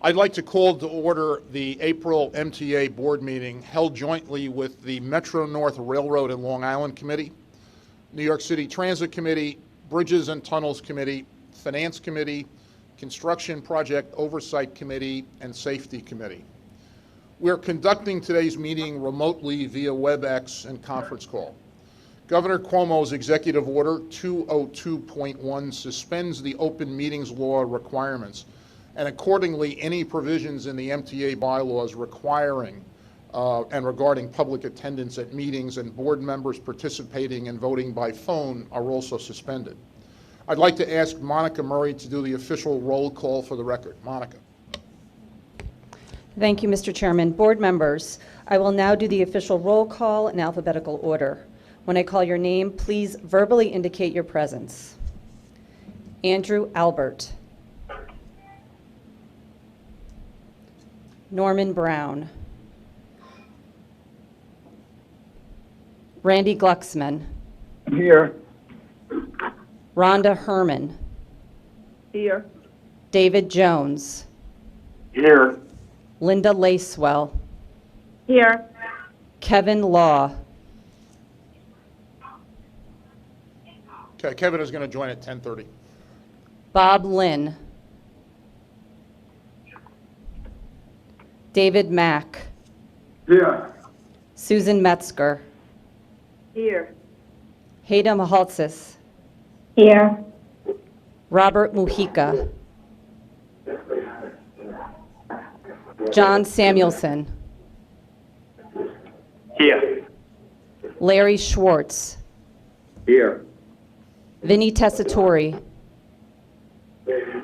I'd like to call to order the April MTA board meeting held jointly with the Metro North Railroad and Long Island Committee, New York City Transit Committee, Bridges and Tunnels Committee, Finance Committee, Construction Project Oversight Committee, and Safety Committee. We're conducting today's meeting remotely via Webex and conference call. Governor Cuomo's Executive Order 202.1 suspends the open meetings law requirements, and accordingly any provisions in the MTA bylaws requiring and regarding public attendance at meetings and board members participating and voting by phone are also suspended. I'd like to ask Monica Murray to do the official roll call for the record. Monica. Thank you, Mr. Chairman. Board members, I will now do the official roll call in alphabetical order. When I call your name, please verbally indicate your presence. Andrew Albert. Norman Brown. Randy Glucksman. Here. Rhonda Herman. Here. David Jones. Here. Linda Lacewell. Here. Kevin Law. Okay, Kevin is going to join at 10:30. Bob Lynn. David Mack. Here. Susan Metzger. Here. Haida Mahaltsis. Here. Robert Mujica. John Samuelson. Here. Larry Schwartz. Here. Vinny Tessatori.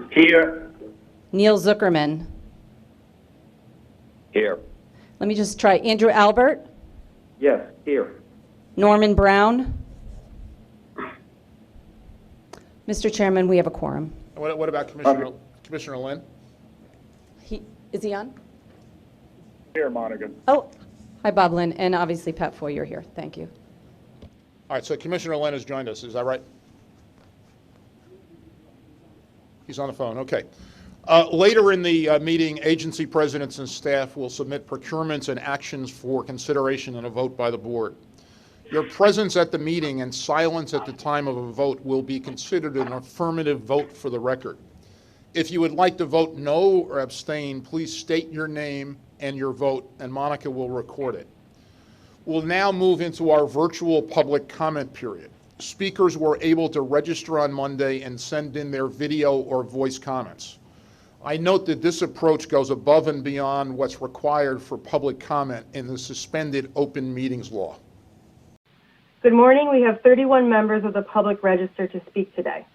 Here. Neil Zuckerman. Here. Let me just try. Andrew Albert. Yes, here. Norman Brown. Mr. Chairman, we have a quorum. What about Commissioner Lynn? Is he on? Here, Monica. Oh, hi, Bob Lynn, and obviously Pat Foy, you're here. Thank you. All right, so Commissioner Lynn has joined us. Is that right? He's on the phone. Okay. Later in the meeting, agency presidents and staff will submit procurements and actions for consideration and a vote by the board. Your presence at the meeting and silence at the time of a vote will be considered an affirmative vote for the record. If you would like to vote no or abstain, please state your name and your vote, and Monica will record it. We'll now move into our virtual public comment period. Speakers were able to register on Monday and send in their video or voice comments. I note that this approach goes above and beyond what's required for public comment in the suspended open meetings law. Good morning. We have 31 members of the public register to speak today.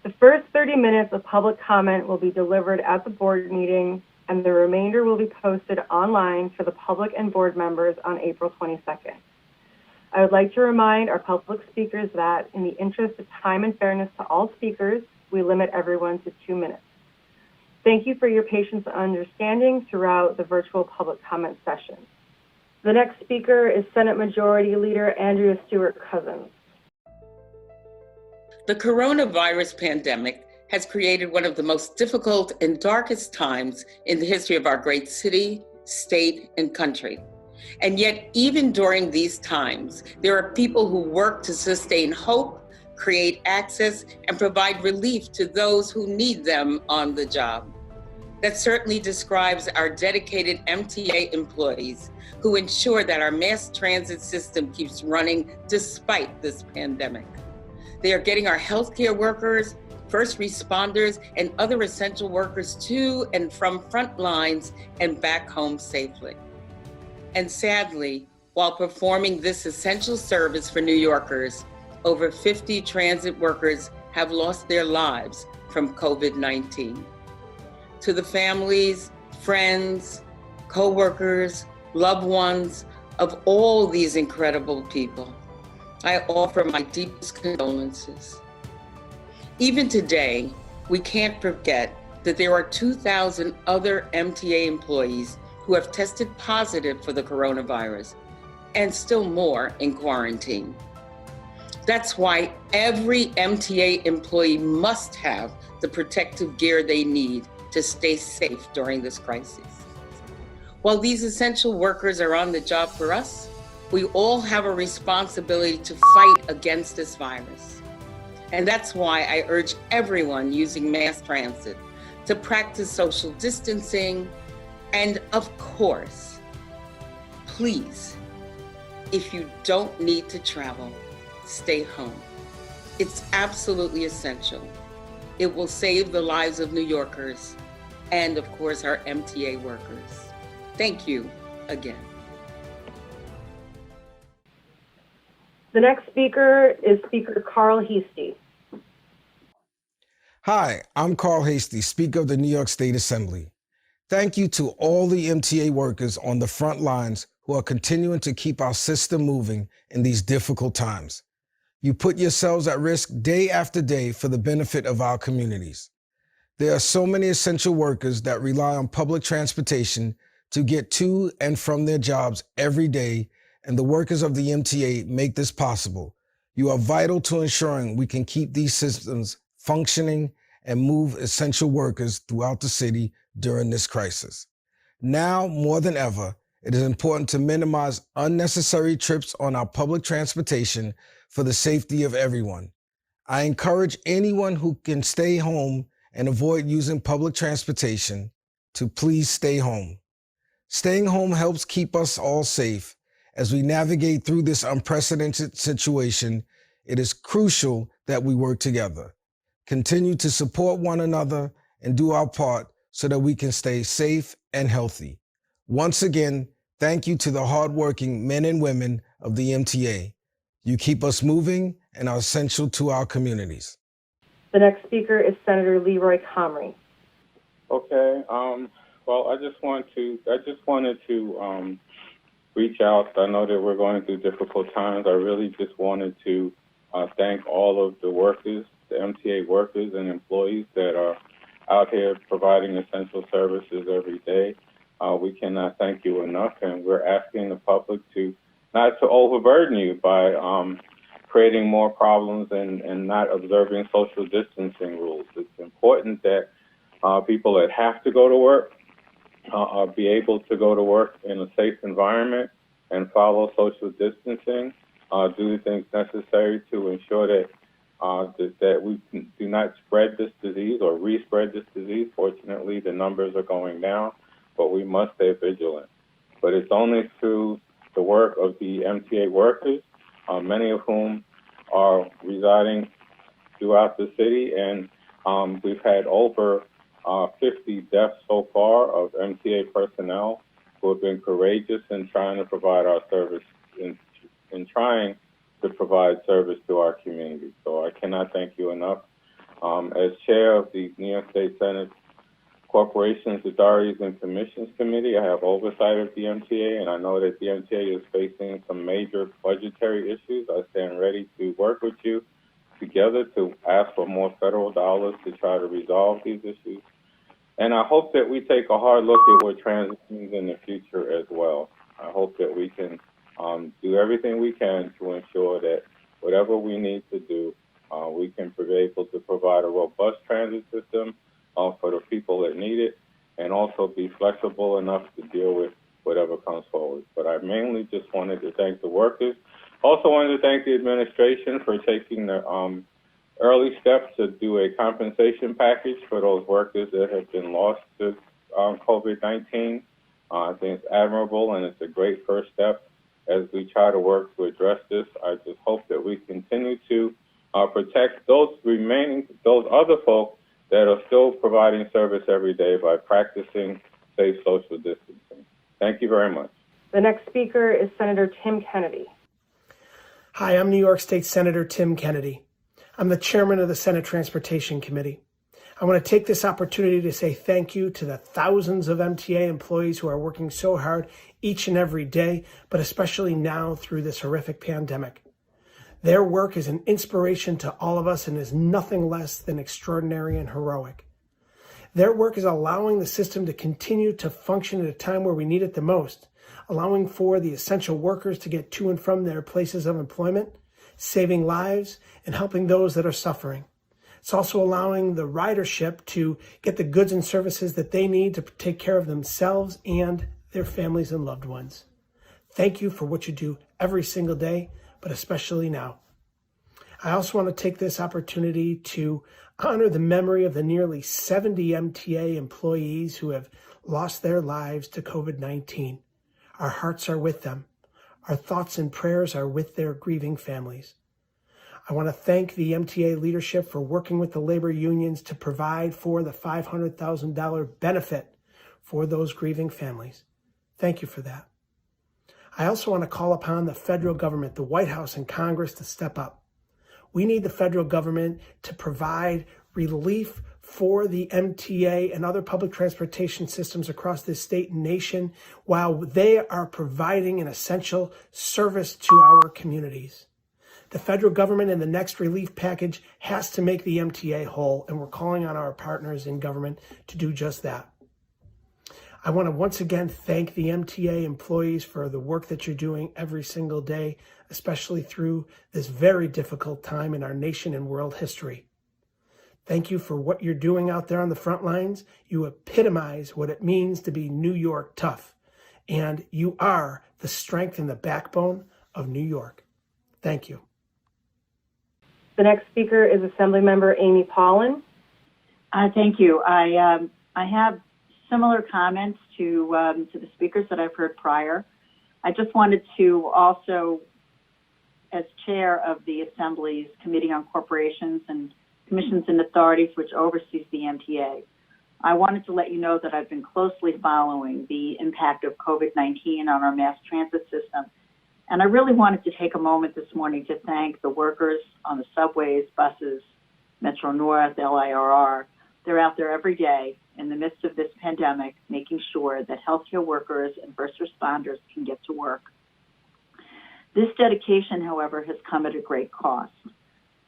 The first 30 minutes of public comment will be delivered at the board meeting, and the remainder will be posted online for the public and board members on April 22nd. I would like to remind our public speakers that in the interest of time and fairness to all speakers, we limit everyone to 2 minutes. Thank you for your patience and understanding throughout the virtual public comment session. The next speaker is Senate Majority Leader Andrea Stewart-Cousins. The coronavirus pandemic has created one of the most difficult and darkest times in the history of our great city, state, and country. And yet, even during these times, there are people who work to sustain hope, create access, and provide relief to those who need them on the job. That certainly describes our dedicated MTA employees who ensure that our mass transit system keeps running despite this pandemic. They are getting our healthcare workers, first responders, and other essential workers to and from front lines and back home safely. And sadly, while performing this essential service for New Yorkers, over 50 transit workers have lost their lives from COVID-19. To the families, friends, co-workers, loved ones of all these incredible people, I offer my deepest condolences. Even today, we can't forget that there are 2,000 other MTA employees who have tested positive for the coronavirus, and still more in quarantine. That's why every MTA employee must have the protective gear they need to stay safe during this crisis. While these essential workers are on the job for us, we all have a responsibility to fight against this virus. And that's why I urge everyone using mass transit to practice social distancing. And of course, please, if you don't need to travel, stay home. It's absolutely essential. It will save the lives of New Yorkers and, of course, our MTA workers. Thank you again. The next speaker is Speaker Carl Heastie. Hi, I'm Carl Heastie, Speaker of the New York State Assembly. Thank you to all the MTA workers on the front lines who are continuing to keep our system moving in these difficult times. You put yourselves at risk day after day for the benefit of our communities. There are so many essential workers that rely on public transportation to get to and from their jobs every day, and the workers of the MTA make this possible. You are vital to ensuring we can keep these systems functioning and move essential workers throughout the city during this crisis. Now, more than ever, it is important to minimize unnecessary trips on our public transportation for the safety of everyone. I encourage anyone who can stay home and avoid using public transportation to please stay home. Staying home helps keep us all safe. As we navigate through this unprecedented situation, it is crucial that we work together, continue to support one another, and do our part so that we can stay safe and healthy. Once again, thank you to the hardworking men and women of the MTA. You keep us moving and are essential to our communities. The next speaker is Senator Leroy Comrie. Okay. Well, I just wanted to reach out. I know that we're going through difficult times. I really just wanted to thank all of the workers, the MTA workers and employees that are out here providing essential services every day. We cannot thank you enough, and we're asking the public to not to overburden you by creating more problems and not observing social distancing rules. It's important that people that have to go to work be able to go to work in a safe environment and follow social distancing, do the things necessary to ensure that that we do not spread this disease or re-spread this disease. Fortunately, the numbers are going down, but we must stay vigilant. But it's only through the work of the MTA workers, many of whom are residing throughout the city, and we've had over 50 deaths so far of MTA personnel who have been courageous in trying to provide our service, in trying to provide service to our community. So I cannot thank you enough. As chair of the New York State Senate Corporations, Authorities, and Commissions Committee, I have oversight of the MTA, and I know that the MTA is facing some major budgetary issues. I stand ready to work with you together to ask for more federal dollars to try to resolve these issues. And I hope that we take a hard look at what transit means in the future as well. I hope that we can do everything we can to ensure that whatever we need to do, we can be able to provide a robust transit system for the people that need it, and also be flexible enough to deal with whatever comes forward. But I mainly just wanted to thank the workers. Also wanted to thank the administration for taking the early steps to do a compensation package for those workers that have been lost to COVID-19. I think it's admirable, and it's a great first step as we try to work to address this. I just hope that we continue to protect those other folks that are still providing service every day by practicing safe social distancing. Thank you very much. The next speaker is Senator Tim Kennedy. Hi, I'm New York State Senator Tim Kennedy. I'm the chairman of the Senate Transportation Committee. I want to take this opportunity to say thank you to the thousands of MTA employees who are working so hard each and every day, but especially now through this horrific pandemic. Their work is an inspiration to all of us and is nothing less than extraordinary and heroic. Their work is allowing the system to continue to function at a time where we need it the most, allowing for the essential workers to get to and from their places of employment, saving lives, and helping those that are suffering. It's also allowing the ridership to get the goods and services that they need to take care of themselves and their families and loved ones. Thank you for what you do every single day, but especially now. I also want to take this opportunity to honor the memory of the nearly 70 MTA employees who have lost their lives to COVID-19. Our hearts are with them. Our thoughts and prayers are with their grieving families. I want to thank the MTA leadership for working with the labor unions to provide for the $500,000 benefit for those grieving families. Thank you for that. I also want to call upon the federal government, the White House and Congress to step up. We need the federal government to provide relief for the MTA and other public transportation systems across this state and nation while they are providing an essential service to our communities. The federal government in the next relief package has to make the MTA whole, and we're calling on our partners in government to do just that. I want to once again thank the MTA employees for the work that you're doing every single day, especially through this very difficult time in our nation and world history. Thank you for what you're doing out there on the front lines. You epitomize what it means to be New York tough, and you are the strength and the backbone of New York. Thank you. The next speaker is Assemblymember Amy Paulin. Thank you. I have similar comments to the speakers that I've heard prior. I just wanted to also, as chair of the Assembly's Committee on Corporations and Commissions and Authorities, which oversees the MTA, I wanted to let you know that I've been closely following the impact of COVID-19 on our mass transit system. And I really wanted to take a moment this morning to thank the workers on the subways, buses, Metro North, LIRR. They're out there every day in the midst of this pandemic, making sure that healthcare workers and first responders can get to work. This dedication, however, has come at a great cost.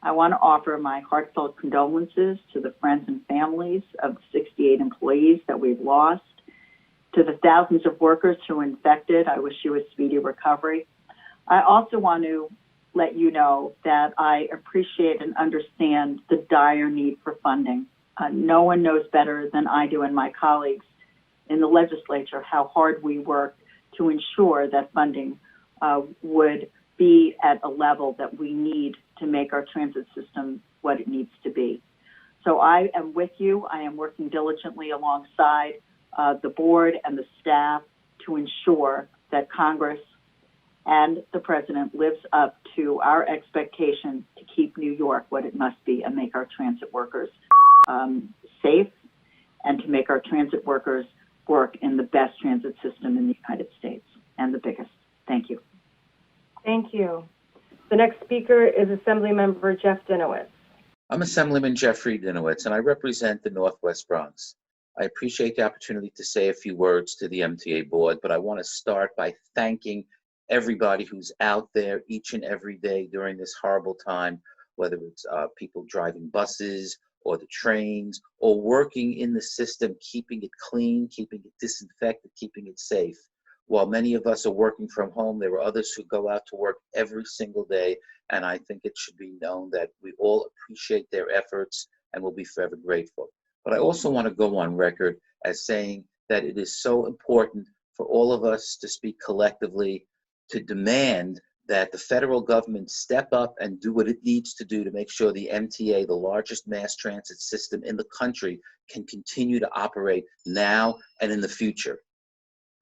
I want to offer my heartfelt condolences to the friends and families of the 68 employees that we've lost. To the thousands of workers who are infected, I wish you a speedy recovery. I also want to let you know that I appreciate and understand the dire need for funding. No one knows better than I do and my colleagues in the legislature how hard we work to ensure that funding would be at a level that we need to make our transit system what it needs to be. So I am with you. I am working diligently alongside the board and the staff to ensure that Congress and the president lives up to our expectation to keep New York what it must be and make our transit workers safe and to make our transit workers work in the best transit system in the United States and the biggest. Thank you. Thank you. The next speaker is Assemblymember Jeff Dinowitz. I'm Assemblyman Jeffrey Dinowitz, and I represent the Northwest Bronx. I appreciate the opportunity to say a few words to the MTA board, but I want to start by thanking everybody who's out there each and every day during this horrible time, whether it's people driving buses or the trains or working in the system, keeping it clean, keeping it disinfected, keeping it safe. While many of us are working from home, there are others who go out to work every single day, and I think it should be known that we all appreciate their efforts and will be forever grateful. But I also want to go on record as saying that it is so important for all of us to speak collectively to demand that the federal government step up and do what it needs to do to make sure the MTA, the largest mass transit system in the country, can continue to operate now and in the future.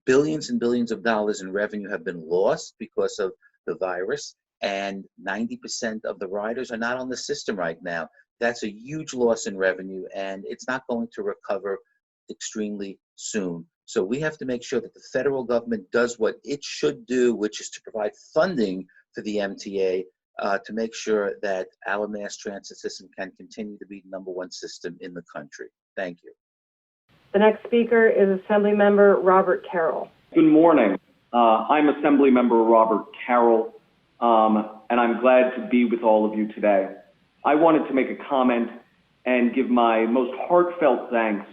Billions and billions of dollars in revenue have been lost because of the virus, and 90% of the riders are not on the system right now. That's a huge loss in revenue, and it's not going to recover extremely soon. So we have to make sure that the federal government does what it should do, which is to provide funding for the MTA to make sure that our mass transit system can continue to be the #1 system in the country. Thank you. The next speaker is Assemblymember Robert Carroll. Good morning. I'm Assemblymember Robert Carroll, and I'm glad to be with all of you today. I wanted to make a comment and give my most heartfelt thanks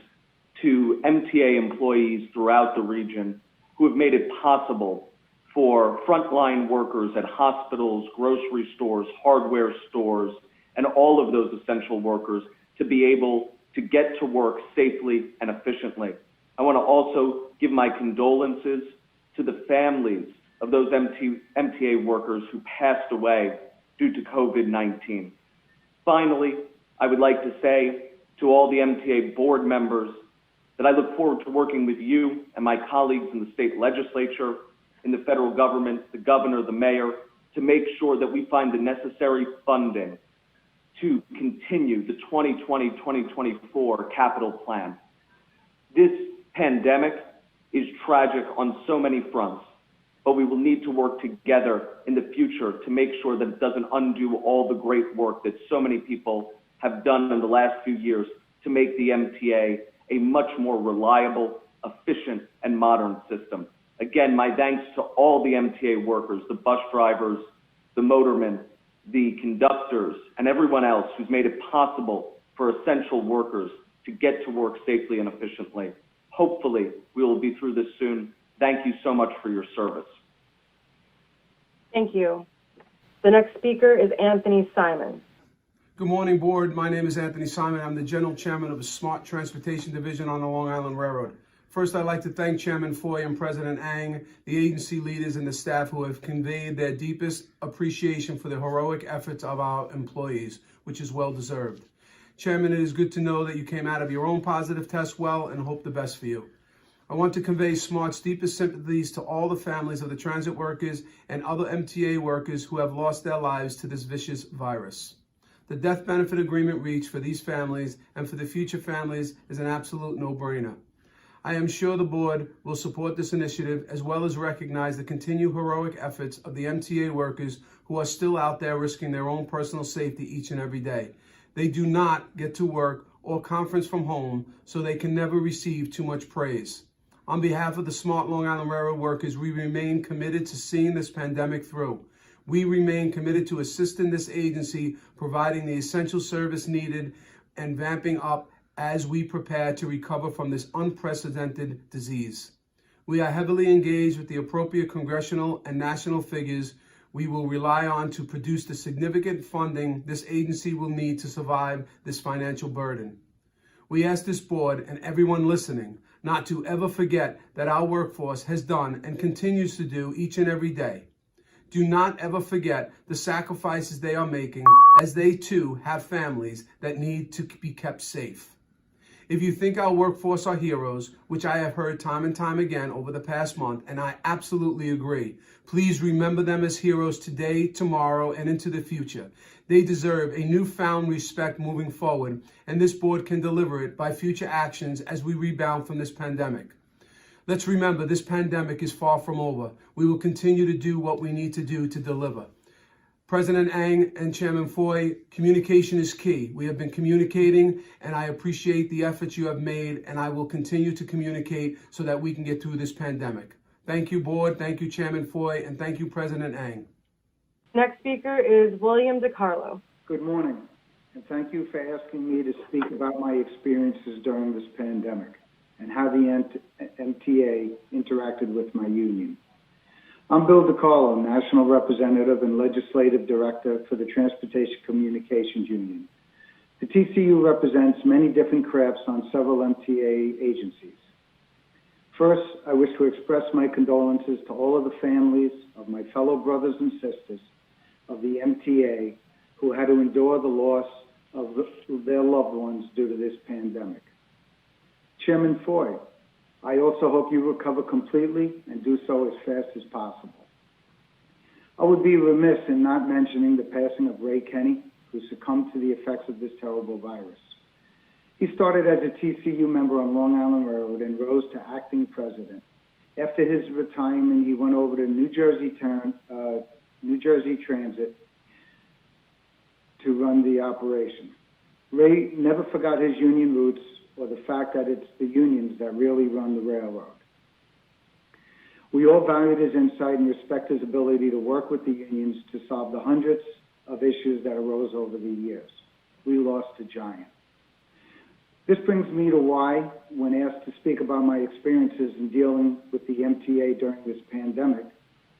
to MTA employees throughout the region who have made it possible for frontline workers at hospitals, grocery stores, hardware stores, and all of those essential workers to be able to get to work safely and efficiently. I want to also give my condolences to the families of those MTA workers who passed away due to COVID-19. Finally, I would like to say to all the MTA board members that I look forward to working with you and my colleagues in the state legislature, in the federal government, the governor, the mayor, to make sure that we find the necessary funding to continue the 2020-2024 capital plan. This pandemic is tragic on so many fronts, but we will need to work together in the future to make sure that it doesn't undo all the great work that so many people have done in the last few years to make the MTA a much more reliable, efficient, and modern system. Again, my thanks to all the MTA workers, the bus drivers, the motormen, the conductors, and everyone else who's made it possible for essential workers to get to work safely and efficiently. Hopefully, we will be through this soon. Thank you so much for your service. Thank you. The next speaker is Anthony Simon. Good morning, Board. My name is Anthony Simon. I'm the General Chairman of the Smart Transportation Division on the Long Island Railroad. First, I'd like to thank Chairman Foy and President Ang, the agency leaders and the staff who have conveyed their deepest appreciation for the heroic efforts of our employees, which is well deserved. Chairman, it is good to know that you came out of your own positive test well and hope the best for you. I want to convey Smart's deepest sympathies to all the families of the transit workers and other MTA workers who have lost their lives to this vicious virus. The death benefit agreement reached for these families and for the future families is an absolute no-brainer. I am sure the board will support this initiative as well as recognize the continued heroic efforts of the MTA workers who are still out there risking their own personal safety each and every day. They do not get to work or conference from home, so they can never receive too much praise. On behalf of the Smart Long Island Railroad workers, we remain committed to seeing this pandemic through. We remain committed to assisting this agency, providing the essential service needed and vamping up as we prepare to recover from this unprecedented disease. We are heavily engaged with the appropriate congressional and national figures we will rely on to produce the significant funding this agency will need to survive this financial burden. We ask this board and everyone listening not to ever forget that our workforce has done and continues to do each and every day. Do not ever forget the sacrifices they are making as they too have families that need to be kept safe. If you think our workforce are heroes, which I have heard time and time again over the past month, and I absolutely agree, please remember them as heroes today, tomorrow, and into the future. They deserve a newfound respect moving forward, and this board can deliver it by future actions as we rebound from this pandemic. Let's remember, this pandemic is far from over. We will continue to do what we need to do to deliver. President Ang and Chairman Foy, communication is key. We have been communicating, and I appreciate the efforts you have made, and I will continue to communicate so that we can get through this pandemic. Thank you, Board. Thank you, Chairman Foy, and thank you, President Ang. Next speaker is William DiCarlo. Good morning, and thank you for asking me to speak about my experiences during this pandemic and how the MTA interacted with my union. I'm Bill DiCarlo, National Representative and Legislative Director for the Transportation Communications Union. The TCU represents many different crafts on several MTA agencies. First, I wish to express my condolences to all of the families of my fellow brothers and sisters of the MTA who had to endure the loss of their loved ones due to this pandemic. Chairman Foy, I also hope you recover completely and do so as fast as possible. I would be remiss in not mentioning the passing of Ray Kenny, who succumbed to the effects of this terrible virus. He started as a TCU member on Long Island Railroad and rose to acting president. After his retirement, he went over to New Jersey Transit to run the operation. Ray never forgot his union roots or the fact that it's the unions that really run the railroad. We all valued his insight and respect his ability to work with the unions to solve the hundreds of issues that arose over the years. We lost a giant. This brings me to why, when asked to speak about my experiences in dealing with the MTA during this pandemic,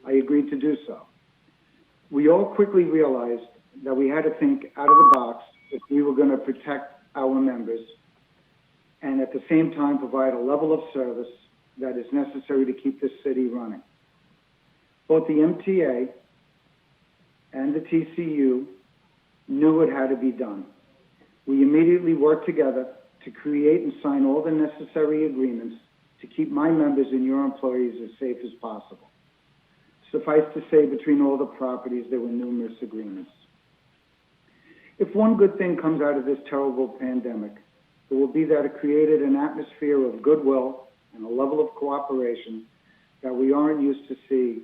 I agreed to do so. We all quickly realized that we had to think out of the box if we were going to protect our members and at the same time provide a level of service that is necessary to keep this city running. Both the MTA and the TCU knew it had to be done. We immediately worked together to create and sign all the necessary agreements to keep my members and your employees as safe as possible. Suffice to say, between all the properties, there were numerous agreements. If one good thing comes out of this terrible pandemic, it will be that it created an atmosphere of goodwill and a level of cooperation that we aren't used to see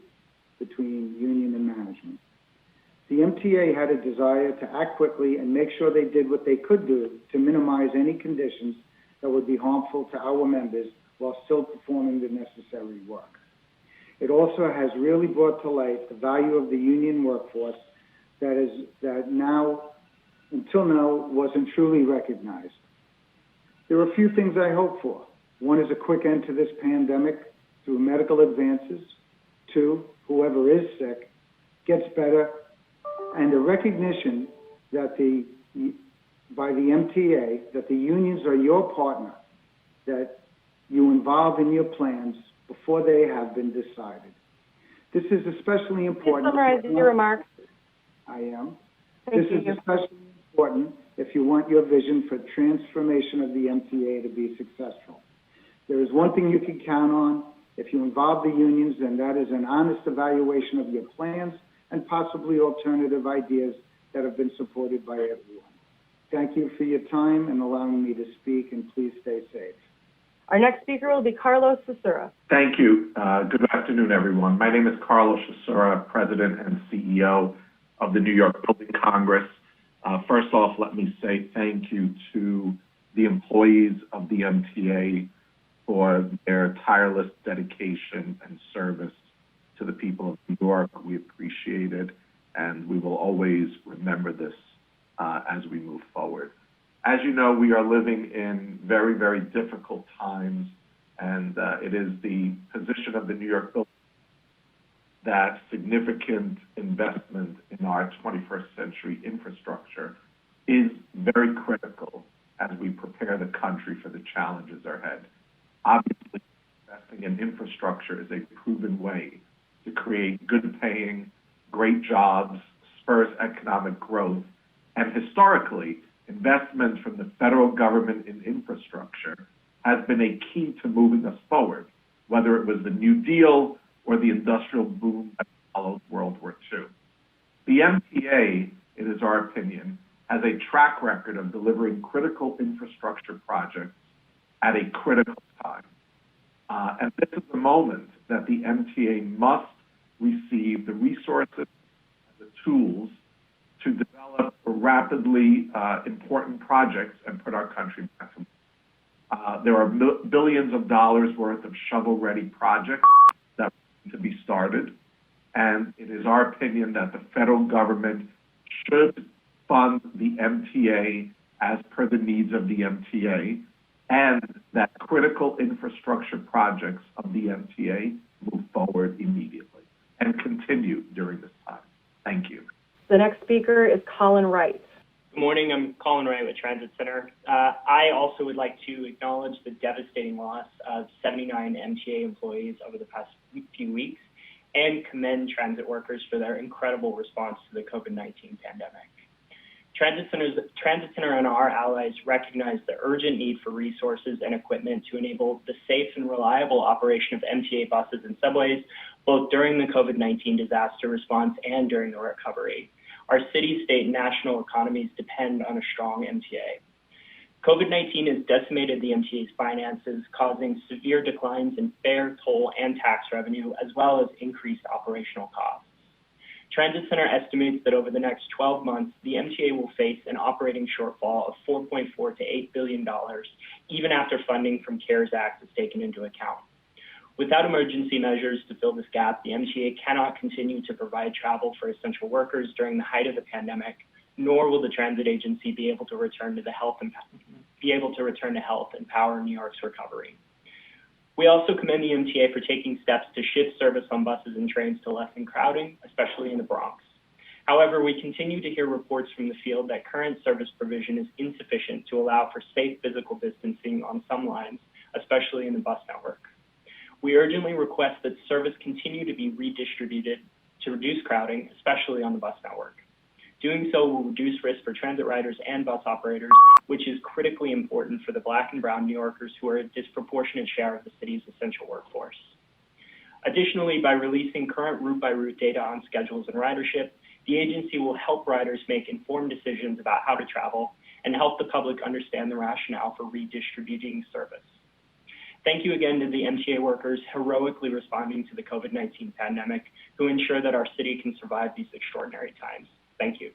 between union and management. The MTA had a desire to act quickly and make sure they did what they could do to minimize any conditions that would be harmful to our members while still performing the necessary work. It also has really brought to light the value of the union workforce that now, until now, wasn't truly recognized. There are a few things I hope for. One is a quick end to this pandemic through medical advances. Two, whoever is sick gets better, and a recognition that by the MTA that the unions are your partner, that you involve in your plans before they have been decided. This is especially important. Please summarize your remarks. I am. Thank This is especially important if you want your vision for transformation of the MTA to be successful. There is one thing you can count on. If you involve the unions, then that is an honest evaluation of your plans and possibly alternative ideas that have been supported by everyone. Thank you for your time and allowing me to speak, and please stay safe. Our next speaker will be Carlos Cesura. Thank you. Good afternoon, everyone. My name is Carlos Cesura, President and CEO of the New York Building Congress. First off, let me say thank you to the employees of the MTA for their tireless dedication and service to the people of New York. We appreciate it, and we will always remember this as we move forward. As you know, we are living in very, very difficult times, and it is the position of the New York Building that significant investment in our 21st century infrastructure is very critical as we prepare the country for the challenges ahead. Obviously, investing in infrastructure is a proven way to create good-paying, great jobs, spurs economic growth, and historically, investment from the federal government in infrastructure has been a key to moving us forward, whether it was the New Deal or the industrial boom that followed World War II. The MTA, it is our opinion, has a track record of delivering critical infrastructure projects at a critical time. And this is the moment that the MTA must receive the resources and the tools to develop rapidly important projects and put our country back to there are billions of dollars worth of shovel-ready projects that need to be started, and it is our opinion that the federal government should fund the MTA as per the needs of the MTA, and that critical infrastructure projects of the MTA move forward immediately and continue during this time. Thank you. The next speaker is Colin Wright. Good morning, I'm Colin Wright with Transit Center. I also would like to acknowledge the devastating loss of 79 MTA employees over the past few weeks and commend transit workers for their incredible response to the COVID-19 pandemic. Transit Center and our allies recognize the urgent need for resources and equipment to enable the safe and reliable operation of MTA buses and subways, both during the COVID-19 disaster response and during the recovery. Our city, state, and national economies depend on a strong MTA. COVID-19 has decimated the MTA's finances, causing severe declines in fare, toll, and tax revenue, as well as increased operational costs. Transit Center estimates that over the next 12 months, the MTA will face an operating shortfall of $4.4 to $8 billion, even after funding from CARES Act is taken into account. Without emergency measures to fill this gap, the MTA cannot continue to provide travel for essential workers during the height of the pandemic, nor will the transit agency be able to return to health and power New York's recovery. We also commend the MTA for taking steps to shift service on buses and trains to lessen crowding, especially in the Bronx. However, we continue to hear reports from the field that current service provision is insufficient to allow for safe physical distancing on some lines, especially in the bus network. We urgently request that service continue to be redistributed to reduce crowding, especially on the bus network. Doing so will reduce risk for transit riders and bus operators, which is critically important for the Black and brown New Yorkers who are a disproportionate share of the city's essential workforce. Additionally, by releasing current route-by-route data on schedules and ridership, the agency will help riders make informed decisions about how to travel and help the public understand the rationale for redistributing service. Thank you again to the MTA workers heroically responding to the COVID-19 pandemic, who ensure that our city can survive these extraordinary times. Thank you.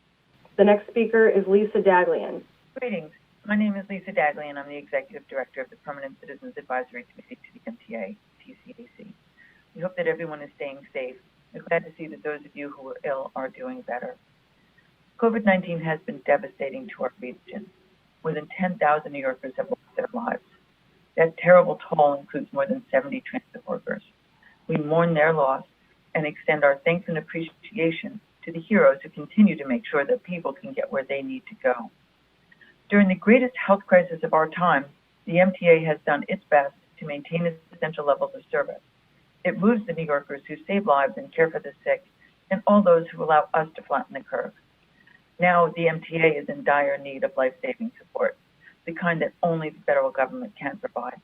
The next speaker is Lisa Daglian. Greetings. My name is Lisa Daglian. I'm the Executive Director of the Permanent Citizens Advisory Committee to the MTA, TCAC. We hope that everyone is staying safe. We're glad to see that those of you who are ill are doing better. COVID-19 has been devastating to our region. More than 10,000 New Yorkers have lost their lives. That terrible toll includes more than 70 transit workers. We mourn their loss and extend our thanks and appreciation to the heroes who continue to make sure that people can get where they need to go. During the greatest health crisis of our time, the MTA has done its best to maintain its essential levels of service. It moves the New Yorkers who save lives and care for the sick, and all those who allow us to flatten the curve. Now the MTA is in dire need of life-saving support, the kind that only the federal government can provide.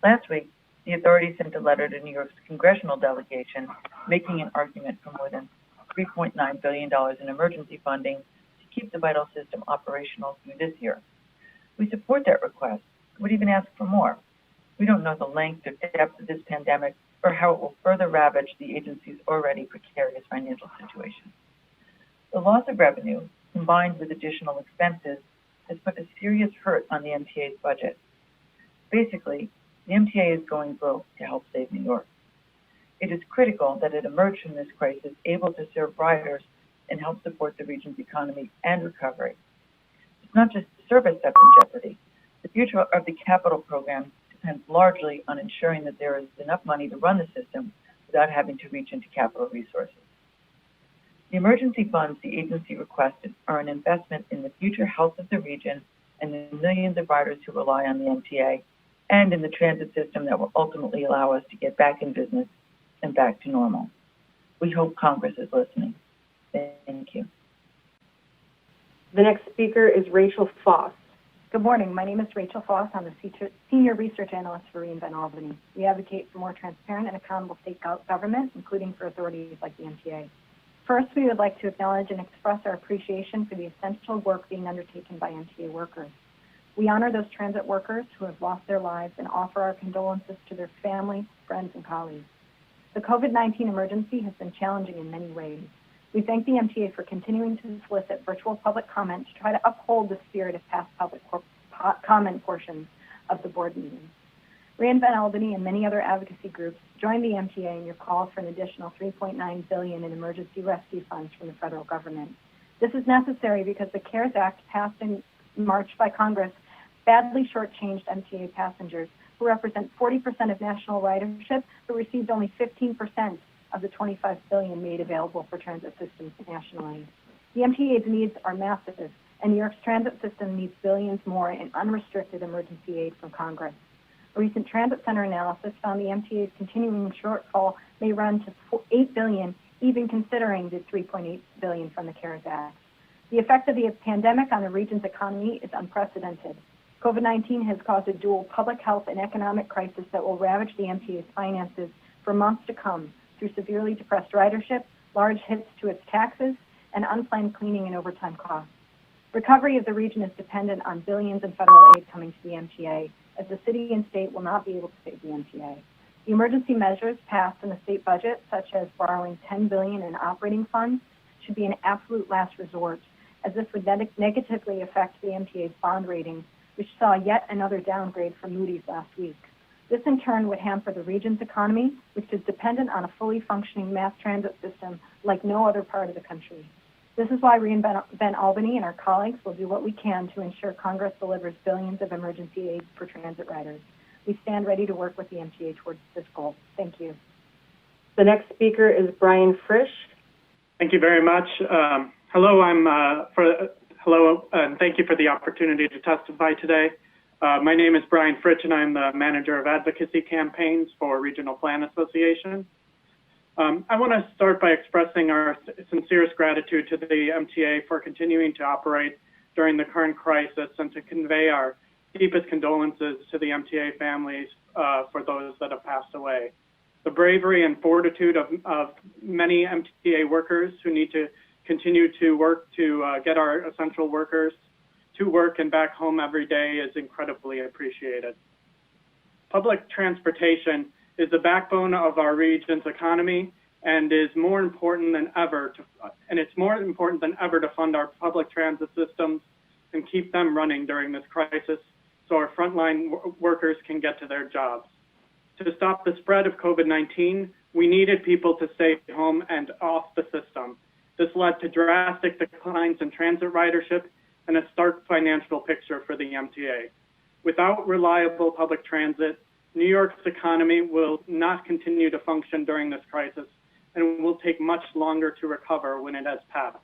Last week, the authorities sent a letter to New York's congressional delegation making an argument for more than $3.9 billion in emergency funding to keep the vital system operational through this year. We support that request, would even ask for more. We don't know the length or depth of this pandemic or how it will further ravage the agency's already precarious financial situation. The loss of revenue, combined with additional expenses, has put a serious hurt on the MTA's budget. Basically, the MTA is going broke to help save New York. It is critical that it emerge from this crisis able to serve riders and help support the region's economy and recovery. It's not just service that's in jeopardy. The future of the capital program depends largely on ensuring that there is enough money to run the system without having to reach into capital resources. The emergency funds the agency requested are an investment in the future health of the region and the millions of riders who rely on the MTA, and in the transit system that will ultimately allow us to get back in business and back to normal. We hope Congress is listening. Thank you. The next speaker is Rachel Foss. Good morning. My name is Rachel Foss. I'm the Senior Research Analyst for Reinvent Albany. We advocate for more transparent and accountable state government, including for authorities like the MTA. First, we would like to acknowledge and express our appreciation for the essential work being undertaken by MTA workers. We honor those transit workers who have lost their lives and offer our condolences to their family, friends, and colleagues. The COVID-19 emergency has been challenging in many ways. We thank the MTA for continuing to solicit virtual public comment to try to uphold the spirit of past public comment portions of the board meetings. Reinvent Albany and many other advocacy groups joined the MTA in your call for an additional $3.9 billion in emergency rescue funds from the federal government. This is necessary because the CARES Act passed in March by Congress badly shortchanged MTA passengers who represent 40% of national ridership, but received only 15% of the $25 billion made available for transit systems nationally. The MTA's needs are massive, and New York's transit system needs billions more in unrestricted emergency aid from Congress. A recent transit center analysis found the MTA's continuing shortfall may run to $8 billion, even considering the $3.8 billion from the CARES Act. The effect of the pandemic on the region's economy is unprecedented. COVID-19 has caused a dual public health and economic crisis that will ravage the MTA's finances for months to come through severely depressed ridership, large hits to its taxes, and unplanned cleaning and overtime costs. Recovery of the region is dependent on billions in federal aid coming to the MTA, as the city and state will not be able to save the MTA. The emergency measures passed in the state budget, such as borrowing $10 billion in operating funds, should be an absolute last resort, as this would negatively affect the MTA's bond rating, which saw yet another downgrade from Moody's last week. This in turn would hamper the region's economy, which is dependent on a fully functioning mass transit system like no other part of the country. This is why Reinvent Albany and our colleagues will do what we can to ensure Congress delivers billions of emergency aid for transit riders. We stand ready to work with the MTA towards this goal. Thank you. The next speaker is Brian Frisch. Thank you very much. Hello, and thank you for the opportunity to testify today. My name is Brian Fritch, and I'm the manager of advocacy campaigns for Regional Plan Association. I want to start by expressing our sincerest gratitude to the MTA for continuing to operate during the current crisis and to convey our deepest condolences to the MTA families for those that have passed away. The bravery and fortitude of many MTA workers who need to continue to work to get our essential workers to work and back home every day is incredibly appreciated. Public transportation is the backbone of our region's economy and is more important than ever to fund our public transit systems and keep them running during this crisis so our frontline workers can get to their jobs. To stop the spread of COVID-19, we needed people to stay home and off the system. This led to drastic declines in transit ridership and a stark financial picture for the MTA. Without reliable public transit, New York's economy will not continue to function during this crisis and will take much longer to recover when it has passed.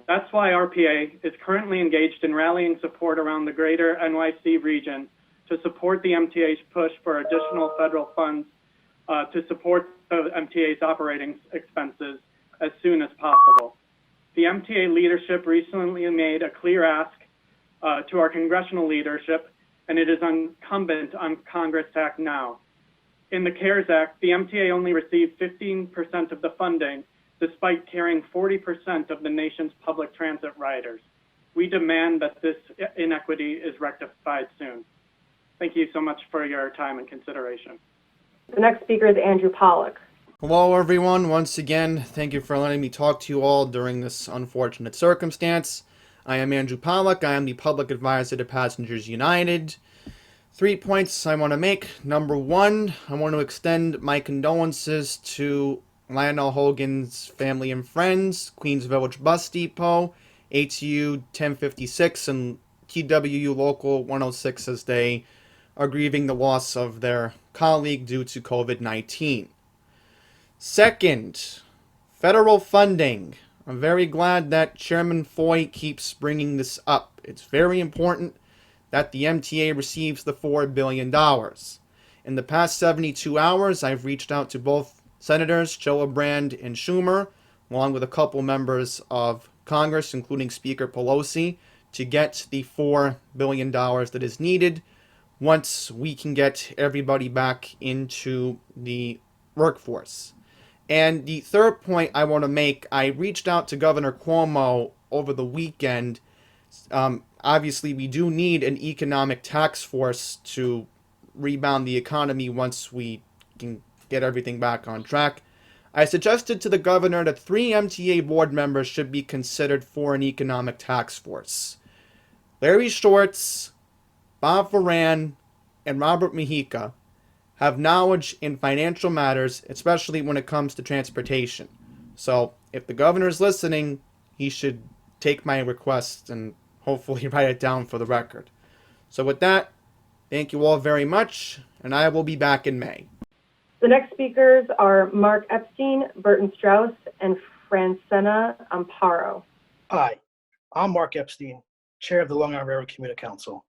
That's why RPA is currently engaged in rallying support around the greater NYC region to support the MTA's push for additional federal funds to support the MTA's operating expenses as soon as possible. The MTA leadership recently made a clear ask to our congressional leadership, and it is incumbent on Congress to act now. In the CARES Act, the MTA only received 15% of the funding, despite carrying 40% of the nation's public transit riders. We demand that this inequity is rectified soon. Thank you so much for your time and consideration. The next speaker is Andrew Pollack. Hello, everyone. Once again, thank you for letting me talk to you all during this unfortunate circumstance. I am Andrew Pollack. I am the Public Advisor to Passengers United. 3 points I want to make. Number one, I want to extend my condolences to Lionel Hogan's family and friends, Queens Village Bus Depot, ATU 1056, and TWU Local 106 as they are grieving the loss of their colleague due to COVID-19. Second, federal funding. I'm very glad that Chairman Foy keeps bringing this up. It's very important that the MTA receives the $4 billion. In the past 72 hours, I've reached out to both Senators Gillibrand and Schumer, along with a couple members of Congress, including Speaker Pelosi, to get the $4 billion that is needed once we can get everybody back into the workforce. And the third point I want to make, I reached out to Governor Cuomo over the weekend. Obviously, we do need an economic task force to rebound the economy once we can get everything back on track. I suggested to the governor that 3 MTA board members should be considered for an economic task force. Larry Shorts, Bob Varan, and Robert Mujica have knowledge in financial matters, especially when it comes to transportation. So if the governor is listening, he should take my request and hopefully write it down for the record. So with that, thank you all very much, and I will be back in May. The next speakers are Mark Epstein, Burton Strauss, and Francena Amparo. Hi, I'm Mark Epstein, Chair of the Long Island Railroad Commuter Council.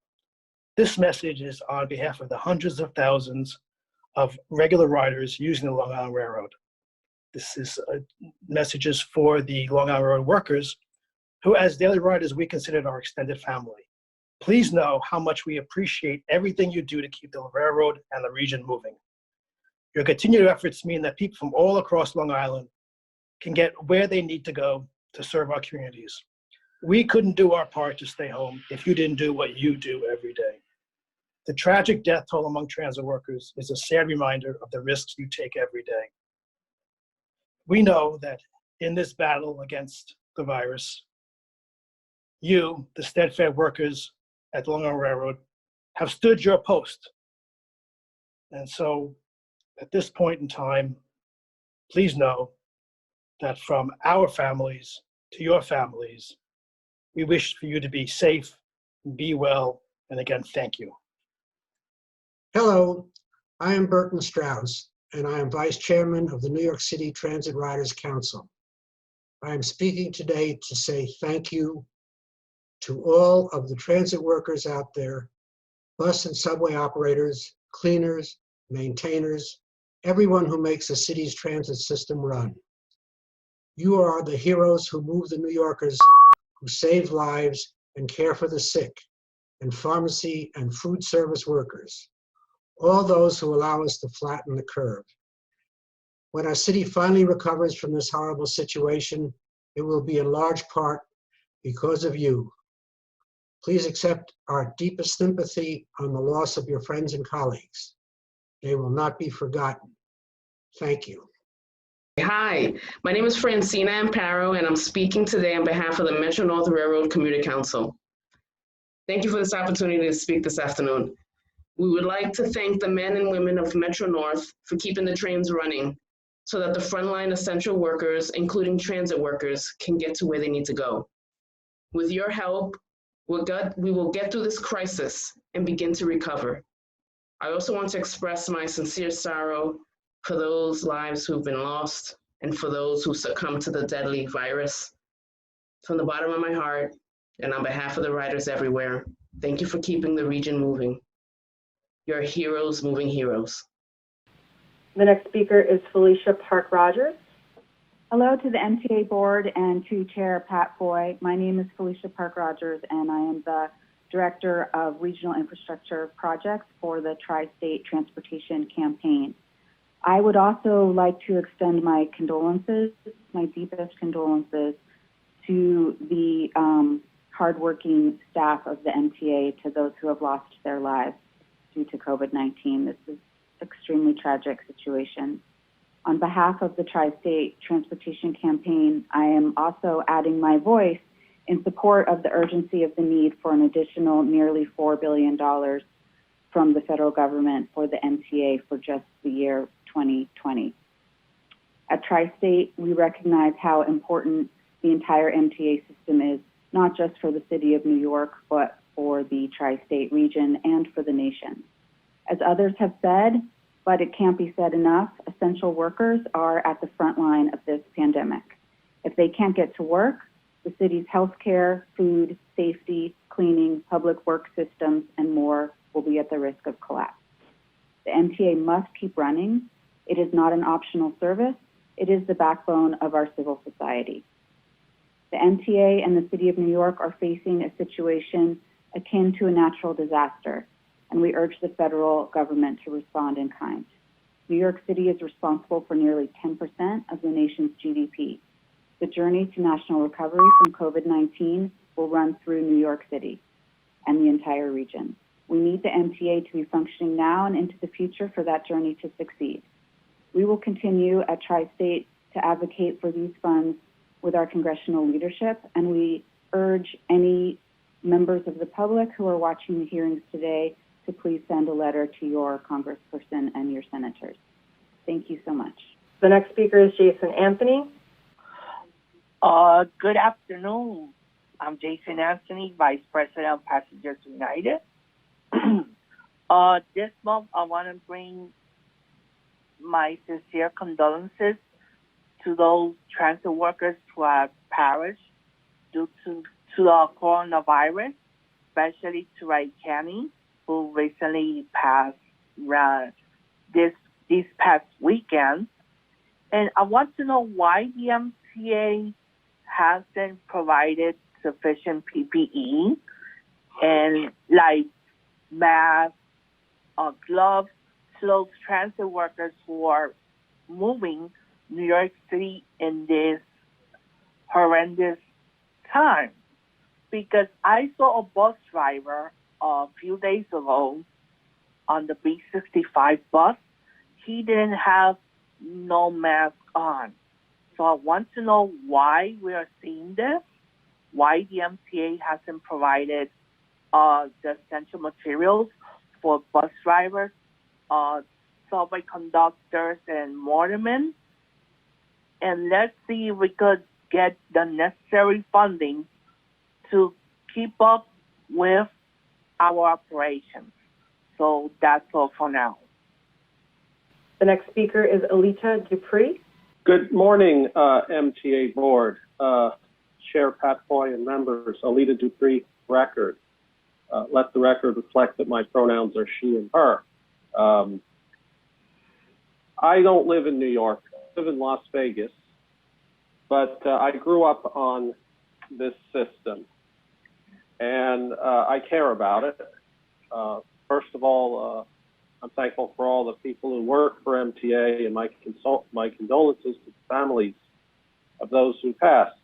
This message is on behalf of the hundreds of thousands of regular riders using the Long Island Railroad. This is messages for the Long Island Railroad workers who, as daily riders, we consider our extended family. Please know how much we appreciate everything you do to keep the railroad and the region moving. Your continued efforts mean that people from all across Long Island can get where they need to go to serve our communities. We couldn't do our part to stay home if you didn't do what you do every day. The tragic death toll among transit workers is a sad reminder of the risks you take every day. We know that in this battle against the virus, you, the steadfast workers at the Long Island Railroad, have stood your post. And so at this point in time, please know that from our families to your families, we wish for you to be safe, be well, and again, thank you. Hello, I am Burton Strauss, and I am Vice Chairman of the New York City Transit Riders Council. I am speaking today to say thank you to all of the transit workers out there, bus and subway operators, cleaners, maintainers, everyone who makes a city's transit system run. You are the heroes who move the New Yorkers, who save lives and care for the sick, and pharmacy and food service workers, all those who allow us to flatten the curve. When our city finally recovers from this horrible situation, it will be in large part because of you. Please accept our deepest sympathy on the loss of your friends and colleagues. They will not be forgotten. Thank you. Hi, my name is Francina Amparo, and I'm speaking today on behalf of the Metro North Railroad Commuter Council. Thank you for this opportunity to speak this afternoon. We would like to thank the men and women of Metro North for keeping the trains running so that the frontline essential workers, including transit workers, can get to where they need to go. With your help, we will get through this crisis and begin to recover. I also want to express my sincere sorrow for those lives who've been lost and for those who succumbed to the deadly virus. From the bottom of my heart, and on behalf of the riders everywhere, thank you for keeping the region moving. You're heroes moving heroes. The next speaker is Felicia Park-Rogers. Hello to the MTA board and to Chair Pat Foy. My name is Felicia Park-Rogers, and I am the Director of Regional Infrastructure Projects for the Tri-State Transportation Campaign. I would also like to extend my condolences, my deepest condolences, to the hardworking staff of the MTA, to those who have lost their lives due to COVID-19. This is an extremely tragic situation. On behalf of the Tri-State Transportation Campaign, I am also adding my voice in support of the urgency of the need for an additional nearly $4 billion from the federal government for the MTA for just the year 2020. At Tri-State, we recognize how important the entire MTA system is, not just for the city of New York, but for the Tri-State region and for the nation. As others have said, but it can't be said enough, essential workers are at the front line of this pandemic. If they can't get to work, the city's healthcare, food, safety, cleaning, public work systems, and more will be at the risk of collapse. The MTA must keep running. It is not an optional service. It is the backbone of our civil society. The MTA and the City of New York are facing a situation akin to a natural disaster, and we urge the federal government to respond in kind. New York City is responsible for nearly 10% of the nation's GDP. The journey to national recovery from COVID-19 will run through New York City and the entire region. We need the MTA to be functioning now and into the future for that journey to succeed. We will continue at Tri-State to advocate for these funds with our congressional leadership, and we urge any members of the public who are watching the hearings today to please send a letter to your congressperson and your senators. Thank you so much. The next speaker is Jason Anthony. Good afternoon. I'm Jason Anthony, Vice President of Passengers United. This month, I want to bring my sincere condolences to those transit workers who have perished due to the coronavirus, especially to Ray Kenny, who recently passed this past weekend. And I want to know why the MTA hasn't provided sufficient PPE and like masks, gloves to those transit workers who are moving New York City in this horrendous time. Because I saw a bus driver a few days ago on the B65 bus. He didn't have no mask on. So I want to know why we are seeing this, why the MTA hasn't provided the essential materials for bus drivers, subway conductors, and motormen. And let's see if we could get the necessary funding to keep up with our operations. So that's all for now. The next speaker is Alita Dupree. Good morning, MTA Board, Chair Pat Foy and members, Alita Dupree, record. Let the record reflect that my pronouns are she and her. I don't live in New York, I live in Las Vegas, but I grew up on this system and I care about it. First of all, I'm thankful for all the people who work for MTA, and my condolences to the families of those who passed.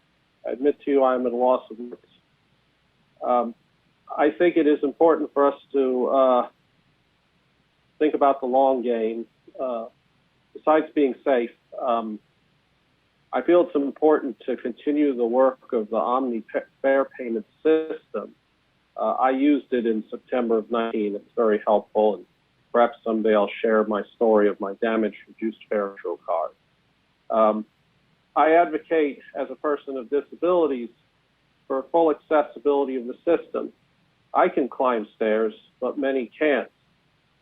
I admit to you I'm at a loss of words. I think it is important for us to think about the long game. Besides being safe, I feel it's important to continue the work of the Omni fare payment system. I used it in September of 19. It's very helpful, and perhaps someday I'll share my story of my damaged reduced fare card. I advocate, as a person of disabilities, for full accessibility of the system. I can climb stairs, but many can't.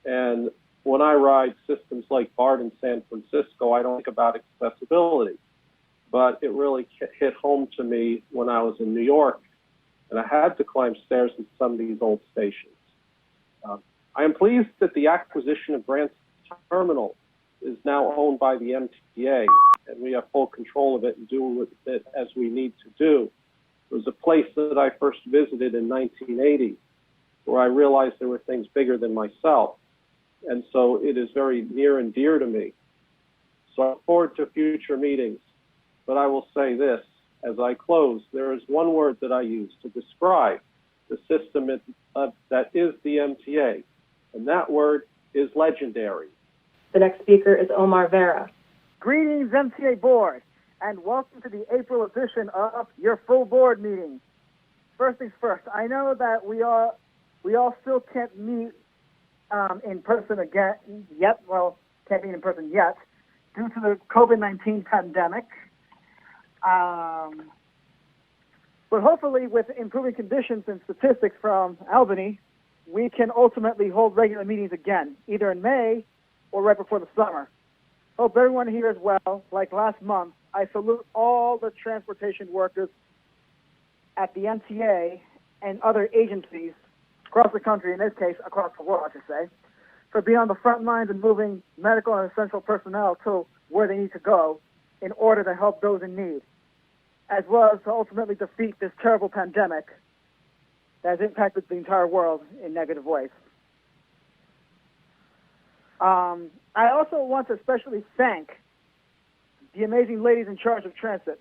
And when I ride systems like BART in San Francisco, I don't think about accessibility. But it really hit home to me when I was in New York, and I had to climb stairs in some of these old stations. I am pleased that the acquisition of Grant's Terminal is now owned by the MTA, and we have full control of it and do with it as we need to do. It was a place that I first visited in 1980, where I realized there were things bigger than myself. And so it is very near and dear to me. So I look forward to future meetings, but I will say this, as I close, there is one word that I use to describe the system that is the MTA, and that word is legendary. The next speaker is Omar Vera. Greetings, MTA Board, and welcome to the April edition of your full board meeting. First things first, I know that we all still can't meet in person again yet. Well, can't meet in person yet due to the COVID-19 pandemic. But hopefully, with improving conditions and statistics from Albany, we can ultimately hold regular meetings again, either in May or right before the summer. Hope everyone here as well. Like last month, I salute all the transportation workers at the MTA and other agencies across the country, in this case, across the world, I should say, for being on the front lines and moving medical and essential personnel to where they need to go in order to help those in need, as well as to ultimately defeat this terrible pandemic that has impacted the entire world in negative ways. I also want to especially thank the amazing ladies in charge of transit,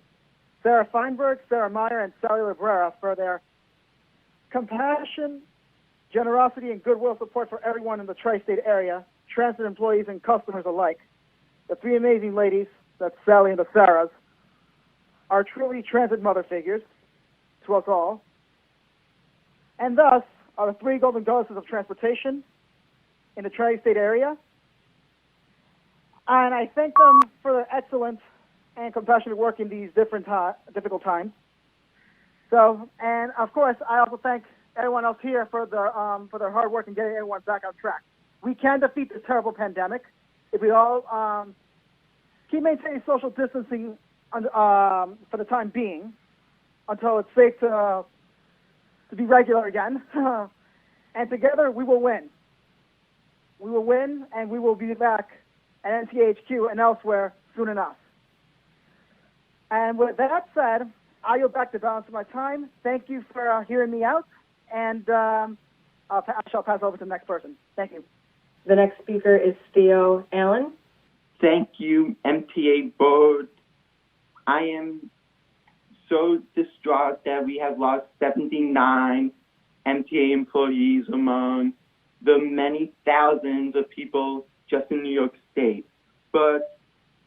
Sarah Feinberg, Sarah Meyer, and Sally Librera, for their compassion, generosity, and goodwill support for everyone in the tri-state area, transit employees and customers alike. The three amazing ladies, that's Sally and the Sarahs, are truly transit mother figures to us all, and thus are the three golden goddesses of transportation in the tri-state area. And I thank them for their excellent and compassionate work in these difficult times. So, and of course, I also thank everyone else here for their hard work in getting everyone back on track. We can defeat this terrible pandemic if we all keep maintaining social distancing for the time being until it's safe to be regular again. And together we will win. We will win, and we will be back at NCHQ and elsewhere soon enough. And with that said, I'll go back to balance of my time. Thank you for hearing me out, and I shall pass over to the next person. Thank you. The next speaker is Theo Allen. Thank you, MTA Board. I am so distraught that we have lost 79 MTA employees among the many thousands of people just in New York State. But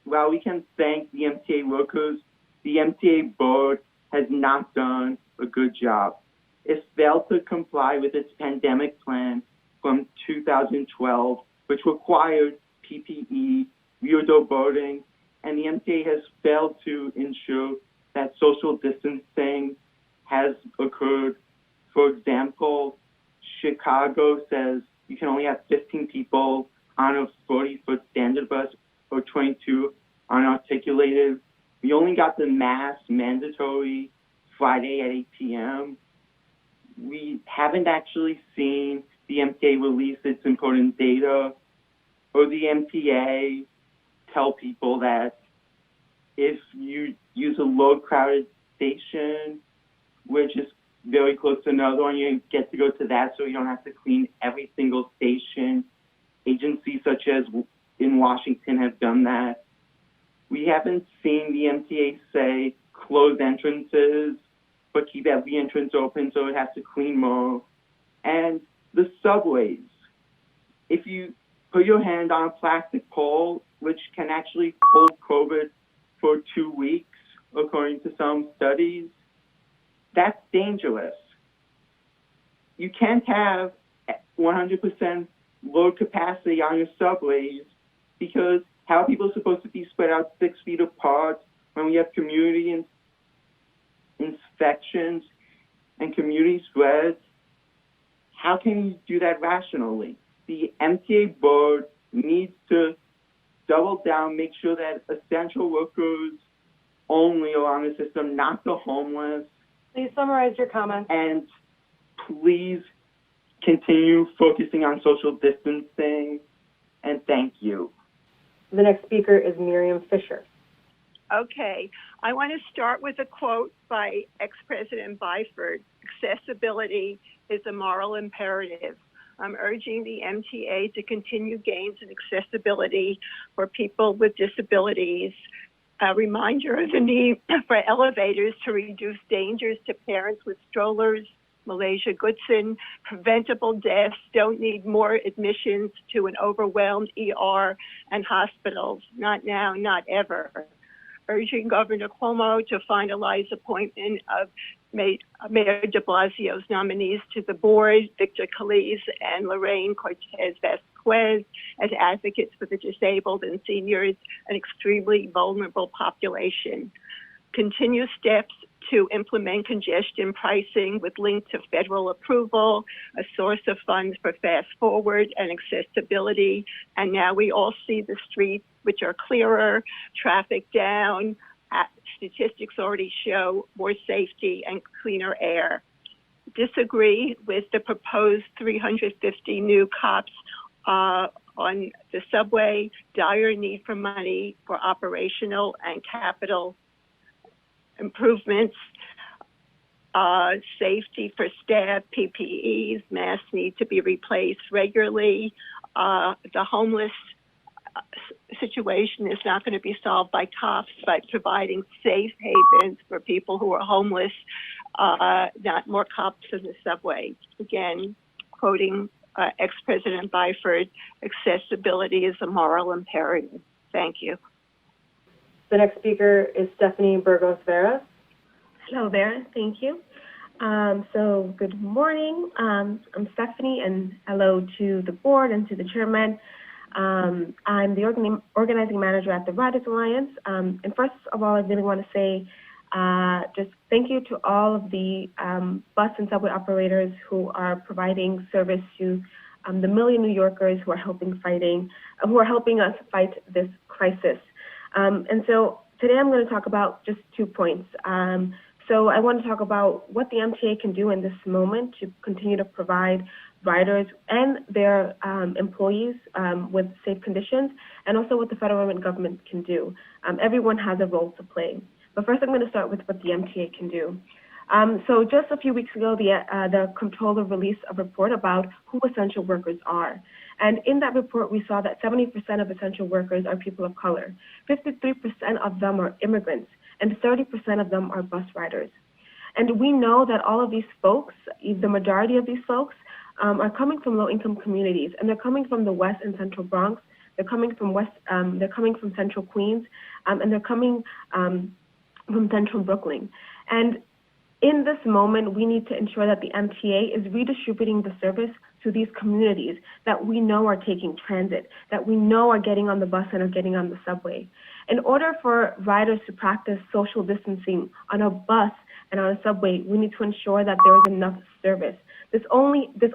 while we can thank the MTA workers, the MTA Board has not done a good job. It failed to comply with its pandemic plan from 2012, which required PPE, rear door boarding, and the MTA has failed to ensure that social distancing has occurred. For example, Chicago says you can only have 15 people on a 40-foot standard bus or 22 on an articulated. We only got the mask mandatory Friday at 8 p.m. We haven't actually seen the MTA release its important data or the MTA tell people that if you use a low crowded station, which is very close to another one, you get to go to that so you don't have to clean every single station. Agencies such as in Washington have done that. We haven't seen the MTA say close entrances, but keep every entrance open so it has to clean more. And the subways, if you put your hand on a plastic pole, which can actually hold COVID for 2 weeks, according to some studies, that's dangerous. You can't have 100% load capacity on your subways because how are people supposed to be spread out 6 feet apart when we have community infections and community spread? How can you do that rationally? The MTA board needs to double down, make sure that essential workers only are on the system, not the homeless. Please summarize your comments. And please continue focusing on social distancing. And thank you. The next speaker is Miriam Fisher. Okay, I want to start with a quote by ex-President Byford. Accessibility is a moral imperative. I'm urging the MTA to continue gains in accessibility for people with disabilities. A reminder of the need for elevators to reduce dangers to parents with strollers. Malaysia Goodson, preventable deaths don't need more admissions to an overwhelmed ER and hospitals. Not now, not ever. Urging Governor Cuomo to finalize appointment of Mayor de Blasio's nominees to the board, Victor Calise and Lorraine Cortez Vasquez, as advocates for the disabled and seniors, an extremely vulnerable population. Continue steps to implement congestion pricing with link to federal approval, a source of funds for fast forward and accessibility. And now we all see the streets, which are clearer, traffic down. Statistics already show more safety and cleaner air. Disagree with the proposed 350 new cops on the subway. Dire need for money for operational and capital improvements. Safety for staff, PPEs, masks need to be replaced regularly. The homeless situation is not going to be solved by cops, but providing safe havens for people who are homeless, not more cops in the subway. Again, quoting ex-President Byford, accessibility is a moral imperative. Thank you. The next speaker is Stephanie Burgos Vera. Hello there, thank you. So good morning, I'm Stephanie, and hello to the board and to the chairman. I'm the organizing manager at the Riders Alliance. And first of all, I really want to say just thank you to all of the bus and subway operators who are providing service to the million New Yorkers who are helping us fight this crisis. And so today I'm going to talk about just 2 points. So I want to talk about what the MTA can do in this moment to continue to provide riders and their employees with safe conditions, and also what the federal government can do. Everyone has a role to play. But first I'm going to start with what the MTA can do. So just a few weeks ago, the comptroller released a report about who essential workers are. And in that report, we saw that 70% of essential workers are people of color, 53% of them are immigrants, and 30% of them are bus riders. And we know that all of these folks, the majority of these folks, are coming from low-income communities, and they're coming from the West and Central Bronx. They're coming from Central Queens, and they're coming from Central Brooklyn. And in this moment, we need to ensure that the MTA is redistributing the service to these communities that we know are taking transit, that we know are getting on the bus and are getting on the subway. In order for riders to practice social distancing on a bus and on a subway, we need to ensure that there is enough service. This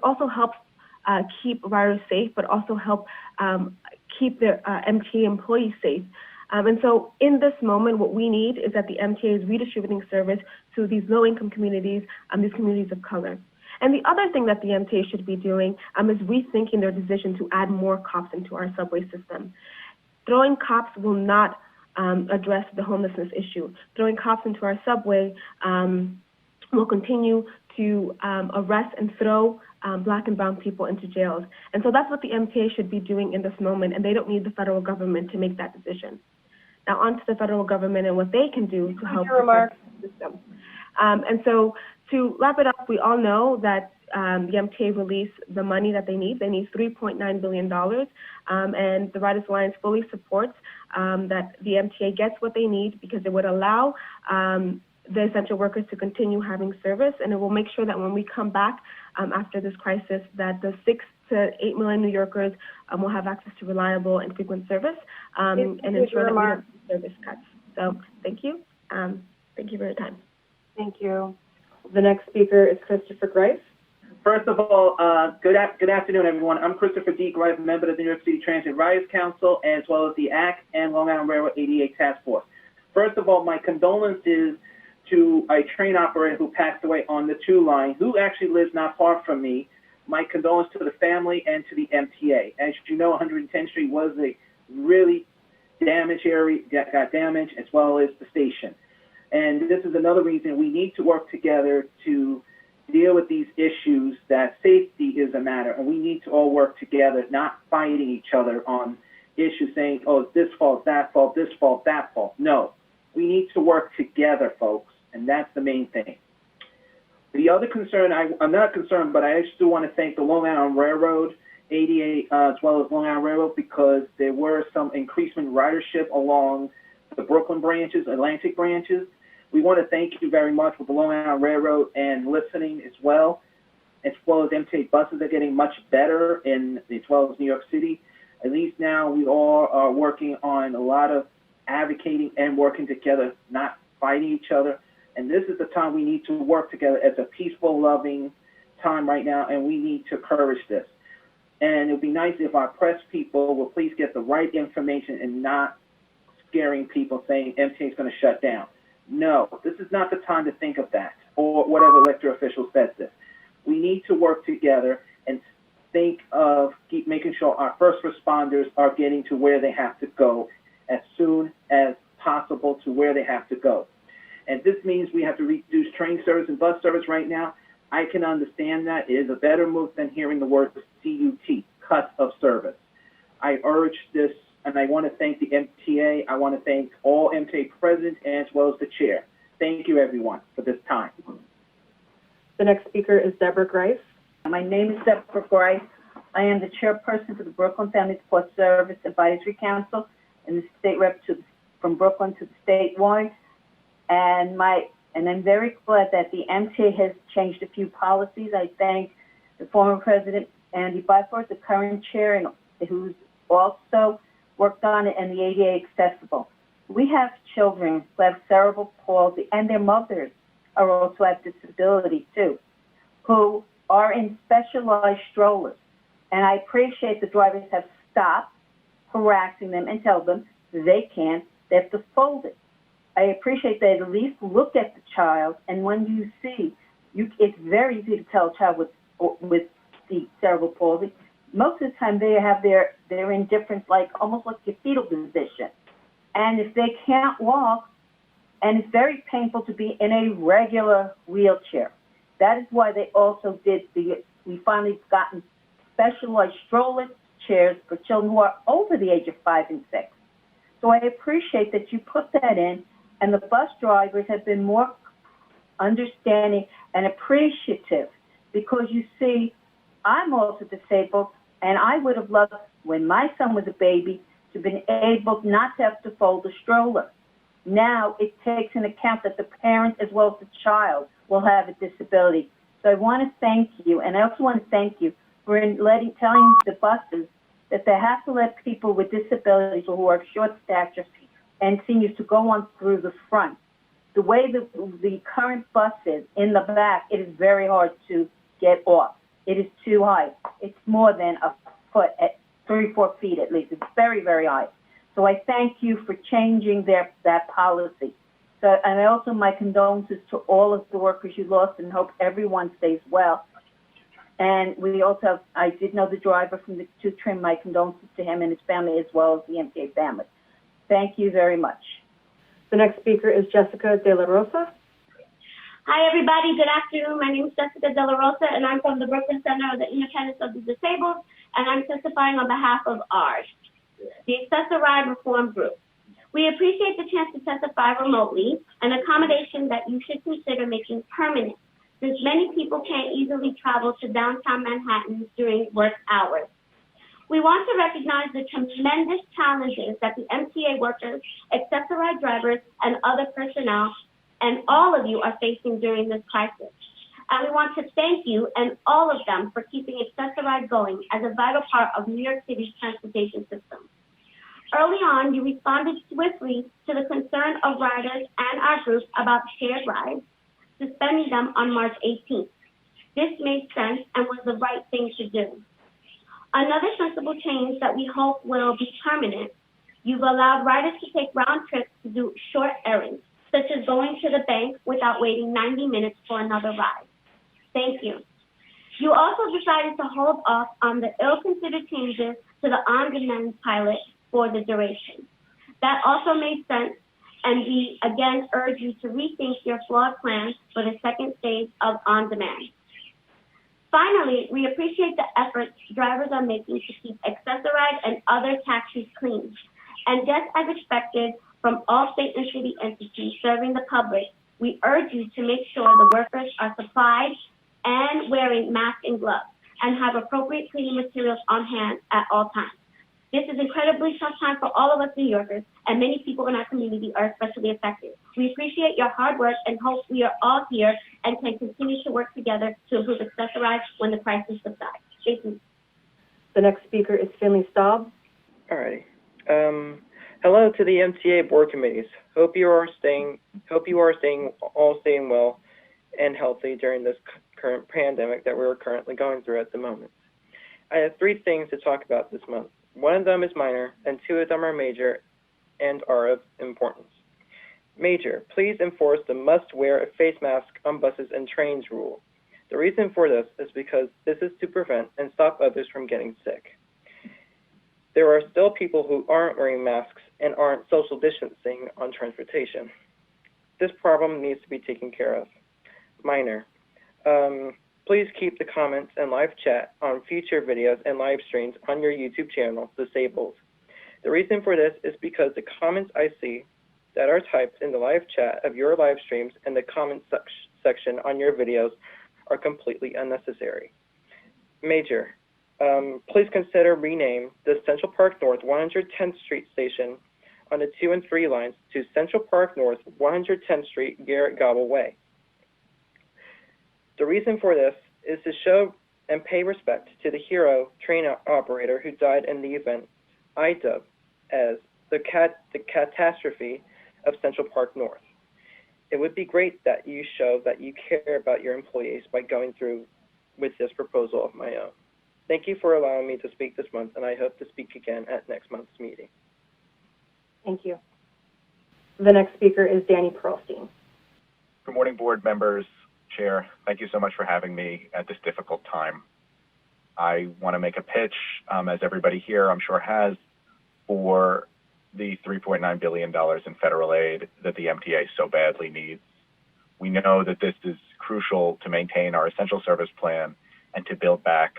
also helps keep riders safe, but also help keep their MTA employees safe. And so in this moment, what we need is that the MTA is redistributing service to these low-income communities and these communities of color. And the other thing that the MTA should be doing is rethinking their decision to add more cops into our subway system. Throwing cops will not address the homelessness issue. Throwing cops into our subway will continue to arrest and throw Black and brown people into jails. And so that's what the MTA should be doing in this moment, and they don't need the federal government to make that decision. Now on to the federal government and what they can do to help protect the system. And so to wrap it up, we all know that the MTA released the money that they need. They need $3.9 billion, and the Riders Alliance fully supports that the MTA gets what they need, because it would allow the essential workers to continue having service, and it will make sure that when we come back after this crisis, that the 6 to 8 million New Yorkers will have access to reliable and frequent service, and ensure that we don't see service cuts. So thank you. Thank you for your time. Thank you. The next speaker is Christopher Greif. First of all, good afternoon, everyone. I'm Christopher D. Greif, member of the New York City Transit Riders Council, as well as the ACT and Long Island Railroad ADA Task Force. First of all, my condolences to a train operator who passed away on the 2 line, who actually lives not far from me. My condolences to the family and to the MTA. As you know, 110th Street was a really damaged area, got damaged, as well as the station. And this is another reason we need to work together to deal with these issues, that safety is a matter, and we need to all work together, not fighting each other on issues saying, oh, it's this fault, that fault, this fault, that fault. No, we need to work together, folks, and that's the main thing. The other concern, I'm not concerned, but I actually do want to thank the Long Island Railroad, ADA, as well as Long Island Railroad, because there were some increasement in ridership along the Brooklyn branches, Atlantic branches. We want to thank you very much with the Long Island Railroad and listening as well as MTA buses are getting much better as well as New York City. At least now we all are working on a lot of advocating and working together, not fighting each other. And this is the time we need to work together as a peaceful, loving time right now, and we need to encourage this. And it would be nice if our press people will please get the right information and not scaring people saying MTA is going to shut down. No, this is not the time to think of that, or whatever elected official says this. We need to work together and think of making sure our first responders are getting to where they have to go as soon as possible to where they have to go. And this means we have to reduce train service and bus service right now. I can understand that. It is a better move than hearing the word CUT, cut of service. I urge this, and I want to thank the MTA. I want to thank all MTA presidents as well as the chair. Thank you, everyone, for this time. The next speaker is Deborah Greif. My name is Deborah Greif. I am the chairperson for the Brooklyn Family Support Service Advisory Council and the state rep from Brooklyn to the statewide. And I'm very glad that the MTA has changed a few policies. I thank the former president, Andy Byford, the current chair, and who's also worked on it, and the ADA Accessible. We have children who have cerebral palsy, and their mothers are also have disability too, who are in specialized strollers. And I appreciate the drivers have stopped harassing them and tell them they have to fold it. I appreciate they at least look at the child, and when you see, it's very easy to tell a child with the cerebral palsy. Most of the time they have they're in different, almost like a fetal position. And if they can't walk, and it's very painful to be in a regular wheelchair. That is why they also we finally gotten specialized stroller chairs for children who are over the age of 5 and 6. So I appreciate that you put that in, and the bus drivers have been more understanding and appreciative, because you see, I'm also disabled, and I would have loved, when my son was a baby, to have been able not to have to fold a stroller. Now it takes into account that the parent as well as the child will have a disability. So I want to thank you, and I also want to thank you for telling the buses that they have to let people with disabilities or who are short stature and seniors to go on through the front. The way the current bus is in the back, it is very hard to get off. It is too high. It's more than a foot, at 3-4 feet at least. It's very, very high. So I thank you for changing that policy. So, and I also, my condolences to all of the workers you lost, and hope everyone stays well. And we also have, I did know the driver from the 2 Trim, my condolences to him and his family, as well as the MTA family. Thank you very much. The next speaker is Jessica De La Rosa. Hi, everybody. Good afternoon. My name is Jessica De La Rosa, and I'm from the Brooklyn Center of the Independence of the Disabled, and I'm testifying on behalf of ours, the Accessoride Reform Group. We appreciate the chance to testify remotely, an accommodation that you should consider making permanent, since many people can't easily travel to downtown Manhattan during work hours. We want to recognize the tremendous challenges that the MTA workers, Accessoride drivers, and other personnel, and all of you are facing during this crisis. And we want to thank you and all of them for keeping Accessoride going as a vital part of New York City's transportation system. Early on, you responded swiftly to the concern of riders and our group about shared rides, suspending them on March 18th. This made sense and was the right thing to do. Another sensible change that we hope will be permanent, you've allowed riders to take round trips to do short errands, such as going to the bank without waiting 90 minutes for another ride. Thank you. You also decided to hold off on the ill-considered changes to the on-demand pilot for the duration. That also made sense, and we again urge you to rethink your flawed plan for the second stage of on-demand. Finally, we appreciate the efforts drivers are making to keep Accessoride and other taxis clean. And just as expected from all state and city entities serving the public, we urge you to make sure the workers are supplied and wearing masks and gloves and have appropriate cleaning materials on hand at all times. This is incredibly tough time for all of us New Yorkers, and many people in our community are especially affected. We appreciate your hard work and hope we are all here and can continue to work together to improve Accessoride when the crisis subsides. Thank you. The next speaker is Finley Staub. All righty. Hello to the MTA board committees. Hope you are staying well and healthy during this current pandemic that we're currently going through at the moment. I have 3 things to talk about this month. 1 of them is minor, and 2 of them are major and are of importance. Major, please enforce the must wear a face mask on buses and trains rule. The reason for this is because this is to prevent and stop others from getting sick. There are still people who aren't wearing masks and aren't social distancing on transportation. This problem needs to be taken care of. Minor, please keep the comments and live chat on future videos and live streams on your YouTube channel disabled. The reason for this is because the comments I see that are typed in the live chat of your live streams and the comment section on your videos are completely unnecessary. Major, please consider rename the Central Park North 110th Street station on the 2 and 3 lines to Central Park North 110th Street Garrett Gobble Way. The reason for this is to show and pay respect to the hero train operator who died in the event I dub as the catastrophe of Central Park North. It would be great that you show that you care about your employees by going through with this proposal of my own. Thank you for allowing me to speak this month, and I hope to speak again at next month's meeting. Thank you. The next speaker is Danny Pearlstein. Good morning, board members, chair. Thank you so much for having me at this difficult time. I want to make a pitch, as everybody here I'm sure has, for the $3.9 billion in federal aid that the MTA so badly needs. We know that this is crucial to maintain our essential service plan and to build back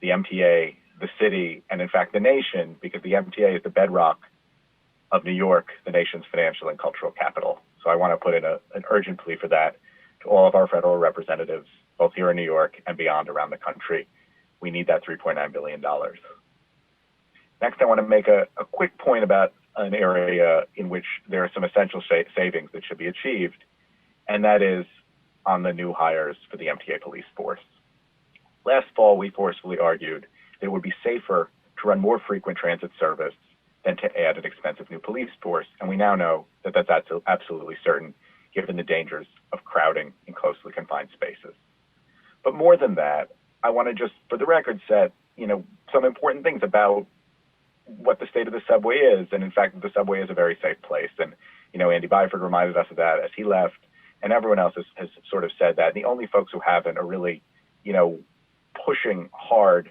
the MTA, the city, and in fact the nation, because the MTA is the bedrock of New York, the nation's financial and cultural capital. So I want to put in an urgent plea for that to all of our federal representatives, both here in New York and beyond around the country. We need that $3.9 billion. Next, I want to make a quick point about an area in which there are some essential savings that should be achieved, and that is on the new hires for the MTA police force. Last fall, we forcefully argued that it would be safer to run more frequent transit service than to add an expensive new police force, and we now know that that's absolutely certain, given the dangers of crowding in closely confined spaces. But more than that, I want to just, for the record, set some important things about what the state of the subway is, and in fact, the subway is a very safe place. And, Andy Byford reminded us of that as he left, and everyone else has sort of said that. And the only folks who haven't are really, pushing hard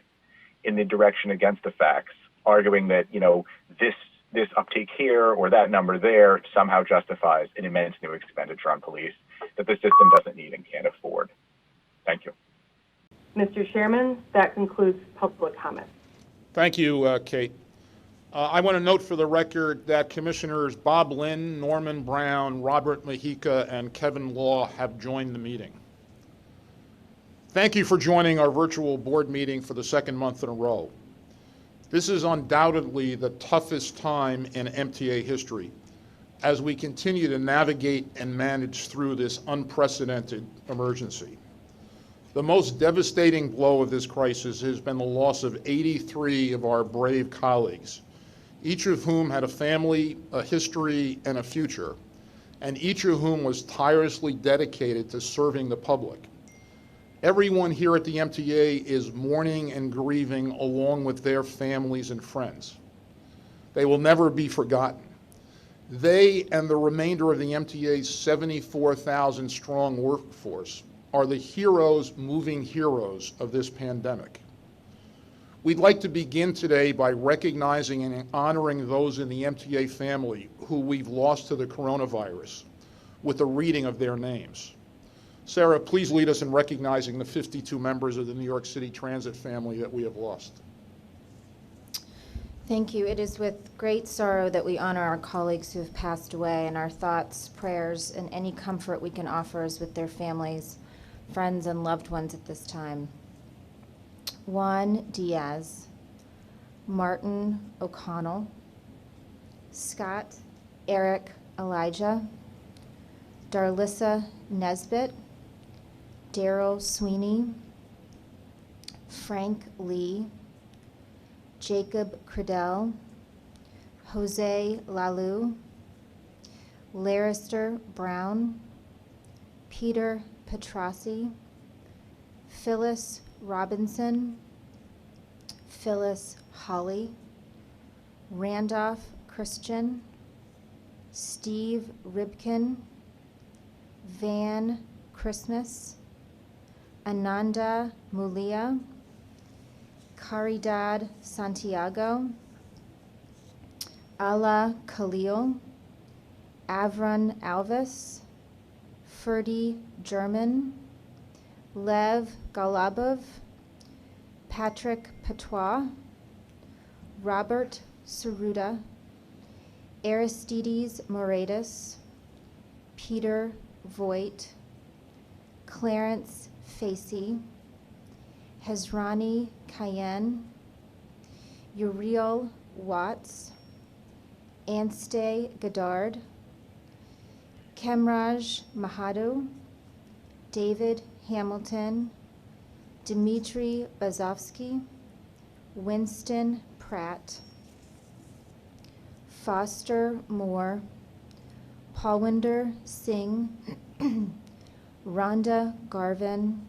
in the direction against the facts, arguing that, this uptake here or that number there somehow justifies an immense new expenditure on police that the system doesn't need and can't afford. Thank you. Mr. Chairman, that concludes public comment. Thank you, Kate. I want to note for the record that Commissioners Bob Lynn, Norman Brown, Robert Mahica, and Kevin Law have joined the meeting. Thank you for joining our virtual board meeting for the second month in a row. This is undoubtedly the toughest time in MTA history as we continue to navigate and manage through this unprecedented emergency. The most devastating blow of this crisis has been the loss of 83 of our brave colleagues, each of whom had a family, a history, and a future, and each of whom was tirelessly dedicated to serving the public. Everyone here at the MTA is mourning and grieving along with their families and friends. They will never be forgotten. They and the remainder of the MTA's 74,000 strong workforce are the heroes moving heroes of this pandemic. We'd like to begin today by recognizing and honoring those in the MTA family who we've lost to the coronavirus with a reading of their names. Sarah, please lead us in recognizing the 52 members of the New York City Transit family that we have lost. Thank you. It is with great sorrow that we honor our colleagues who have passed away, and our thoughts, prayers, and any comfort we can offer is with their families, friends, and loved ones at this time. Juan Diaz, Martin O'Connell, Scott Eric Elijah, Darlissa Nesbitt, Daryl Sweeney, Frank Lee, Jacob Credell, Jose Lalu, Larister Brown, Peter Petrossi, Phyllis Robinson, Phyllis Holly, Randolph Christian, Steve Ribkin, Van Christmas, Ananda Mulia, Caridad Santiago, Ala Khalil, Avron Alvis, Ferdy German, Lev Galabov, Patrick Patois, Robert Saruda, Aristides Moratis, Peter Voigt, Clarence Facey, Hezrani Cayenne, Uriel Watts, Anstey Goddard, Kemraj Mahado, David Hamilton, Dmitry Bazovsky, Winston Pratt, Foster Moore, Palwinder Singh, Rhonda Garvin,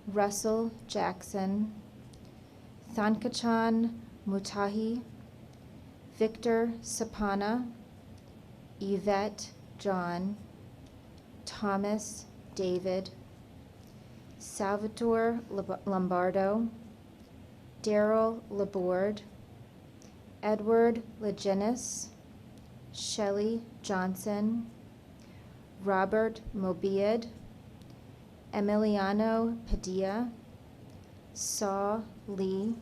Russell Jackson, Thankachan Mutahi, Victor Sapana, Yvette John, Thomas David, Salvatore Lombardo, Daryl Laborde, Edward Leginis, Shelley Johnson, Robert Mobiad, Emiliano Padilla, Saw Lee,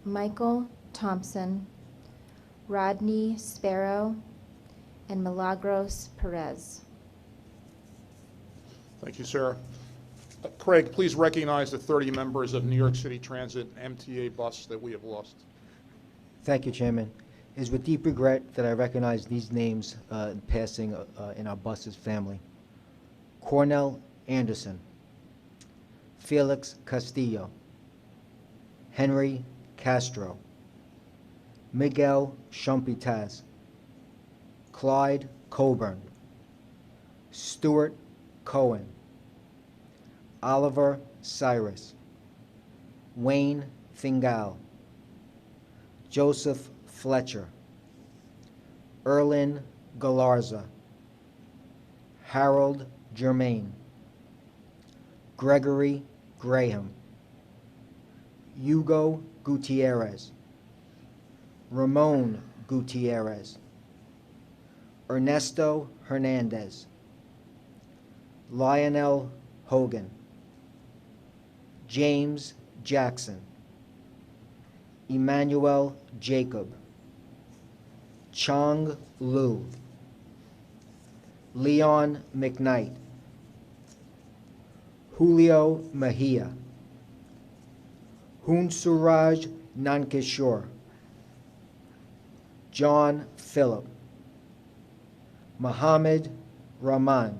Michael Thompson, Rodney Sparrow, and Milagros Perez. Thank you, Sarah. Craig, please recognize the 30 members of New York City Transit MTA bus that we have lost. Thank you, Chairman. It is with deep regret that I recognize these names in passing in our bus's family. Cornell Anderson, Felix Castillo, Henry Castro, Miguel Shumpitaz, Clyde Coburn, Stuart Cohen, Oliver Cyrus, Wayne Fingal, Joseph Fletcher, Erlin Galarza, Harold Germain, Gregory Graham, Hugo Gutierrez, Ramon Gutierrez, Ernesto Hernandez, Lionel Hogan, James Jackson, Emmanuel Jacob, Chong Lu, Leon McKnight, Julio Mejia, Hunsuraj Nankishore, John Phillip, Mohammed Rahman,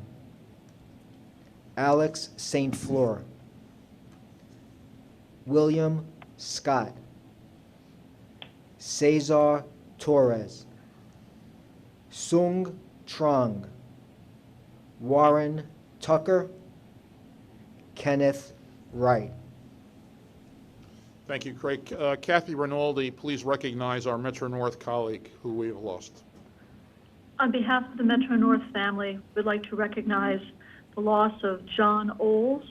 Alex St. Fleur, William Scott, Cesar Torres, Sung Trong, Warren Tucker, Kenneth Wright. Thank you, Craig. Kathy Rinaldi, please recognize our Metro North colleague who we have lost. On behalf of the Metro North family, we'd like to recognize the loss of John Oles,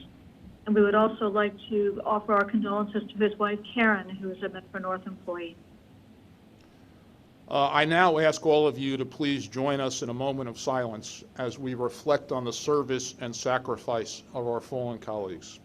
and we would also like to offer our condolences to his wife, Karen, who is a Metro North employee. I now ask all of you to please join us in a moment of silence as we reflect on the service and sacrifice of our fallen colleagues.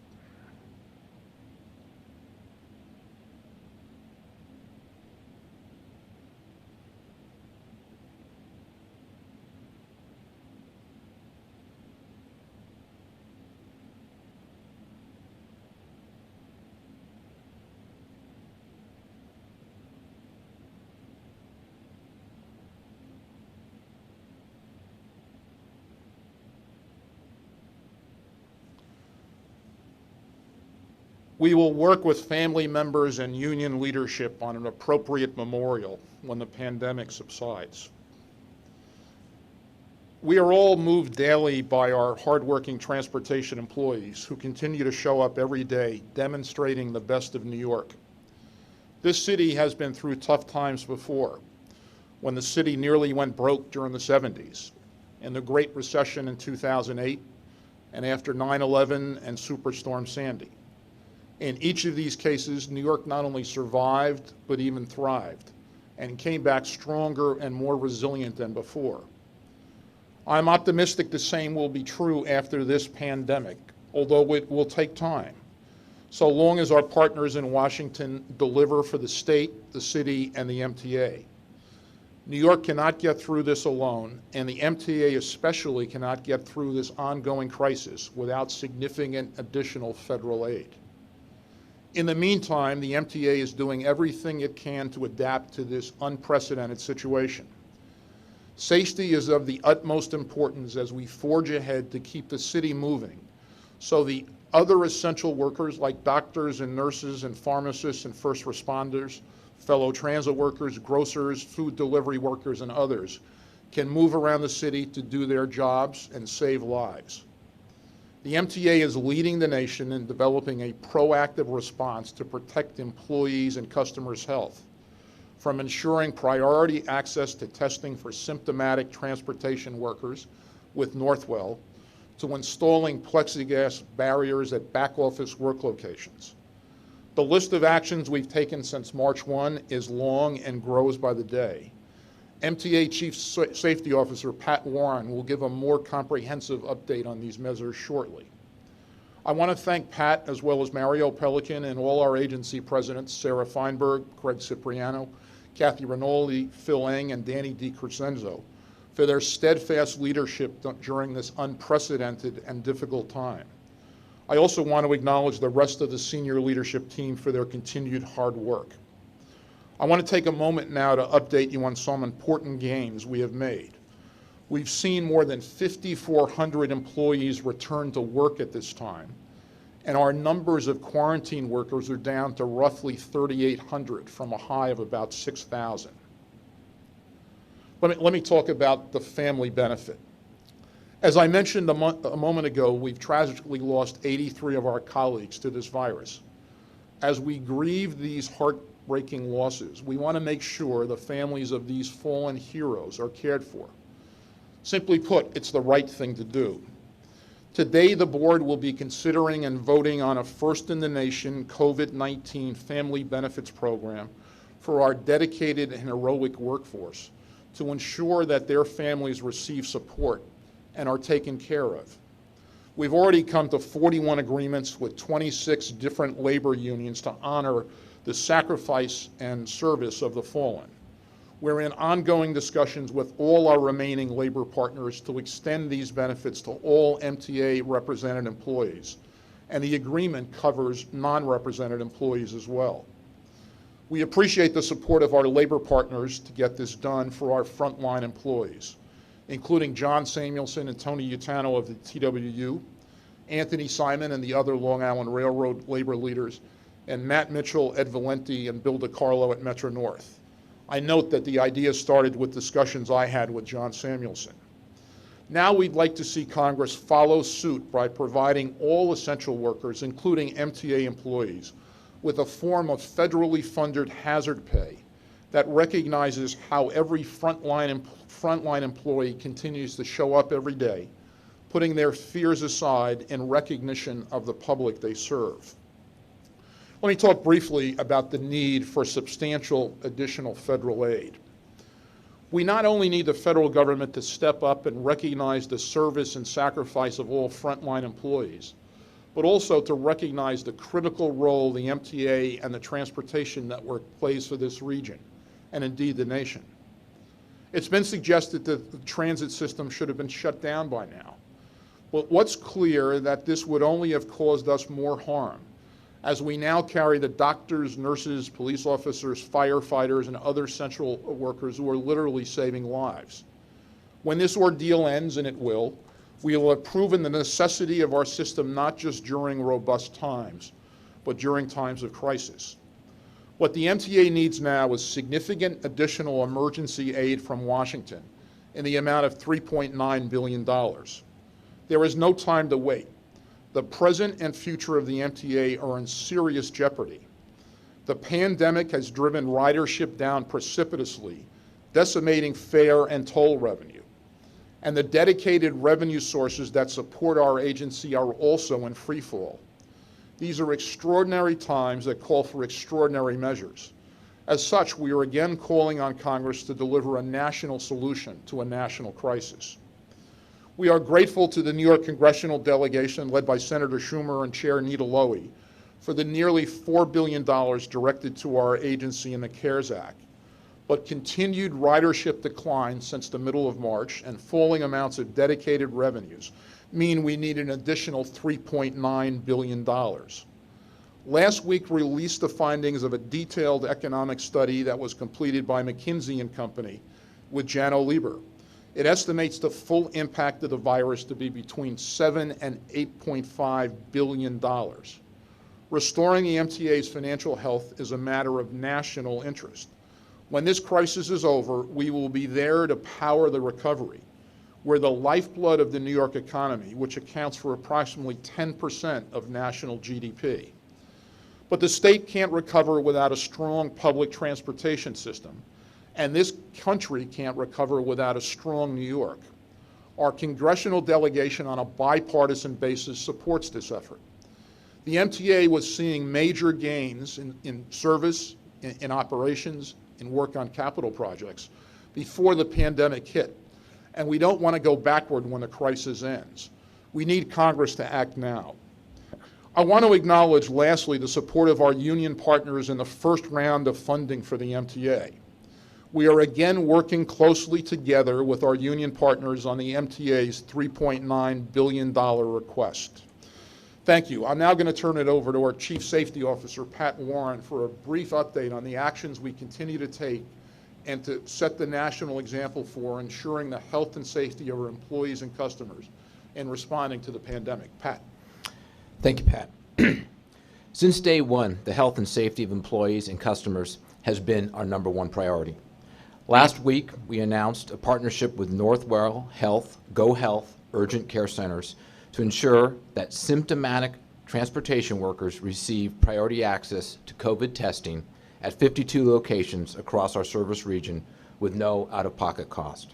We will work with family members and union leadership on an appropriate memorial when the pandemic subsides. We are all moved daily by our hardworking transportation employees who continue to show up every day demonstrating the best of New York. This city has been through tough times before, when the city nearly went broke during the 70s, and the Great Recession in 2008, and after 9/11 and Superstorm Sandy. In each of these cases, New York not only survived, but even thrived, and came back stronger and more resilient than before. I'm optimistic the same will be true after this pandemic, although it will take time, so long as our partners in Washington deliver for the state, the city, and the MTA. New York cannot get through this alone, and the MTA especially cannot get through this ongoing crisis without significant additional federal aid. In the meantime, the MTA is doing everything it can to adapt to this unprecedented situation. Safety is of the utmost importance as we forge ahead to keep the city moving, so the other essential workers like doctors and nurses and pharmacists and first responders, fellow transit workers, grocers, food delivery workers, and others can move around the city to do their jobs and save lives. The MTA is leading the nation in developing a proactive response to protect employees' and customers' health, from ensuring priority access to testing for symptomatic transportation workers with Northwell, to installing plexiglass barriers at back office work locations. The list of actions we've taken since March 1 is long and grows by the day. MTA Chief Safety Officer Pat Warren will give a more comprehensive update on these measures shortly. I want to thank Pat as well as Mario Pelican and all our agency presidents, Sarah Feinberg, Craig Cipriano, Kathy Rinaldi, Phil Eng, and Danny DiCrescenzo, for their steadfast leadership during this unprecedented and difficult time. I also want to acknowledge the rest of the senior leadership team for their continued hard work. I want to take a moment now to update you on some important gains we have made. We've seen more than 5,400 employees return to work at this time, and our numbers of quarantine workers are down to roughly 3,800 from a high of about 6,000. Let me talk about the family benefit. As I mentioned a moment ago, we've tragically lost 83 of our colleagues to this virus. As we grieve these heartbreaking losses, we want to make sure the families of these fallen heroes are cared for. Simply put, it's the right thing to do. Today, the board will be considering and voting on a first-in-the-nation COVID-19 family benefits program for our dedicated and heroic workforce to ensure that their families receive support and are taken care of. We've already come to 41 agreements with 26 different labor unions to honor the sacrifice and service of the fallen. We're in ongoing discussions with all our remaining labor partners to extend these benefits to all MTA represented employees, and the agreement covers non-represented employees as well. We appreciate the support of our labor partners to get this done for our frontline employees, including John Samuelson and Tony Utano of the TWU, Anthony Simon and the other Long Island Railroad labor leaders, and Matt Mitchell, Ed Valenti, and Bill DiCarlo at Metro North. I note that the idea started with discussions I had with John Samuelson. Now we'd like to see Congress follow suit by providing all essential workers, including MTA employees, with a form of federally funded hazard pay that recognizes how every frontline employee continues to show up every day, putting their fears aside in recognition of the public they serve. Let me talk briefly about the need for substantial additional federal aid. We not only need the federal government to step up and recognize the service and sacrifice of all frontline employees, but also to recognize the critical role the MTA and the transportation network plays for this region, and indeed the nation. It's been suggested that the transit system should have been shut down by now. But what's clear that this would only have caused us more harm, as we now carry the doctors, nurses, police officers, firefighters, and other essential workers who are literally saving lives. When this ordeal ends, and it will, we will have proven the necessity of our system not just during robust times, but during times of crisis. What the MTA needs now is significant additional emergency aid from Washington in the amount of $3.9 billion. There is no time to wait. The present and future of the MTA are in serious jeopardy. The pandemic has driven ridership down precipitously, decimating fare and toll revenue. And the dedicated revenue sources that support our agency are also in free fall. These are extraordinary times that call for extraordinary measures. As such, we are again calling on Congress to deliver a national solution to a national crisis. We are grateful to the New York congressional delegation led by Senator Schumer and Chair Nita Lowey for the nearly $4 billion directed to our agency in the CARES Act. But continued ridership decline since the middle of March and falling amounts of dedicated revenues mean we need an additional $3.9 billion. Last week released the findings of a detailed economic study that was completed by McKinsey & Company with Jano Lieber. It estimates the full impact of the virus to be between $7 and $8.5 billion. Restoring the MTA's financial health is a matter of national interest. When this crisis is over, we will be there to power the recovery. We're the lifeblood of the New York economy, which accounts for approximately 10% of national GDP. But the state can't recover without a strong public transportation system. And this country can't recover without a strong New York. Our congressional delegation on a bipartisan basis supports this effort. The MTA was seeing major gains in service, in operations, in work on capital projects before the pandemic hit. And we don't want to go backward when the crisis ends. We need Congress to act now. I want to acknowledge, lastly, the support of our union partners in the first round of funding for the MTA. We are again working closely together with our union partners on the MTA's $3.9 billion request. Thank you. I'm now going to turn it over to our Chief Safety Officer, Pat Warren, for a brief update on the actions we continue to take and to set the national example for ensuring the health and safety of our employees and customers in responding to the pandemic. Pat. Thank you, Pat. Since day one, the health and safety of employees and customers has been our #1 priority. Last week, we announced a partnership with Northwell Health, Go Health Urgent Care Centers to ensure that symptomatic transportation workers receive priority access to COVID testing at 52 locations across our service region with no out-of-pocket cost.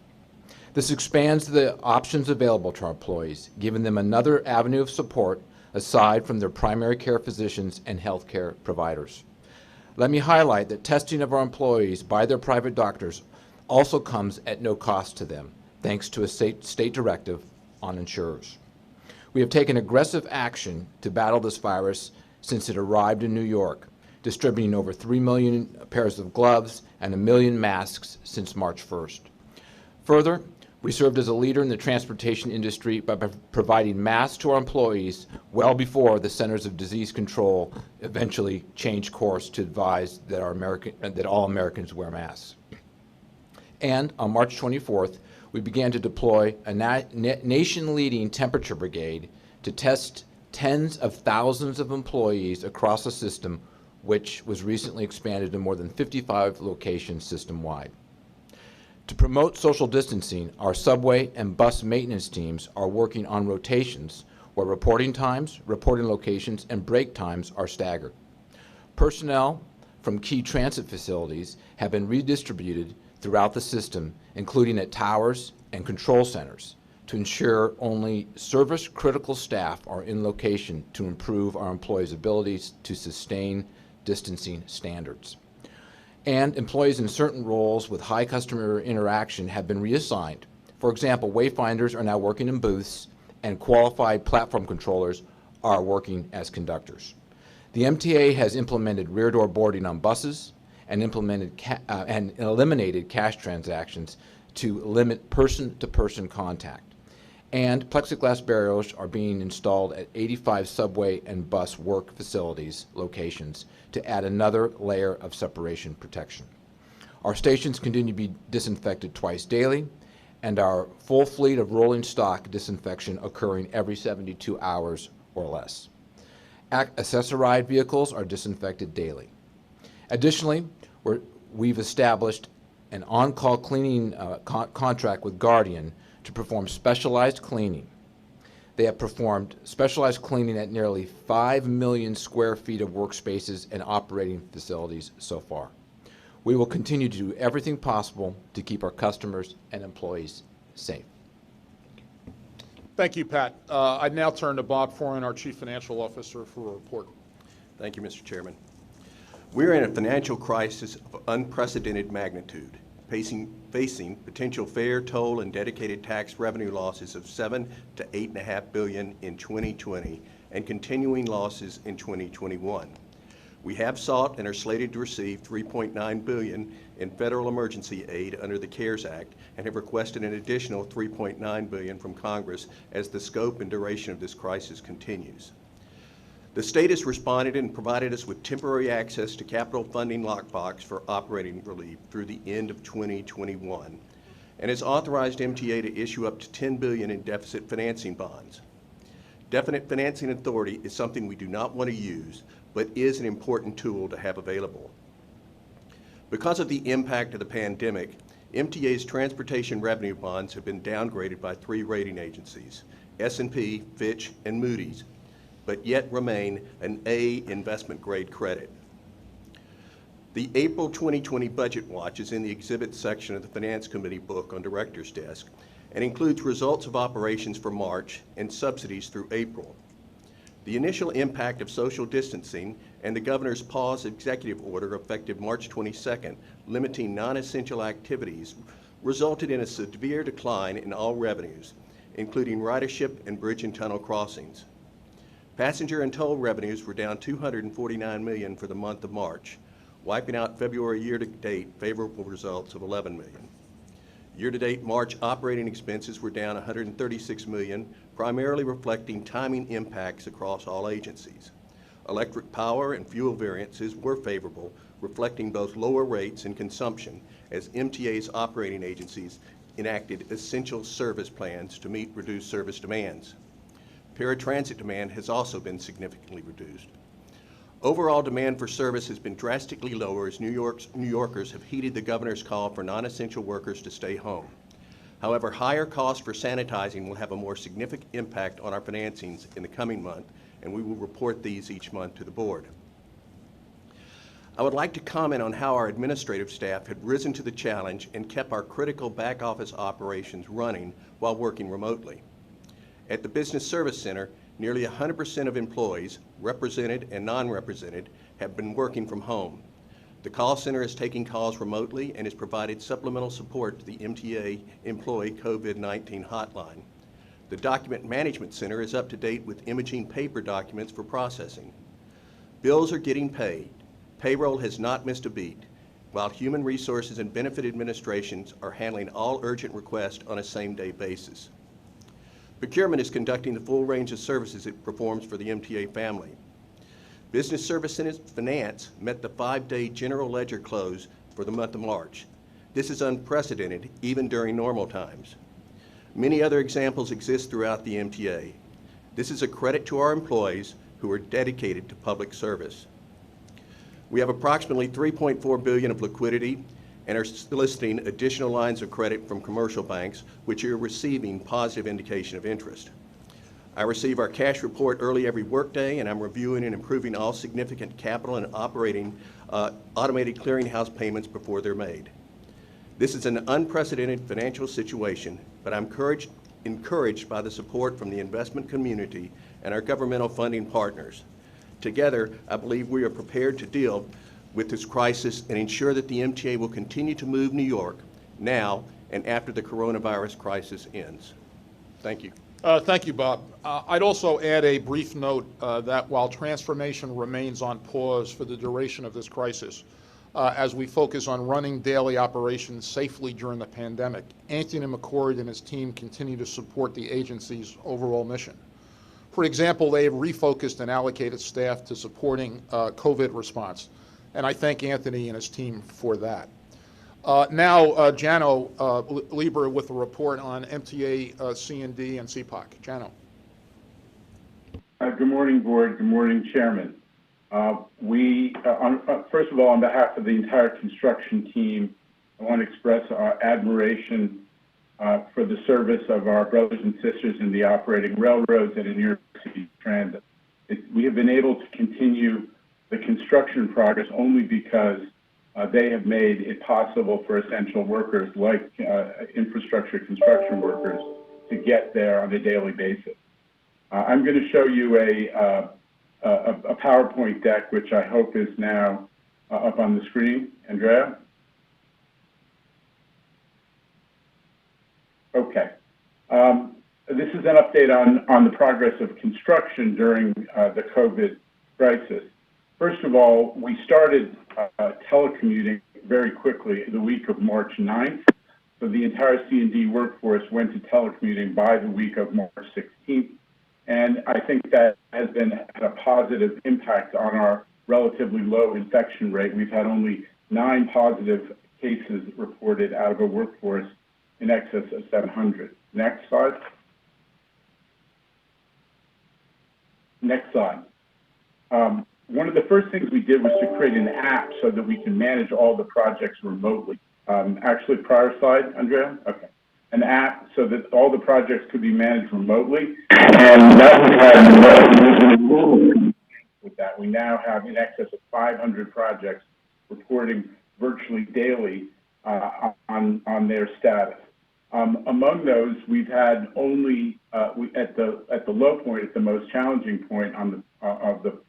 This expands the options available to our employees, giving them another avenue of support aside from their primary care physicians and healthcare providers. Let me highlight that testing of our employees by their private doctors also comes at no cost to them, thanks to a state directive on insurers. We have taken aggressive action to battle this virus since it arrived in New York, distributing over 3 million pairs of gloves and 1 million masks since March 1st. Further, we served as a leader in the transportation industry by providing masks to our employees well before the Centers of Disease Control eventually changed course to advise that all Americans wear masks. And on March 24th, we began to deploy a nation-leading temperature brigade to test tens of thousands of employees across the system, which was recently expanded to more than 55 locations system-wide. To promote social distancing, our subway and bus maintenance teams are working on rotations where reporting times, reporting locations, and break times are staggered. Personnel from key transit facilities have been redistributed throughout the system, including at towers and control centers, to ensure only service-critical staff are in location to improve our employees' abilities to sustain distancing standards. And employees in certain roles with high customer interaction have been reassigned. For example, wayfinders are now working in booths, and qualified platform controllers are working as conductors. The MTA has implemented rear door boarding on buses and eliminated cash transactions to limit person-to-person contact. And plexiglass barriers are being installed at 85 subway and bus work facilities locations to add another layer of separation protection. Our stations continue to be disinfected twice daily, and our full fleet of rolling stock disinfection occurring every 72 hours or less. Accessorized vehicles are disinfected daily. Additionally, we've established an on-call cleaning contract with Guardian to perform specialized cleaning. They have performed specialized cleaning at nearly 5 million square feet of workspaces and operating facilities so far. We will continue to do everything possible to keep our customers and employees safe. Thank you, Pat. I now turn to Bob Foran, our Chief Financial Officer, for a report. Thank you, Mr. Chairman. We're in a financial crisis of unprecedented magnitude, facing potential fair, toll, and dedicated tax revenue losses of $7 to $8.5 billion in 2020 and continuing losses in 2021. We have sought and are slated to receive $3.9 billion in federal emergency aid under the CARES Act and have requested an additional $3.9 billion from Congress as the scope and duration of this crisis continues. The state has responded and provided us with temporary access to capital funding lockbox for operating relief through the end of 2021 and has authorized MTA to issue up to $10 billion in deficit financing bonds. Definite financing authority is something we do not want to use, but is an important tool to have available. Because of the impact of the pandemic, MTA's transportation revenue bonds have been downgraded by 3 rating agencies, S&P, Fitch, and Moody's, but yet remain an A investment grade credit. The April 2020 Budget Watch is in the exhibit section of the Finance Committee book on Director's Desk and includes results of operations for March and subsidies through April. The initial impact of social distancing and the governor's pause executive order effective March 22nd, limiting non-essential activities, resulted in a severe decline in all revenues, including ridership and bridge and tunnel crossings. Passenger and toll revenues were down $249 million for the month of March, wiping out February year-to-date favorable results of $11 million. Year-to-date March operating expenses were down $136 million, primarily reflecting timing impacts across all agencies. Electric power and fuel variances were favorable, reflecting both lower rates and consumption as MTA's operating agencies enacted essential service plans to meet reduced service demands. Paratransit demand has also been significantly reduced. Overall demand for service has been drastically lower as New Yorkers have heeded the governor's call for non-essential workers to stay home. However, higher costs for sanitizing will have a more significant impact on our financings in the coming month, and we will report these each month to the board. I would like to comment on how our administrative staff had risen to the challenge and kept our critical back office operations running while working remotely. At the Business Service Center, nearly 100% of employees, represented and non-represented, have been working from home. The call center is taking calls remotely and has provided supplemental support to the MTA Employee COVID-19 Hotline. The Document Management Center is up to date with imaging paper documents for processing. Bills are getting paid. Payroll has not missed a beat, while Human Resources and Benefit Administrations are handling all urgent requests on a same-day basis. Procurement is conducting the full range of services it performs for the MTA family. Business Services Finance met the 5-day general ledger close for the month of March. This is unprecedented even during normal times. Many other examples exist throughout the MTA. This is a credit to our employees who are dedicated to public service. We have approximately $3.4 billion of liquidity and are soliciting additional lines of credit from commercial banks, which are receiving positive indication of interest. I receive our cash report early every workday, and I'm reviewing and improving all significant capital and operating automated clearinghouse payments before they're made. This is an unprecedented financial situation, but I'm encouraged by the support from the investment community and our governmental funding partners. Together, I believe we are prepared to deal with this crisis and ensure that the MTA will continue to move New York now and after the coronavirus crisis ends. Thank you. Thank you, Bob. I'd also add a brief note that while transformation remains on pause for the duration of this crisis, as we focus on running daily operations safely during the pandemic, Anthony McCord and his team continue to support the agency's overall mission. For example, they have refocused and allocated staff to supporting COVID response, and I thank Anthony and his team for that. Now, Jano Lieber with a report on MTA C&D and CPOC. Jano. Good morning, Board. Good morning, Chairman. First of all, on behalf of the entire construction team, I want to express our admiration for the service of our brothers and sisters in the operating railroads and in New York City Transit. We have been able to continue the construction progress only because they have made it possible for essential workers like infrastructure construction workers to get there on a daily basis. I'm going to show you a PowerPoint deck, which I hope is now up on the screen. Andrea? Okay. This is an update on the progress of construction during the COVID crisis. First of all, we started telecommuting very quickly the week of March 9th. So the entire C&D workforce went to telecommuting by the week of March 16th. And I think that has had a positive impact on our relatively low infection rate. We've had only 9 positive cases reported out of a workforce in excess of 700. Next slide. Next slide. One of the first things we did was to create an app so that we can manage all the projects remotely. Actually, prior slide, Andrea? Okay. An app so that all the projects could be managed remotely. And that with that, we now have in excess of 500 projects reporting virtually daily on their status. Among those, we've had only at the low point, at the most challenging point of the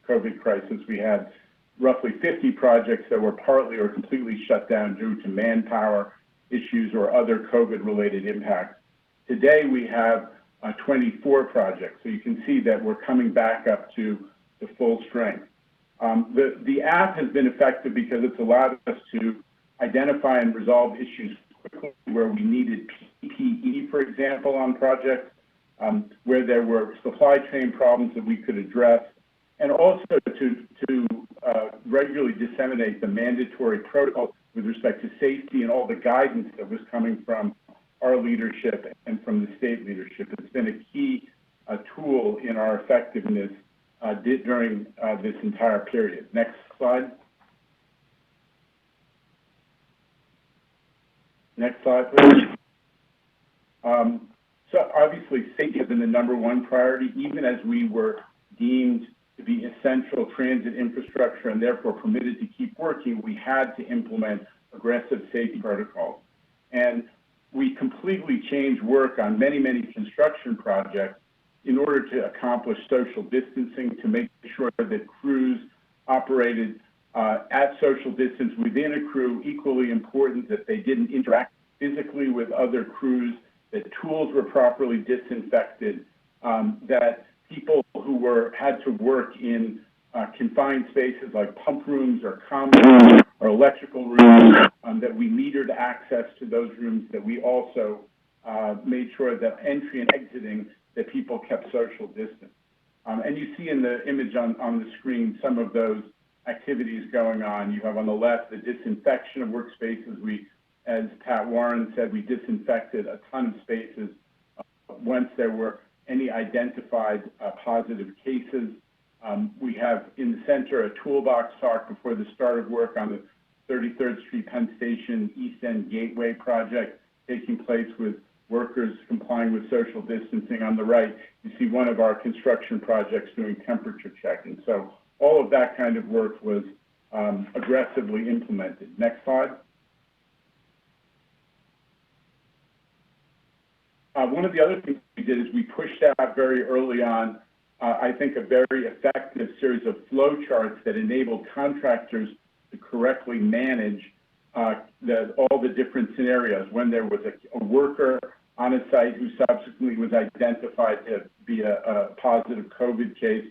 COVID crisis, we had roughly 50 projects that were partly or completely shut down due to manpower issues or other COVID-related impacts. Today, we have 24 projects, so you can see that we're coming back up to the full strength. The app has been effective because it's allowed us to identify and resolve issues quickly where we needed PPE, for example, on projects, where there were supply chain problems that we could address, and also to regularly disseminate the mandatory protocols with respect to safety and all the guidance that was coming from our leadership and from the state leadership. It's been a key tool in our effectiveness during this entire period. Next slide. Next slide, please. So obviously, safety has been the #1 priority, even as we were deemed to be essential transit infrastructure and therefore permitted to keep working, we had to implement aggressive safety protocols. And we completely changed work on many, many construction projects in order to accomplish social distancing, to make sure that crews operated at social distance within a crew, equally important that they didn't interact physically with other crews, that tools were properly disinfected, that people who had to work in confined spaces like pump rooms or common rooms or electrical rooms, that we metered access to those rooms, that we also made sure that entry and exiting, that people kept social distance. And you see in the image on the screen some of those activities going on. You have on the left the disinfection of workspaces. We, as Pat Warren said, we disinfected a ton of spaces once there were any identified positive cases. We have in the center a toolbox talk before the start of work on the 33rd Street Penn Station East End Gateway project taking place with workers complying with social distancing. On the right, you see one of our construction projects doing temperature checking. So all of that kind of work was aggressively implemented. Next slide. One of the other things we did is we pushed out very early on, I think, a very effective series of flow charts that enabled contractors to correctly manage all the different scenarios. When there was a worker on a site who subsequently was identified to be a positive COVID case,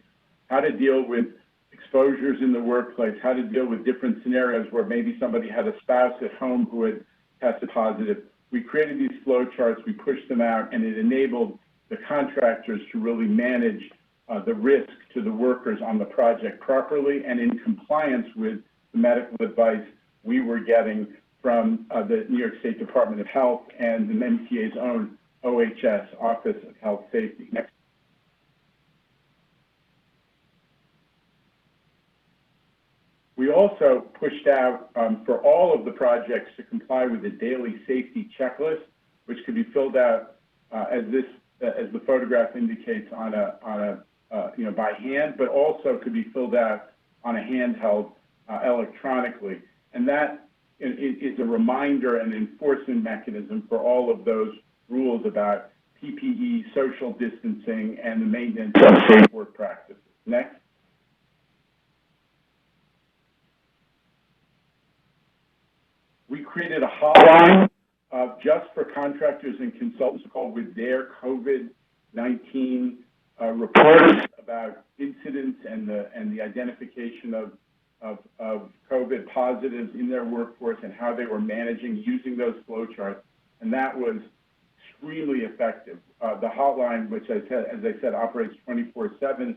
how to deal with exposures in the workplace, how to deal with different scenarios where maybe somebody had a spouse at home who had tested positive. We created these flow charts, we pushed them out, and it enabled the contractors to really manage the risk to the workers on the project properly and in compliance with the medical advice we were getting from the New York State Department of Health and the MTA's own OHS, Office of Health Safety. Next. We also pushed out for all of the projects to comply with the daily safety checklist, which could be filled out as the photograph indicates by hand, but also could be filled out on a handheld electronically. And that is a reminder and enforcement mechanism for all of those rules about PPE, social distancing, and the maintenance of safe work practices. Next. We created a hotline just for contractors and consultants called with their COVID-19 reports about incidents and the identification of COVID positives in their workforce and how they were managing using those flowcharts, and that was extremely effective. The hotline, which as I said, operates 24/7,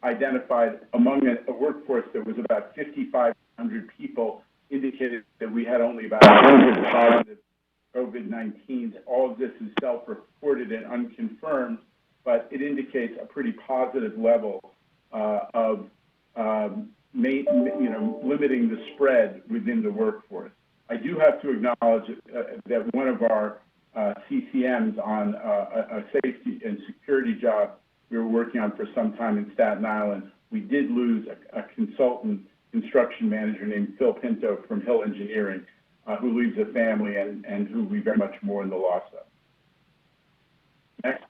identified among a workforce that was about 5,500 people, indicated that we had only about 100 positive COVID-19. All of this is self-reported and unconfirmed, but it indicates a pretty positive level of limiting the spread within the workforce. I do have to acknowledge that one of our CCMs on a safety and security job we were working on for some time in Staten Island, we did lose a consultant construction manager named Phil Pinto from Hill Engineering, who leaves a family and who we very much mourn the loss of. Next.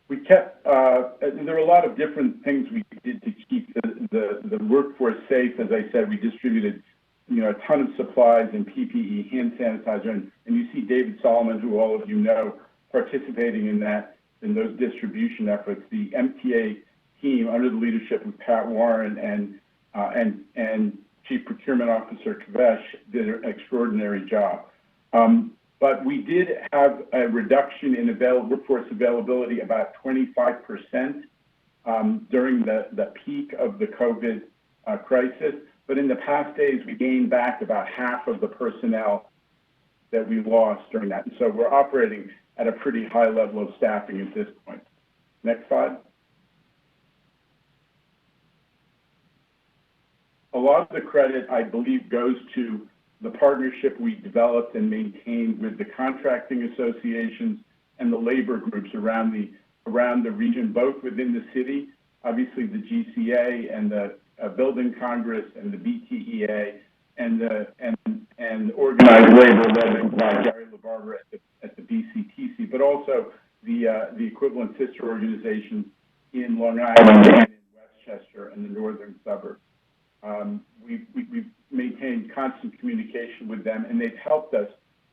We kept, there were a lot of different things we did to keep the workforce safe. As I said, we distributed a ton of supplies and PPE, hand sanitizer, and you see David Solomon, who all of you know, participating in those distribution efforts. The MTA team under the leadership of Pat Warren and Chief Procurement Officer Kovat did an extraordinary job. But we did have a reduction in workforce availability about 25% during the peak of the COVID crisis. But in the past days, we gained back about half of the personnel that we lost during that. And so we're operating at a pretty high level of staffing at this point. Next slide. A lot of the credit, I believe, goes to the partnership we developed and maintained with the contracting associations and the labor groups around the around the region, both within the city, obviously the GCA and the Building Congress and the BTEA and organized labor led by Gary LaBarbera at the BCTC, but also the equivalent sister organizations in Long Island and in Westchester and the northern suburbs. We've maintained constant communication with them, and they've helped us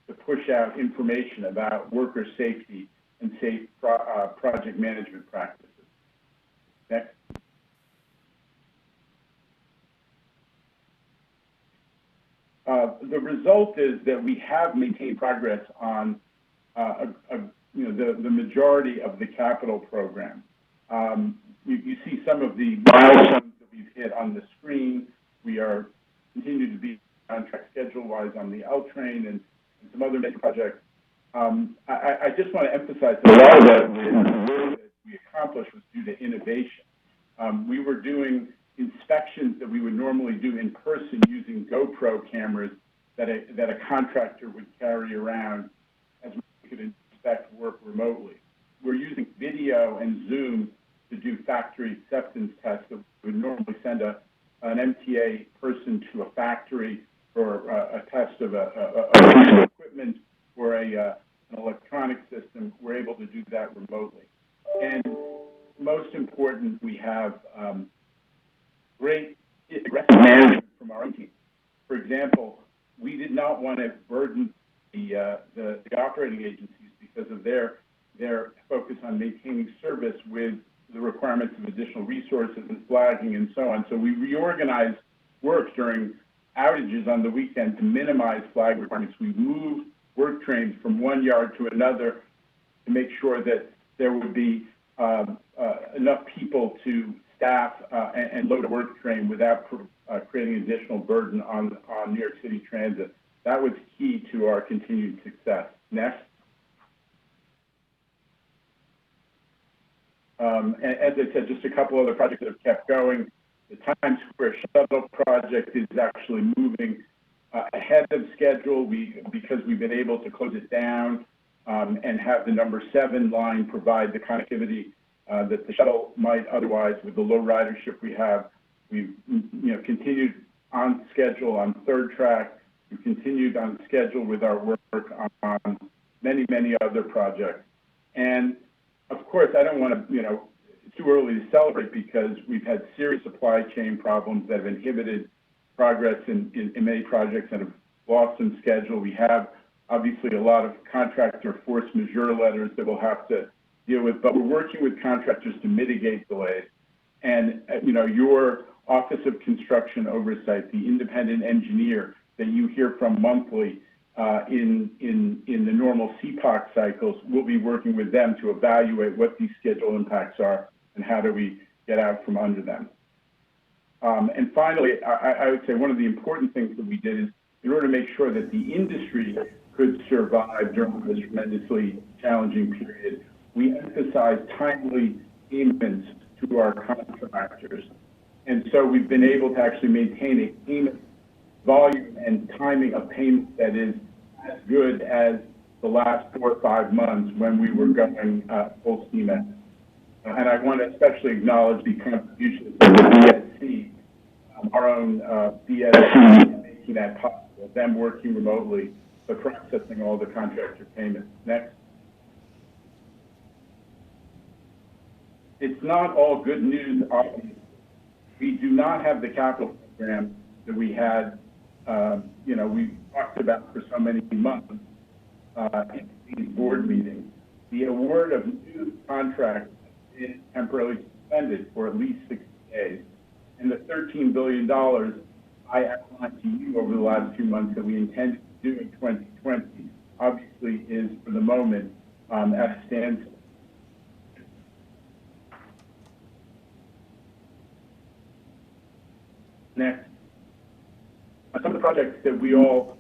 to push out information about worker safety and safe project management practices. Next. The result is that we have maintained progress on the majority of the capital program. You see some of the milestones that we've hit on the screen. We are continue to be on track schedule-wise on the L train and some other major projects. I just want to emphasize that a lot of that we accomplished was due to innovation. We were doing inspections that we would normally do in person using GoPro cameras that a contractor would carry around as we could inspect work remotely. We're using video and Zoom to do factory acceptance tests that we would normally send an MTA person to a factory for a test of a piece of equipment or an electronic system. We're able to do that remotely. And most important, we have great aggressive management from our own team. For example, we did not want to burden the operating agencies because of their focus on maintaining service with the requirements of additional resources and flagging and so on. So we reorganized work during outages on the weekend to minimize flag requirements. We moved work trains from one yard to another to make sure that there would be enough people to staff and load a work train without creating additional burden on New York City Transit. That was key to our continued success. Next. As I said, just a couple other projects that have kept going. The Times Square shuttle project is actually moving ahead of schedule because we've been able to close it down and have the number 7 line provide the connectivity that the shuttle might otherwise with the low ridership we have. We've continued on schedule on third track. We've continued on schedule with our work on many, many other projects. And of course, I don't want to, it's too early to celebrate because we've had serious supply chain problems that have inhibited progress in many projects and have lost some schedule. We have obviously a lot of contractor force majeure letters that we'll have to deal with, but we're working with contractors to mitigate delays. And, your Office of Construction Oversight, the independent engineer that you hear from monthly in the normal CPOC cycles, we'll be working with them to evaluate what these schedule impacts are and how do we get out from under them. And finally, I would say one of the important things that we did is in order to make sure that the industry could survive during this tremendously challenging period, we emphasized timely payments to our contractors. And so we've been able to actually maintain a payment volume and timing of payment that is as good as the last 4 or 5 months when we were going full steam ahead. And I want to especially acknowledge the contributions of the BSC, our own BSC, in making that possible, them working remotely, but processing all the contractor payments. Next. It's not all good news, obviously. We do not have the capital program that we had, we talked about for so many months in these board meetings. The award of new contracts is temporarily suspended for at least 60 days. And the $13 billion I outlined to you over the last few months that we intend to do in 2020 obviously is, for the moment, at a standstill. Next. Some of the projects that we all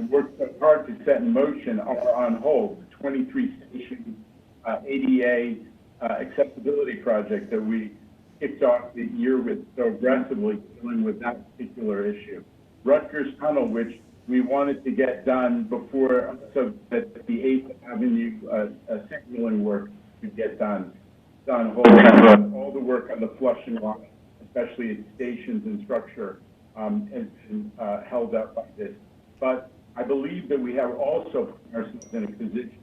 worked so hard to set in motion are on hold. The 23 station ADA accessibility project that we kicked off the year with so aggressively dealing with that particular issue. Rutgers Tunnel, which we wanted to get done before, so that the 8th Avenue signaling work could get done. on hold. All the work on the flushing line, especially in stations and structure, has been held up by this. But I believe that we have also put ourselves in a position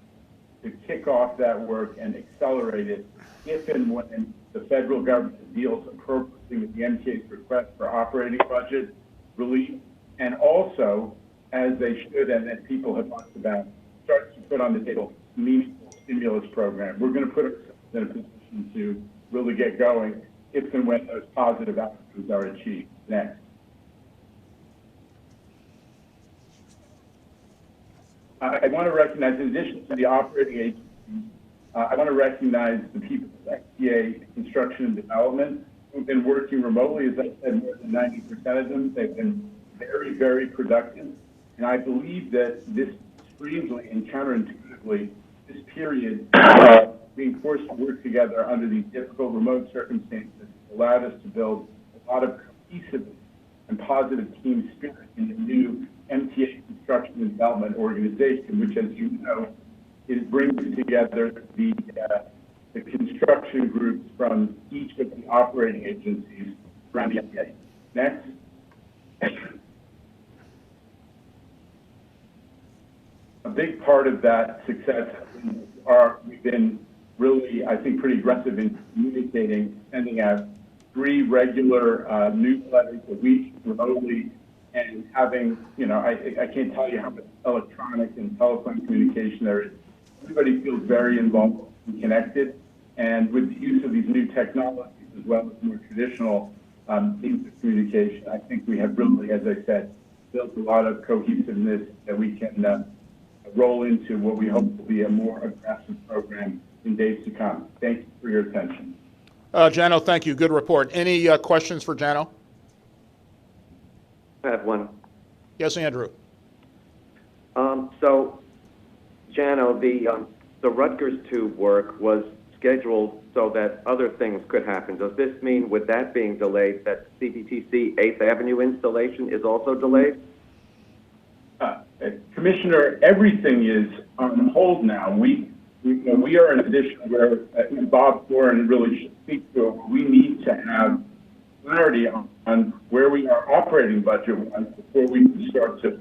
to kick off that work and accelerate it if and when the federal government deals appropriately with the MTA's request for operating budget relief, and also, as they should and that people have talked about, start to put on the table meaningful stimulus program. We're going to put ourselves in a position to really get going if and when those positive outcomes are achieved. Next. I want to recognize, in addition to the operating agencies, I want to recognize the people at MTA Construction and Development who've been working remotely. As I said, more than 90% of them. They've been very, very productive. And I believe that this strangely and counterintuitively, this period of being forced to work together under these difficult remote circumstances allowed us to build a lot of cohesiveness and positive team spirit in the new MTA Construction and Development organization, which, as you know, it brings together the construction groups from each of the operating agencies around the MTA. Next. A big part of that success we've been really, I think, pretty aggressive in communicating, sending out 3 regular newsletters a week remotely, and having, I can't tell you how much electronic and telephone communication there is. Everybody feels very involved and connected, and with the use of these new technologies as well as more traditional means of communication, I think we have really, as I said, built a lot of cohesiveness that we can roll into what we hope will be a more aggressive program in days to come. Thank you for your attention. Jano, thank you. Good report. Any questions for Jano? I have one. Yes, Andrew. So, Jano, the Rutgers tube work was scheduled so that other things could happen. Does this mean, with that being delayed, that CPTC 8th Avenue installation is also delayed? Commissioner, everything is on hold now. We are in a position where Bob Warren really should speak to it. We need to have clarity on where we are operating budget-wise before we can start to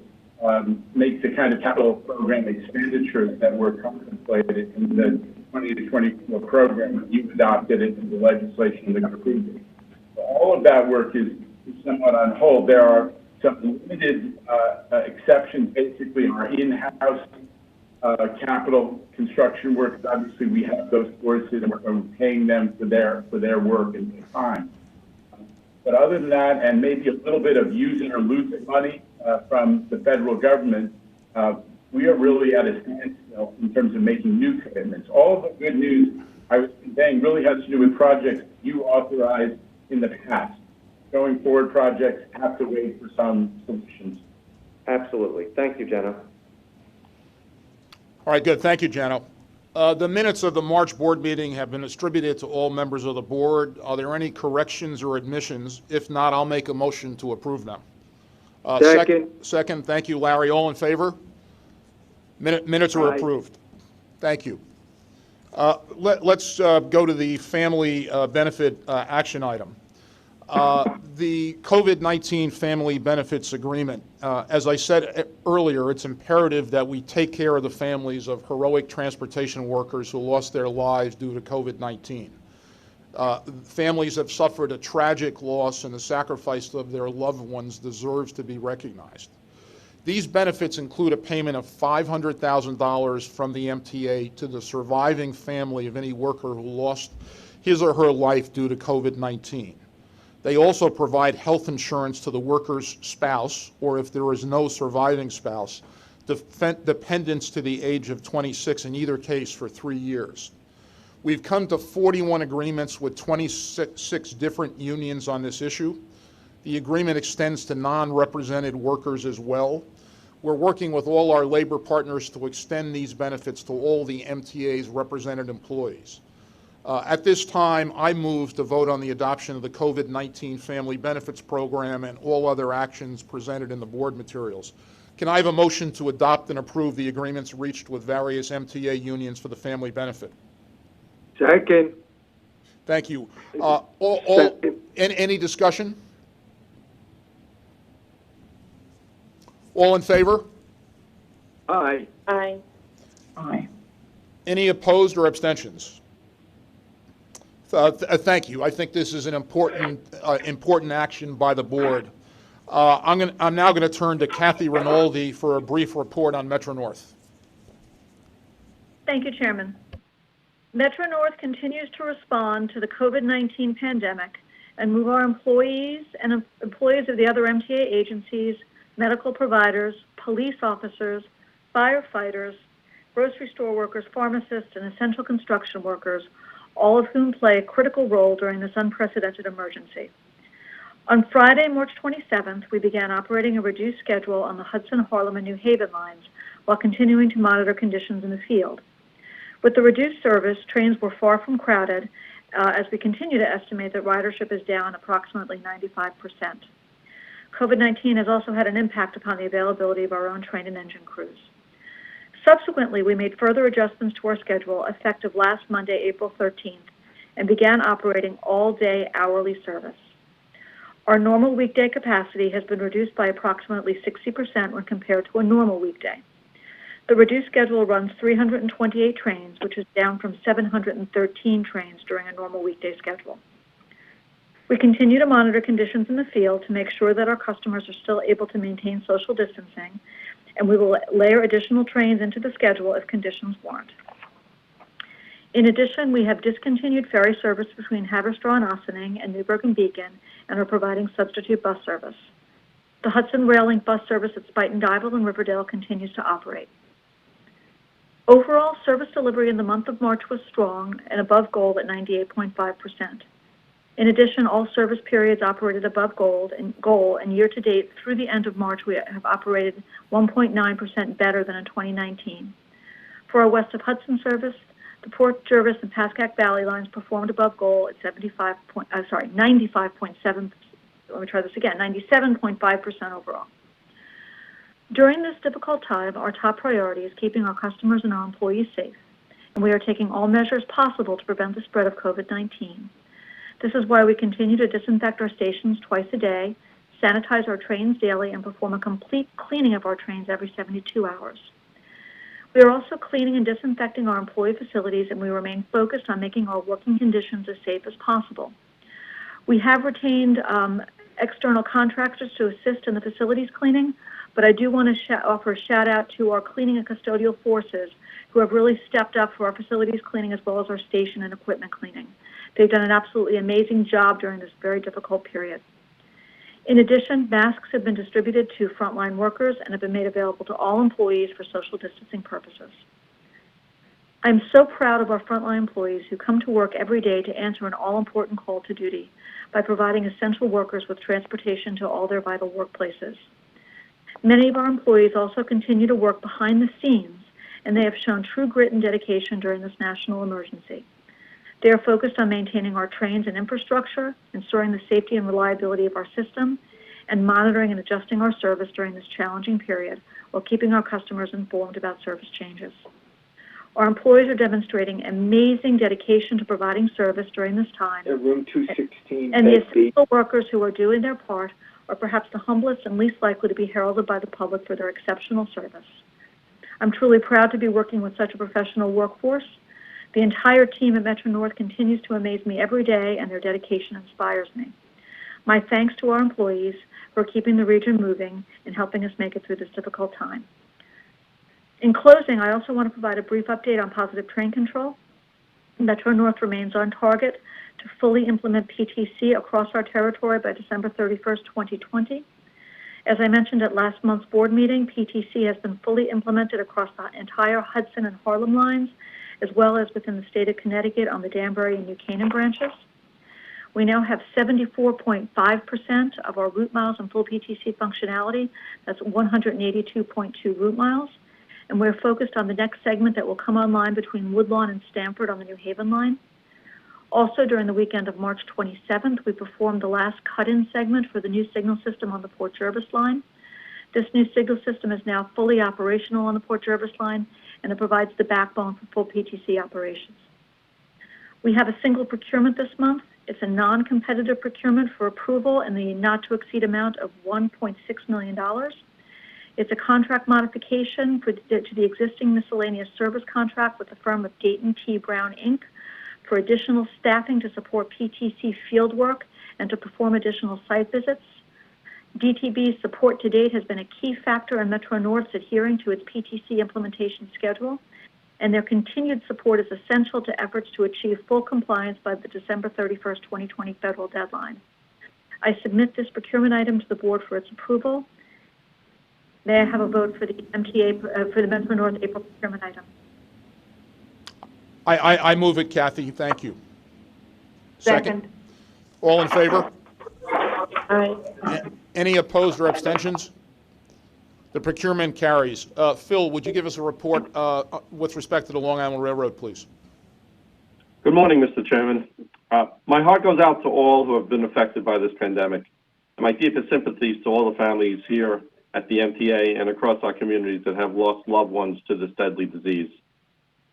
make the kind of capital program expenditures that were contemplated in the 20 to 24 program that you've adopted it in the legislation that approved it. So all of that work is somewhat on hold. There are some limited exceptions, basically, in our in-house capital construction work. Obviously, we have those forces and we're paying them for their work and their time. But other than that, and maybe a little bit of using or losing money from the federal government, we are really at a standstill in terms of making new commitments. All of the good news I was conveying really has to do with projects you authorized in the past. Going forward, projects have to wait for some solutions. Absolutely. Thank you, Jano. All right, good. Thank you, Jano. The minutes of the March board meeting have been distributed to all members of the board. Are there any corrections or admissions? If not, I'll make a motion to approve them. Second. Second. Thank you, Larry. All in favor? Minutes are approved. Thank you. Let's go to the family benefit action item. The COVID-19 Family Benefits Agreement. As I said earlier, it's imperative that we take care of the families of heroic transportation workers who lost their lives due to COVID-19. Families have suffered a tragic loss, and the sacrifice of their loved ones deserves to be recognized. These benefits include a payment of $500,000 from the MTA to the surviving family of any worker who lost his or her life due to COVID-19. They also provide health insurance to the worker's spouse, or if there is no surviving spouse, dependents to the age of 26 in either case for 3 years. We've come to 41 agreements with 26 different unions on this issue. The agreement extends to non-represented workers as well. We're working with all our labor partners to extend these benefits to all the MTA's represented employees. At this time, I move to vote on the adoption of the COVID-19 Family Benefits Program and all other actions presented in the board materials. Can I have a motion to adopt and approve the agreements reached with various MTA unions for the family benefit? Second. Thank you. Any discussion? All in favor? Aye. Aye. Aye. Any opposed or abstentions? Thank you. I think this is an important action by the board. I'm now going to turn to Kathy Rinaldi for a brief report on Metro North. Thank you, Chairman. Metro North continues to respond to the COVID-19 pandemic and move our employees and employees of the other MTA agencies, medical providers, police officers, firefighters, grocery store workers, pharmacists, and essential construction workers, all of whom play a critical role during this unprecedented emergency. On Friday, March 27th, we began operating a reduced schedule on the Hudson, Harlem, and New Haven lines while continuing to monitor conditions in the field. With the reduced service, trains were far from crowded, as we continue to estimate that ridership is down approximately 95%. COVID-19 has also had an impact upon the availability of our own train and engine crews. Subsequently, we made further adjustments to our schedule effective last Monday, April 13th, and began operating all-day hourly service. Our normal weekday capacity has been reduced by approximately 60% when compared to a normal weekday. The reduced schedule runs 328 trains, which is down from 713 trains during a normal weekday schedule. We continue to monitor conditions in the field to make sure that our customers are still able to maintain social distancing, and we will layer additional trains into the schedule if conditions warrant. In addition, we have discontinued ferry service between Haverstraw and Ossining and Newburgh and Beacon and are providing substitute bus service. The Hudson Rail Link bus service at Spuyten Duyvil and Riverdale continues to operate. Overall, service delivery in the month of March was strong and above goal at 98.5%. In addition, all service periods operated above goal, and year-to-date through the end of March, we have operated 1.9% better than in 2019. For our west of Hudson service, the Port Jervis and Pascack Valley lines performed above goal at 95.7%. Let me try this again, 97.5% overall. During this difficult time, our top priority is keeping our customers and our employees safe, and we are taking all measures possible to prevent the spread of COVID-19. This is why we continue to disinfect our stations twice a day, sanitize our trains daily, and perform a complete cleaning of our trains every 72 hours. We are also cleaning and disinfecting our employee facilities, and we remain focused on making our working conditions as safe as possible. We have retained external contractors to assist in the facilities cleaning, but I do want to offer a shout out to our cleaning and custodial forces who have really stepped up for our facilities cleaning as well as our station and equipment cleaning. They've done an absolutely amazing job during this very difficult period. In addition, masks have been distributed to frontline workers and have been made available to all employees for social distancing purposes. I'm so proud of our frontline employees who come to work every day to answer an all-important call to duty by providing essential workers with transportation to all their vital workplaces. Many of our employees also continue to work behind the scenes, and they have shown true grit and dedication during this national emergency. They are focused on maintaining our trains and infrastructure, ensuring the safety and reliability of our system, and monitoring and adjusting our service during this challenging period while keeping our customers informed about service changes. Our employees are demonstrating amazing dedication to providing service during this time. Room 216. And the essential workers who are doing their part are perhaps the humblest and least likely to be heralded by the public for their exceptional service. I'm truly proud to be working with such a professional workforce. The entire team at Metro North continues to amaze me every day, and their dedication inspires me. My thanks to our employees for keeping the region moving and helping us make it through this difficult time. In closing, I also want to provide a brief update on positive train control. Metro North remains on target to fully implement PTC across our territory by December 31st, 2020. As I mentioned at last month's board meeting, PTC has been fully implemented across the entire Hudson and Harlem lines, as well as within the state of Connecticut on the Danbury and New Canaan branches. We now have 74.5% of our route miles in full PTC functionality. That's 182.2 route miles. And we're focused on the next segment that will come online between Woodlawn and Stamford on the New Haven line. Also, during the weekend of March 27th, we performed the last cut-in segment for the new signal system on the Port Jervis line. This new signal system is now fully operational on the Port Jervis line, and it provides the backbone for full PTC operations. We have a single procurement this month. It's a non-competitive procurement for approval in the not-to-exceed amount of $1.6 million. It's a contract modification to the existing miscellaneous service contract with the firm of Dayton T. Brown, Inc. for additional staffing to support PTC fieldwork and to perform additional site visits. DTB's support to date has been a key factor in Metro North's adhering to its PTC implementation schedule, and their continued support is essential to efforts to achieve full compliance by the December 31st, 2020 federal deadline. I submit this procurement item to the board for its approval. May I have a vote for the MTA, for the Metro North April procurement item? I move it, Kathy. Thank you. Second. All in favor? Aye. Any opposed or abstentions? The procurement carries. Phil, would you give us a report with respect to the Long Island Railroad, please? Good morning, Mr. Chairman. My heart goes out to all who have been affected by this pandemic, and my deepest sympathies to all the families here at the MTA and across our communities that have lost loved ones to this deadly disease.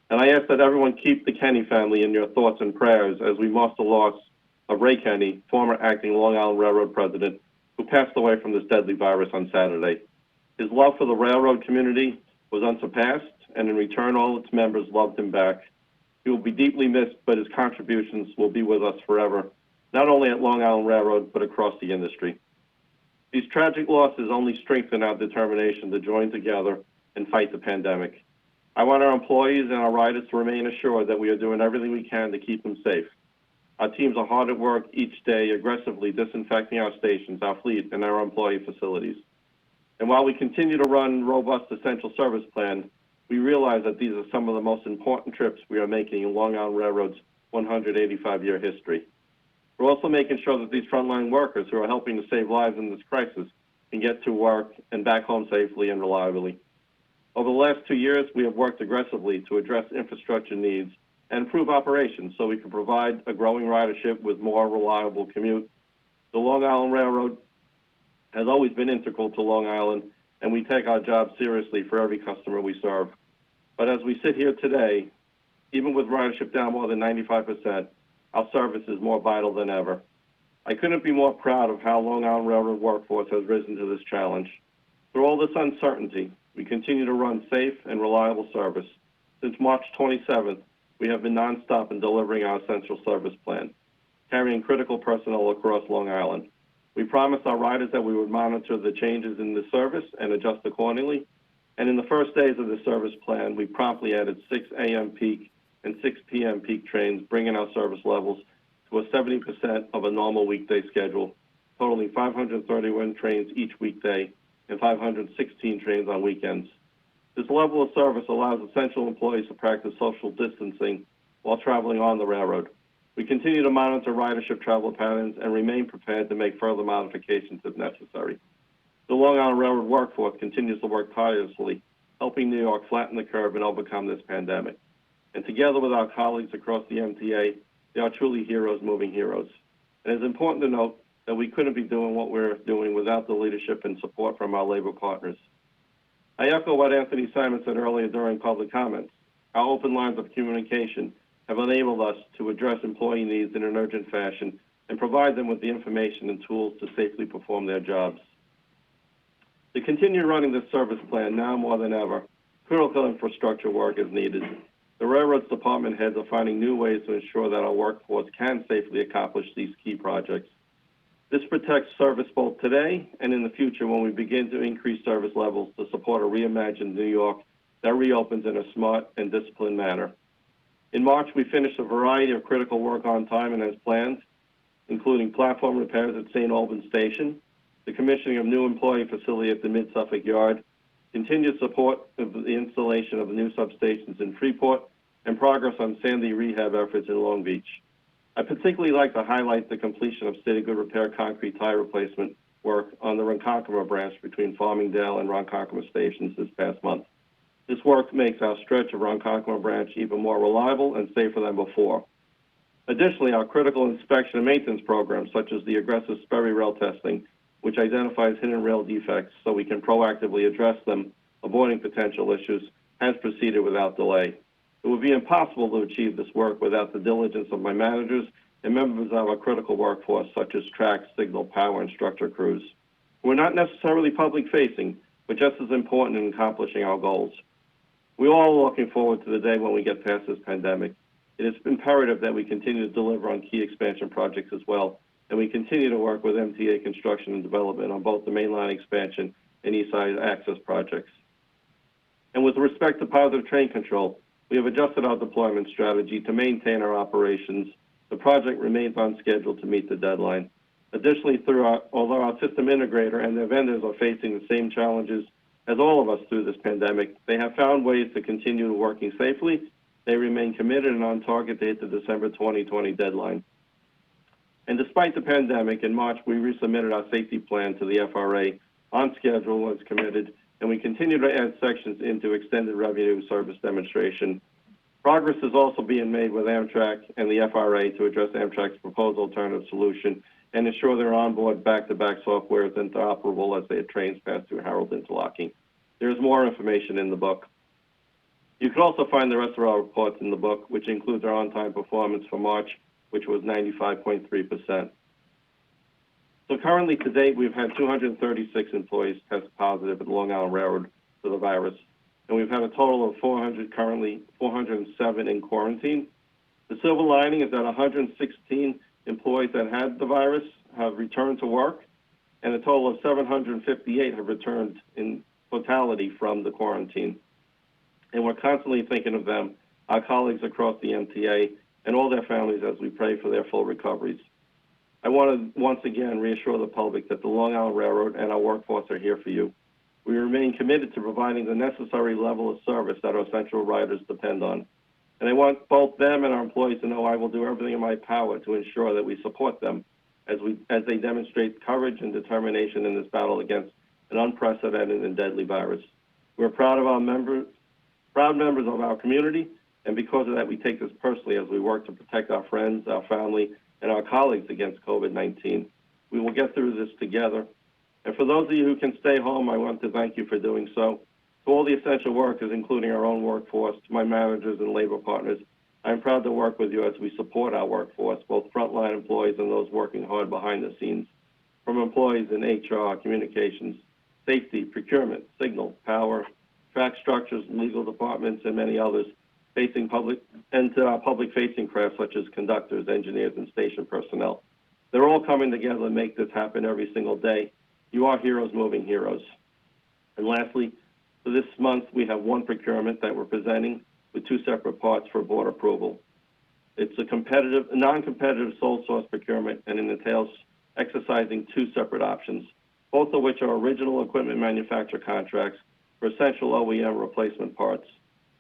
And I ask that everyone keep the Kenny family in your thoughts and prayers as we mourn the loss of Ray Kenny, former acting Long Island Railroad president, who passed away from this deadly virus on Saturday. His love for the railroad community was unsurpassed, and in return, all its members loved him back. He will be deeply missed, but his contributions will be with us forever, not only at Long Island Railroad, but across the industry. These tragic losses only strengthen our determination to join together and fight the pandemic. I want our employees and our riders to remain assured that we are doing everything we can to keep them safe. Our teams are hard at work each day, aggressively disinfecting our stations, our fleet, and our employee facilities. And while we continue to run robust essential service plan, we realize that these are some of the most important trips we are making in Long Island Railroad's 185-year history. We're also making sure that these frontline workers who are helping to save lives in this crisis can get to work and back home safely and reliably. Over the last 2 years, we have worked aggressively to address infrastructure needs and improve operations so we can provide a growing ridership with more reliable commute. The Long Island Railroad has always been integral to Long Island, and we take our job seriously for every customer we serve. But as we sit here today, even with ridership down more than 95%, our service is more vital than ever. I couldn't be more proud of how Long Island Railroad workforce has risen to this challenge. Through all this uncertainty, we continue to run safe and reliable service. Since March 27th, we have been nonstop in delivering our essential service plan, carrying critical personnel across Long Island. We promised our riders that we would monitor the changes in the service and adjust accordingly. And in the first days of the service plan, we promptly added 6 a.m. peak and 6 p.m. peak trains, bringing our service levels to a 70% of a normal weekday schedule, totaling 531 trains each weekday and 516 trains on weekends. This level of service allows essential employees to practice social distancing while traveling on the railroad. We continue to monitor ridership travel patterns and remain prepared to make further modifications if necessary. The Long Island Railroad workforce continues to work tirelessly, helping New York flatten the curve and overcome this pandemic. And together with our colleagues across the MTA, they are truly heroes moving heroes. And it's important to note that we couldn't be doing what we're doing without the leadership and support from our labor partners. I echo what Anthony Simon said earlier during public comments. Our open lines of communication have enabled us to address employee needs in an urgent fashion and provide them with the information and tools to safely perform their jobs. To continue running this service plan now more than ever, critical infrastructure work is needed. The Railroad's department heads are finding new ways to ensure that our workforce can safely accomplish these key projects. This protects service both today and in the future when we begin to increase service levels to support a reimagined New York that reopens in a smart and disciplined manner. In March, we finished a variety of critical work on time and as planned, including platform repairs at St. Albans Station, the commissioning of new employee facility at the Mid-Suffolk Yard, continued support of the installation of the new substations in Freeport, and progress on Sandy rehab efforts in Long Beach. I particularly like to highlight the completion of City Good Repair concrete tie replacement work on the Ronkonkoma branch between Farmingdale and Ronkonkoma stations this past month. This work makes our stretch of Ronkonkoma branch even more reliable and safer than before. Additionally, our critical inspection and maintenance programs, such as the aggressive Sperry rail testing, which identifies hidden rail defects so we can proactively address them, avoiding potential issues, has proceeded without delay. It would be impossible to achieve this work without the diligence of my managers and members of our critical workforce, such as track, signal, power, and structure crews. We're not necessarily public-facing, but just as important in accomplishing our goals. We're all looking forward to the day when we get past this pandemic. It is imperative that we continue to deliver on key expansion projects as well, and we continue to work with MTA Construction and Development on both the mainline expansion and East Side Access projects. And with respect to positive train control, we have adjusted our deployment strategy to maintain our operations. The project remains on schedule to meet the deadline. Additionally, although our system integrator and their vendors are facing the same challenges as all of us through this pandemic, they have found ways to continue working safely. They remain committed and on target to hit the December 2020 deadline. And despite the pandemic, in March, we resubmitted our safety plan to the FRA on schedule as committed, and we continue to add sections into extended revenue service demonstration. Progress is also being made with Amtrak and the FRA to address Amtrak's proposed alternative solution and ensure their onboard back-to-back software is interoperable as their trains pass through Harold interlocking. There's more information in the book. You can also find the rest of our reports in the book, which includes our on-time performance for March, which was 95.3%. So currently, to date, we've had 236 employees test positive at Long Island Railroad for the virus, and we've had a total of 407 in quarantine. The silver lining is that 116 employees that had the virus have returned to work, and a total of 758 have returned in totality from the quarantine. And we're constantly thinking of them, our colleagues across the MTA, and all their families as we pray for their full recoveries. I want to once again reassure the public that the Long Island Railroad and our workforce are here for you. We remain committed to providing the necessary level of service that our essential riders depend on. And I want both them and our employees to know I will do everything in my power to ensure that we support them as they demonstrate courage and determination in this battle against an unprecedented and deadly virus. We're proud members of our community, and because of that, we take this personally as we work to protect our friends, our family, and our colleagues against COVID-19. We will get through this together. And for those of you who can stay home, I want to thank you for doing so. To all the essential workers, including our own workforce, to my managers and labor partners, I'm proud to work with you as we support our workforce, both frontline employees and those working hard behind the scenes, from employees in HR, communications, safety, procurement, signal, power, track structures, legal departments, and many others, facing public-facing craft such as conductors, engineers, and station personnel. They're all coming together to make this happen every single day. You are heroes moving heroes. And lastly, for this month, we have one procurement that we're presenting with two separate parts for board approval. It's a non-competitive sole source procurement, and it entails exercising two separate options, both of which are original equipment manufacturer contracts for essential OEM replacement parts.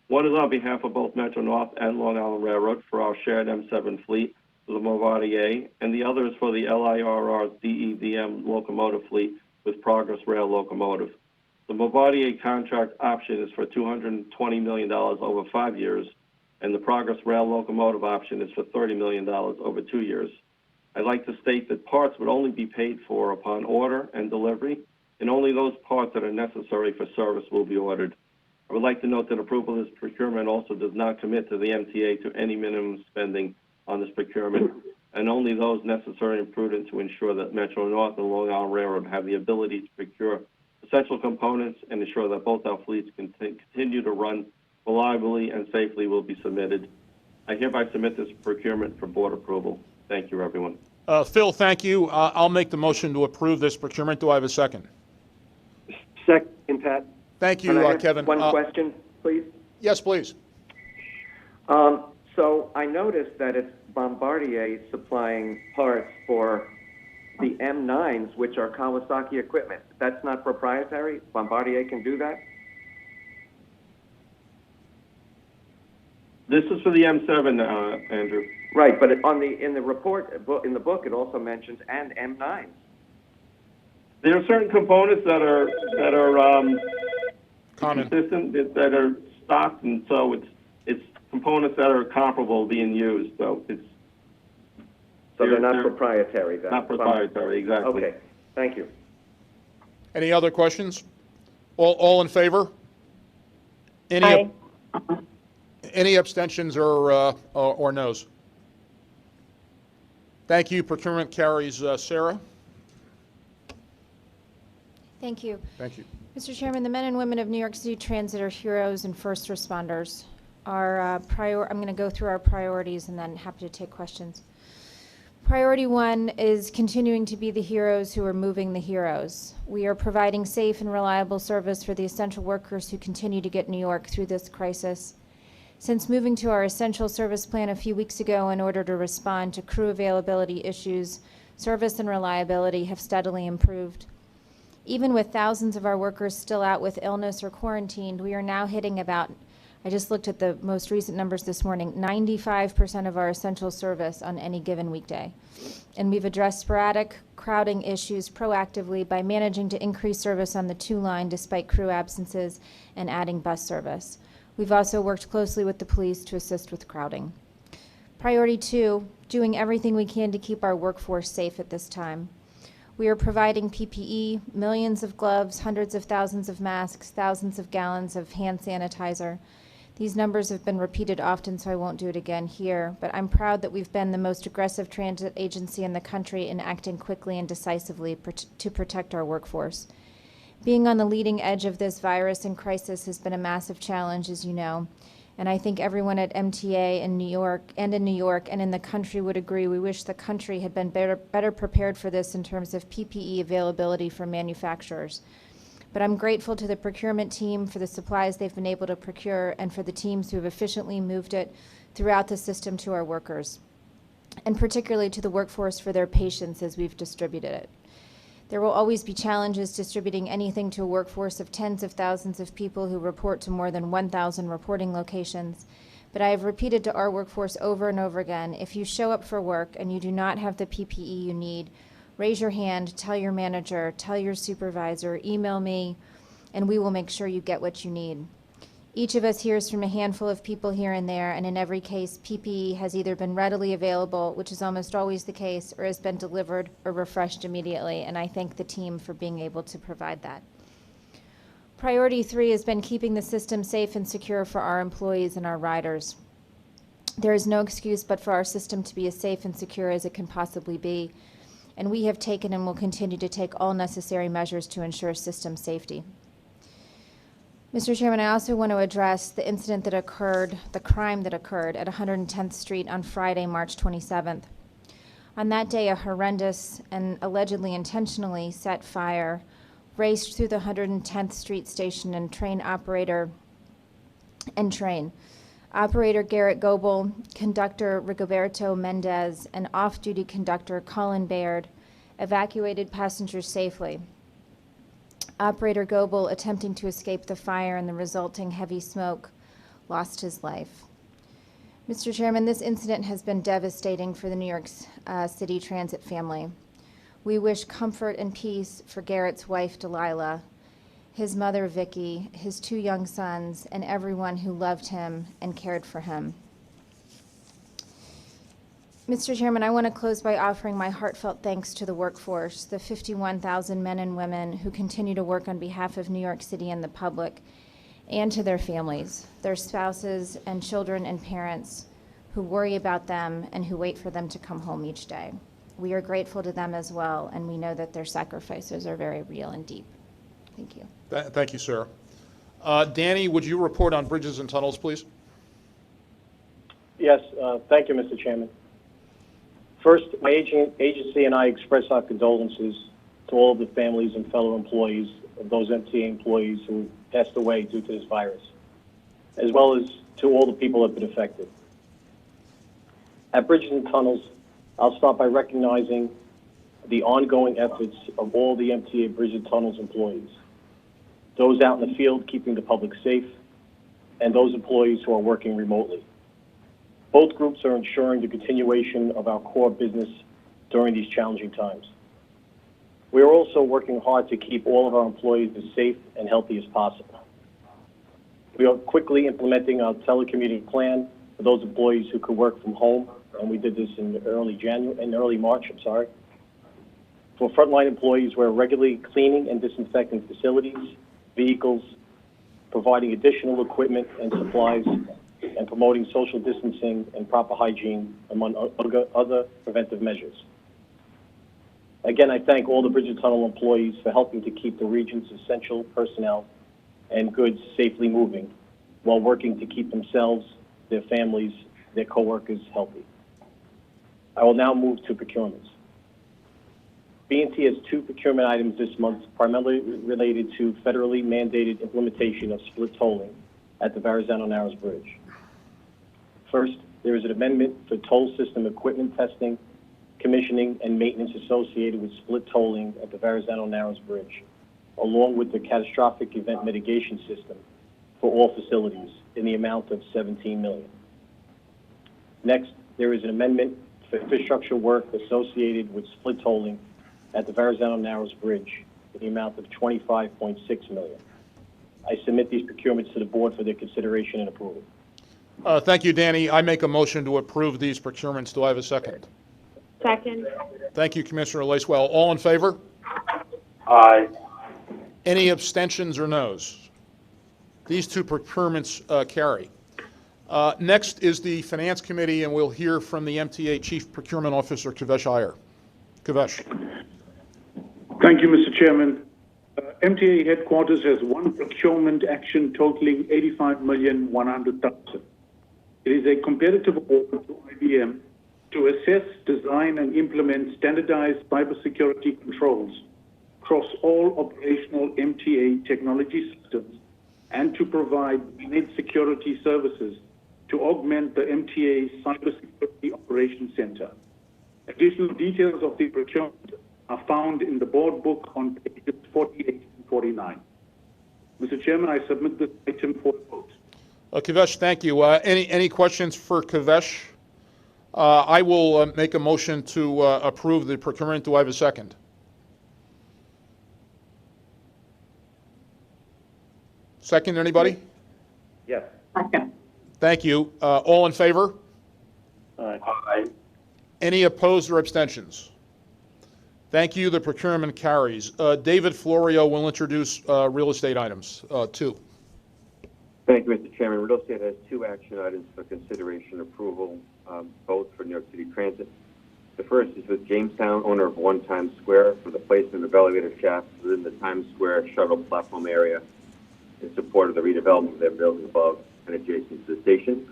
One is on behalf of both Metro-North and Long Island Railroad for our shared M7 fleet for the Bombardier, and the other is for the LIRR's DEDM locomotive fleet with Progress Rail locomotive. The Bombardier contract option is for $220 million over 5 years, and the Progress Rail locomotive option is for $30 million over 2 years. I'd like to state that parts would only be paid for upon order and delivery, and only those parts that are necessary for service will be ordered. I would like to note that approval of this procurement also does not commit to the MTA to any minimum spending on this procurement, and only those necessary and prudent to ensure that Metro-North and Long Island Railroad have the ability to procure essential components and ensure that both our fleets can continue to run reliably and safely will be submitted. I hereby submit this procurement for board approval. Thank you, everyone. Phil, thank you. I'll make the motion to approve this procurement. Do I have a second? Second, Pat. Thank you, Kevin. One question, please. Yes, please. So I noticed that it's Bombardier supplying parts for the M9s, which are Kawasaki equipment. That's not proprietary? Bombardier can do that? This is for the M7, Andrew. Right, but in the book, it also mentions and M9s. There are certain components that are consistent, that are stocked, and so it's components that are comparable being used. So they're not proprietary. Then. Not proprietary, exactly. Okay, thank you. Any other questions? All in favor? Any Any abstentions or noes? Thank you. Procurement carries. Sarah? Thank you. Thank you. Mr. Chairman, the men and women of New York City Transit are heroes and first responders. I'm going to go through our priorities and then happy to take questions. Priority 1 is continuing to be the heroes who are moving the heroes. We are providing safe and reliable service for the essential workers who continue to get New York through this crisis. Since moving to our essential service plan a few weeks ago in order to respond to crew availability issues, service and reliability have steadily improved. Even with thousands of our workers still out with illness or quarantined, we are now hitting about, I just looked at the most recent numbers this morning, 95% of our essential service on any given weekday. And we've addressed sporadic crowding issues proactively by managing to increase service on the 2 line despite crew absences and adding bus service. We've also worked closely with the police to assist with crowding. Priority 2, doing everything we can to keep our workforce safe at this time. We are providing PPE, millions of gloves, hundreds of thousands of masks, thousands of gallons of hand sanitizer. These numbers have been repeated often, so I won't do it again here, but I'm proud that we've been the most aggressive transit agency in the country in acting quickly and decisively to protect our workforce. Being on the leading edge of this virus and crisis has been a massive challenge, as you know, and I think everyone at MTA in New York and in the country would agree. We wish the country had been better prepared for this in terms of PPE availability for manufacturers. But I'm grateful to the procurement team for the supplies they've been able to procure and for the teams who have efficiently moved it throughout the system to our workers, and particularly to the workforce for their patience as we've distributed it. There will always be challenges distributing anything to a workforce of tens of thousands of people who report to more than 1,000 reporting locations. But I have repeated to our workforce over and over again, if you show up for work and you do not have the PPE you need, raise your hand, tell your manager, tell your supervisor, email me, and we will make sure you get what you need. Each of us hears from a handful of people here and there, and in every case, PPE has either been readily available, which is almost always the case, or has been delivered or refreshed immediately, and I thank the team for being able to provide that. Priority 3 has been keeping the system safe and secure for our employees and our riders. There is no excuse but for our system to be as safe and secure as it can possibly be, and we have taken and will continue to take all necessary measures to ensure system safety. Mr. Chairman, I also want to address the incident that occurred, the crime that occurred at 110th Street on Friday, March 27th. On that day, a horrendous and allegedly intentionally set fire raced through the 110th Street station and Operator Garrett Goebel, conductor Rigoberto Mendez, and off-duty conductor Colin Baird evacuated passengers safely. Operator Goebel, attempting to escape the fire and the resulting heavy smoke, lost his life. Mr. Chairman, this incident has been devastating for the New York City Transit family. We wish comfort and peace for Garrett's wife, Delilah, his mother, Vicky, his 2 young sons, and everyone who loved him and cared for him. Mr. Chairman, I want to close by offering my heartfelt thanks to the workforce, the 51,000 men and women who continue to work on behalf of New York City and the public, and to their families, their spouses and children and parents who worry about them and who wait for them to come home each day. We are grateful to them as well, and we know that their sacrifices are very real and deep. Thank you. Thank you, Sarah. Danny, would you report on bridges and tunnels, please? Yes, thank you, Mr. Chairman. First, my agency and I express our condolences to all of the families and fellow employees of those MTA employees who passed away due to this virus, as well as to all the people that have been affected. At Bridges and Tunnels, I'll start by recognizing the ongoing efforts of all the MTA Bridges and Tunnels employees, those out in the field keeping the public safe, and those employees who are working remotely. Both groups are ensuring the continuation of our core business during these challenging times. We are also working hard to keep all of our employees as safe and healthy as possible. We are quickly implementing our telecommuting plan for those employees who could work from home, and we did this in early March. For frontline employees, we're regularly cleaning and disinfecting facilities, vehicles, providing additional equipment and supplies, and promoting social distancing and proper hygiene, among other preventive measures. Again, I thank all the Bridge and Tunnel employees for helping to keep the region's essential personnel and goods safely moving while working to keep themselves, their families, their coworkers healthy. I will now move to procurements. B&T has 2 procurement items this month, primarily related to federally mandated implementation of split tolling at the Verrazano Narrows Bridge. First, there is an amendment for toll system equipment testing, commissioning, and maintenance associated with split tolling at the Verrazano Narrows Bridge, along with the catastrophic event mitigation system for all facilities in the amount of $17 million. Next, there is an amendment for infrastructure work associated with split tolling at the Verrazano Narrows Bridge in the amount of $25.6 million. I submit these procurements to the board for their consideration and approval. Thank you, Danny. I make a motion to approve these procurements. Do I have a second? Second. Thank you, Commissioner Lacewell. All in favor? Aye. Any abstentions or noes? These 2 procurements carry. Next is the Finance Committee, and we'll hear from the MTA Chief Procurement Officer, Kavesh Iyer. Kavesh. Thank you, Mr. Chairman. MTA headquarters has one procurement action totaling $85,100,000. It is a competitive award to IBM to assess, design, and implement standardized cybersecurity controls across all operational MTA technology systems and to provide managed security services to augment the MTA Cybersecurity Operations Center. Additional details of the procurement are found in the board book on pages 48 and 49. Mr. Chairman, I submit this item for vote. Kavesh, thank you. Any questions for Kavesh? I will make a motion to approve the procurement. Do I have a second? Second, anybody? Yes. Second. Thank you. All in favor? Aye. Any opposed or abstentions? Thank you. The procurement carries. David Florio will introduce real estate items. 2. Thank you, Mr. Chairman. Real estate has 2 action items for consideration and approval, both for New York City Transit. The first is with Jamestown, owner of 1 Times Square, for the placement of elevator shafts within the Times Square shuttle platform area in support of the redevelopment of their building above and adjacent to the station.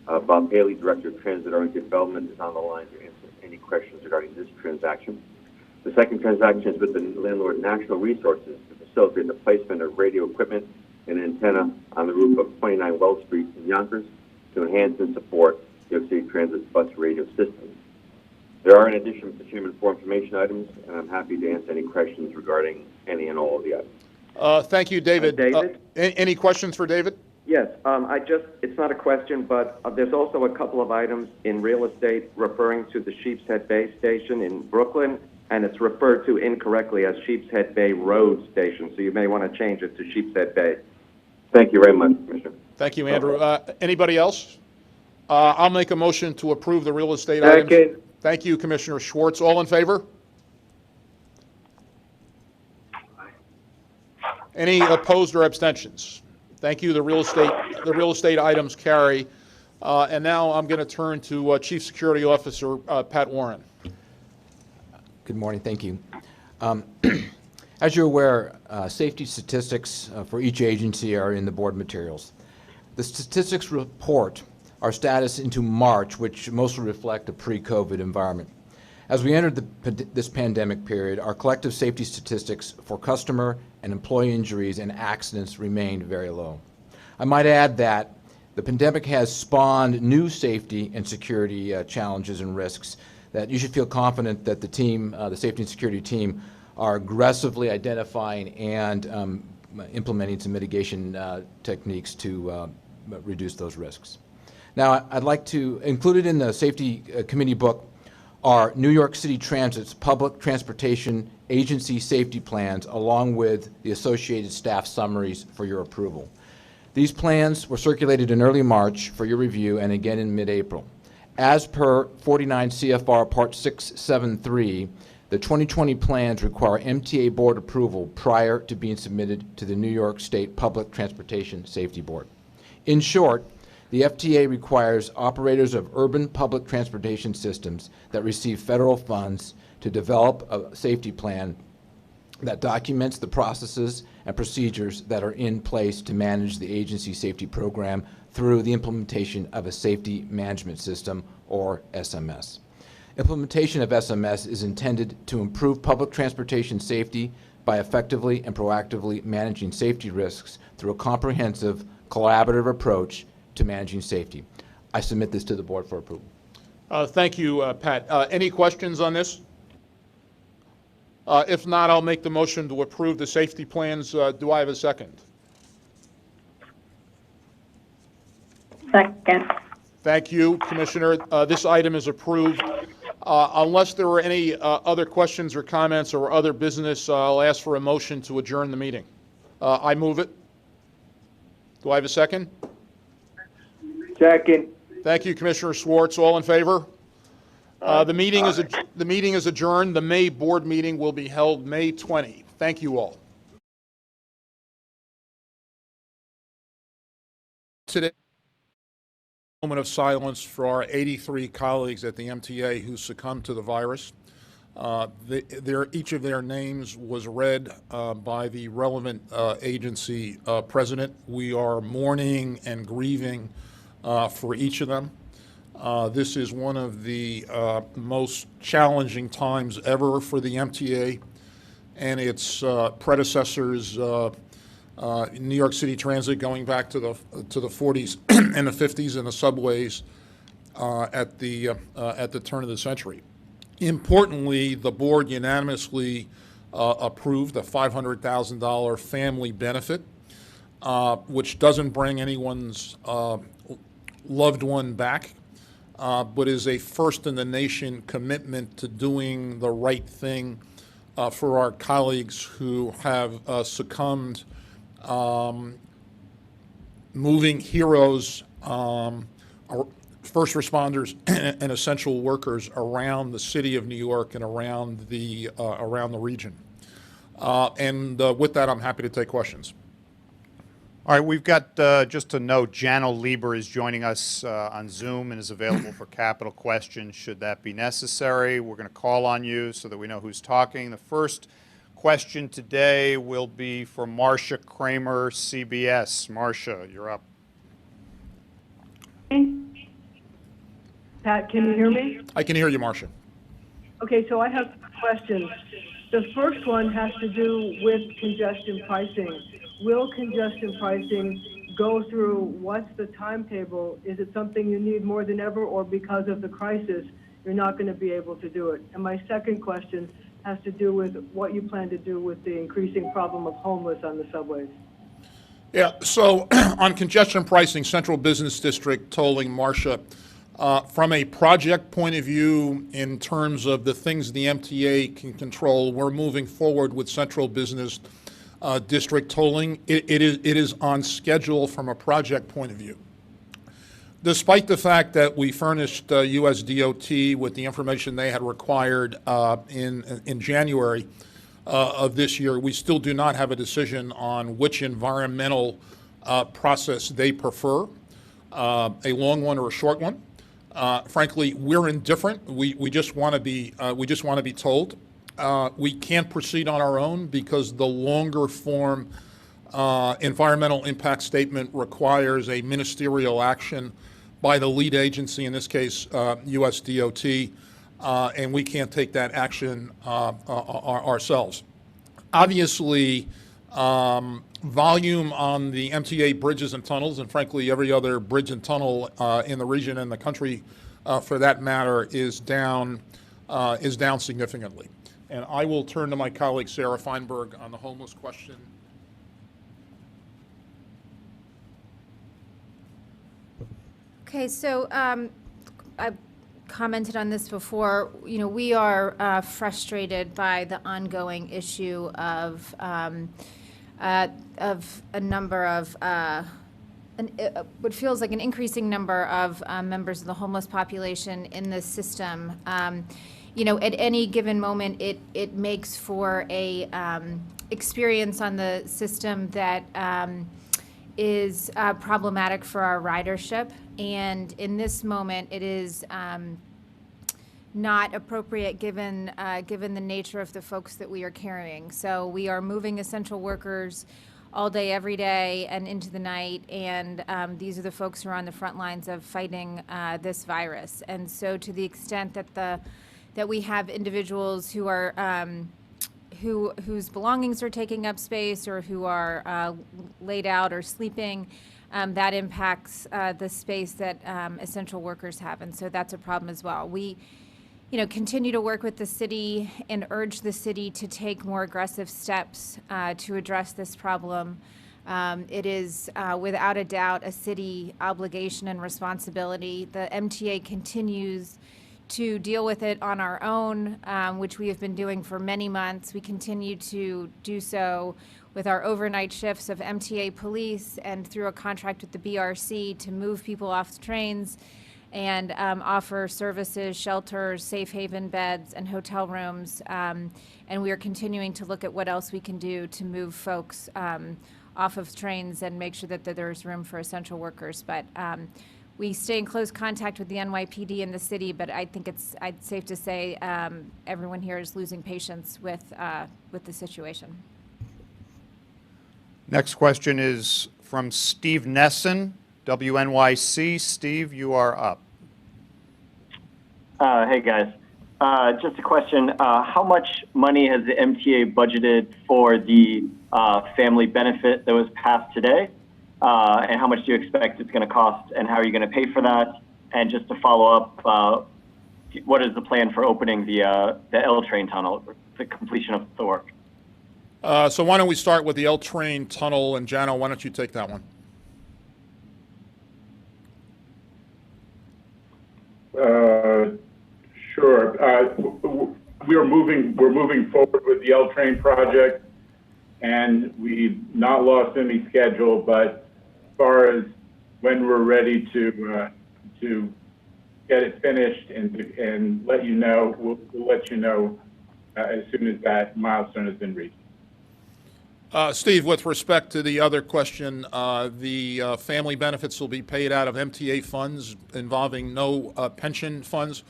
Bob Haley, Director of Transit Oriented Development, is on the line to answer any questions regarding this transaction. The second transaction is with the landlord National Resources to facilitate the placement of radio equipment and antenna on the roof of 29 Wells Street in Yonkers to enhance and support New York City Transit's bus radio system. There are, in addition, Mr. Chairman, 4 information items, and I'm happy to answer any questions regarding any and all of the items. Thank you, David. David? Any questions for David? Yes, it's not a question, but there's also a couple of items in real estate referring to the Sheepshead Bay Station in Brooklyn, and it's referred to incorrectly as Sheepshead Bay Road Station, so you may want to change it to Sheepshead Bay. Thank you very much, Commissioner. Thank you, Andrew. Anybody else? I'll make a motion to approve the real estate items. Second. Thank you, Commissioner Schwartz. All in favor? Any opposed or abstentions? Thank you. The real estate items carry. And now I'm going to turn to Chief Security Officer Pat Warren. Good morning. Thank you. As you're aware, safety statistics for each agency are in the board materials. The statistics report our status into March, which mostly reflect a pre-COVID environment. As we entered this pandemic period, our collective safety statistics for customer and employee injuries and accidents remained very low. I might add that the pandemic has spawned new safety and security challenges and risks that you should feel confident that the team, the safety and security team, are aggressively identifying and implementing some mitigation techniques to reduce those risks. Now, I'd like to include it in the safety committee book are New York City Transit's public transportation agency safety plans, along with the associated staff summaries for your approval. These plans were circulated in early March for your review and again in mid-April. As per 49 CFR Part 673, the 2020 plans require MTA board approval prior to being submitted to the New York State Public Transportation Safety Board. In short, The FTA requires operators of urban public transportation systems that receive federal funds to develop a safety plan that documents the processes and procedures that are in place to manage the agency safety program through the implementation of a safety management system, or SMS. Implementation of SMS is intended to improve public transportation safety by effectively and proactively managing safety risks through a comprehensive, collaborative approach to managing safety. I submit this to the board for approval. Thank you, Pat. Any questions on this? If not, I'll make the motion to approve the safety plans. Do I have a second? Second. Thank you, Commissioner. This item is approved. Unless there are any other questions or comments or other business, I'll ask for a motion to adjourn the meeting. I move it. Do I have a second? Second. Thank you, Commissioner Schwartz. All in favor? The meeting is adjourned. The May board meeting will be held May 20. Thank you all. Today, a moment of silence for our 83 colleagues at the MTA who succumbed to the virus. Each of their names was read by the relevant agency president. We are mourning and grieving for each of them. This is one of the most challenging times ever for the MTA and its predecessors, New York City Transit, going back to the 40s and the 50s, and the subways at the turn of the century. Importantly, the board unanimously approved a $500,000 family benefit, which doesn't bring anyone's loved one back, but is a first-in-the-nation commitment to doing the right thing for our colleagues who have succumbed, moving heroes, first responders and essential workers around the city of New York and around the region. With that, I'm happy to take questions. All right, we've got, just a note, Janelle Lieber is joining us on Zoom and is available for capital questions should that be necessary. We're going to call on you so that we know who's talking. The first question today will be for Marcia Kramer, CBS. Marcia, you're up. Pat, can you hear me? I can hear you, Marcia. Okay, so I have questions. The first one has to do with congestion pricing. Will congestion pricing go through? What's the timetable? Is it something you need more than ever, or because of the crisis, you're not going to be able to do it? And my second question has to do with what you plan to do with the increasing problem of homeless on the subways. Yeah, so on congestion pricing, Central Business District tolling, Marcia, from a project point of view, in terms of the things the MTA can control, we're moving forward with Central Business District tolling. It is on schedule from a project point of view. Despite the fact that we furnished US DOT with the information they had required in January of this year, we still do not have a decision on which environmental process they prefer, a long one or a short one. Frankly, we're indifferent. We just want to be told. We can't proceed on our own because the longer form environmental impact statement requires a ministerial action by the lead agency, in this case, US DOT, and we can't take that action ourselves. Obviously, volume on the MTA bridges and tunnels, and frankly every other bridge and tunnel in the region and the country, for that matter, is down significantly. And I will turn to my colleague Sarah Feinberg on the homeless question. Okay, so I've commented on this before. You know, we are frustrated by the ongoing issue of a number of what feels like an increasing number of members of the homeless population in the system. You know, at any given moment, it makes for a experience on the system that is problematic for our ridership. And in this moment, it is not appropriate given the nature of the folks that we are carrying. So we are moving essential workers all day, every day, and into the night. And these are the folks who are on the front lines of fighting this virus. And so to the extent that we have individuals who are whose belongings are taking up space or who are laid out or sleeping, that impacts the space that essential workers have. And so that's a problem as well. We continue to work with the city and urge the city to take more aggressive steps to address this problem. It is without a doubt a city obligation and responsibility. The MTA continues to deal with it on our own, which we have been doing for many months. We continue to do so with our overnight shifts of MTA police and through a contract with the BRC to move people off the trains and offer services, shelters, safe haven beds, and hotel rooms. And we are continuing to look at what else we can do to move folks off of trains and make sure that there's room for essential workers. But we stay in close contact with the NYPD and the city, but I think it's safe to say everyone here is losing patience with the situation. Next question is from Steve Nesson, WNYC. Steve, you are up. Hey, guys. Just a question. How much money has the MTA budgeted for the family benefit that was passed today? And how much do you expect it's going to cost, and how are you going to pay for that? And just to follow up, what is the plan for opening the L train tunnel, the completion of the work? So why don't we start with the L train tunnel, and Jano, why don't you take that one? Sure. We're moving forward with the L train project, and we've not lost any schedule. But as far as when we're ready to get it finished and let you know, we'll let you know as soon as that milestone has been reached. Steve, with respect to the other question, the family benefits will be paid out of MTA funds involving no pension funds.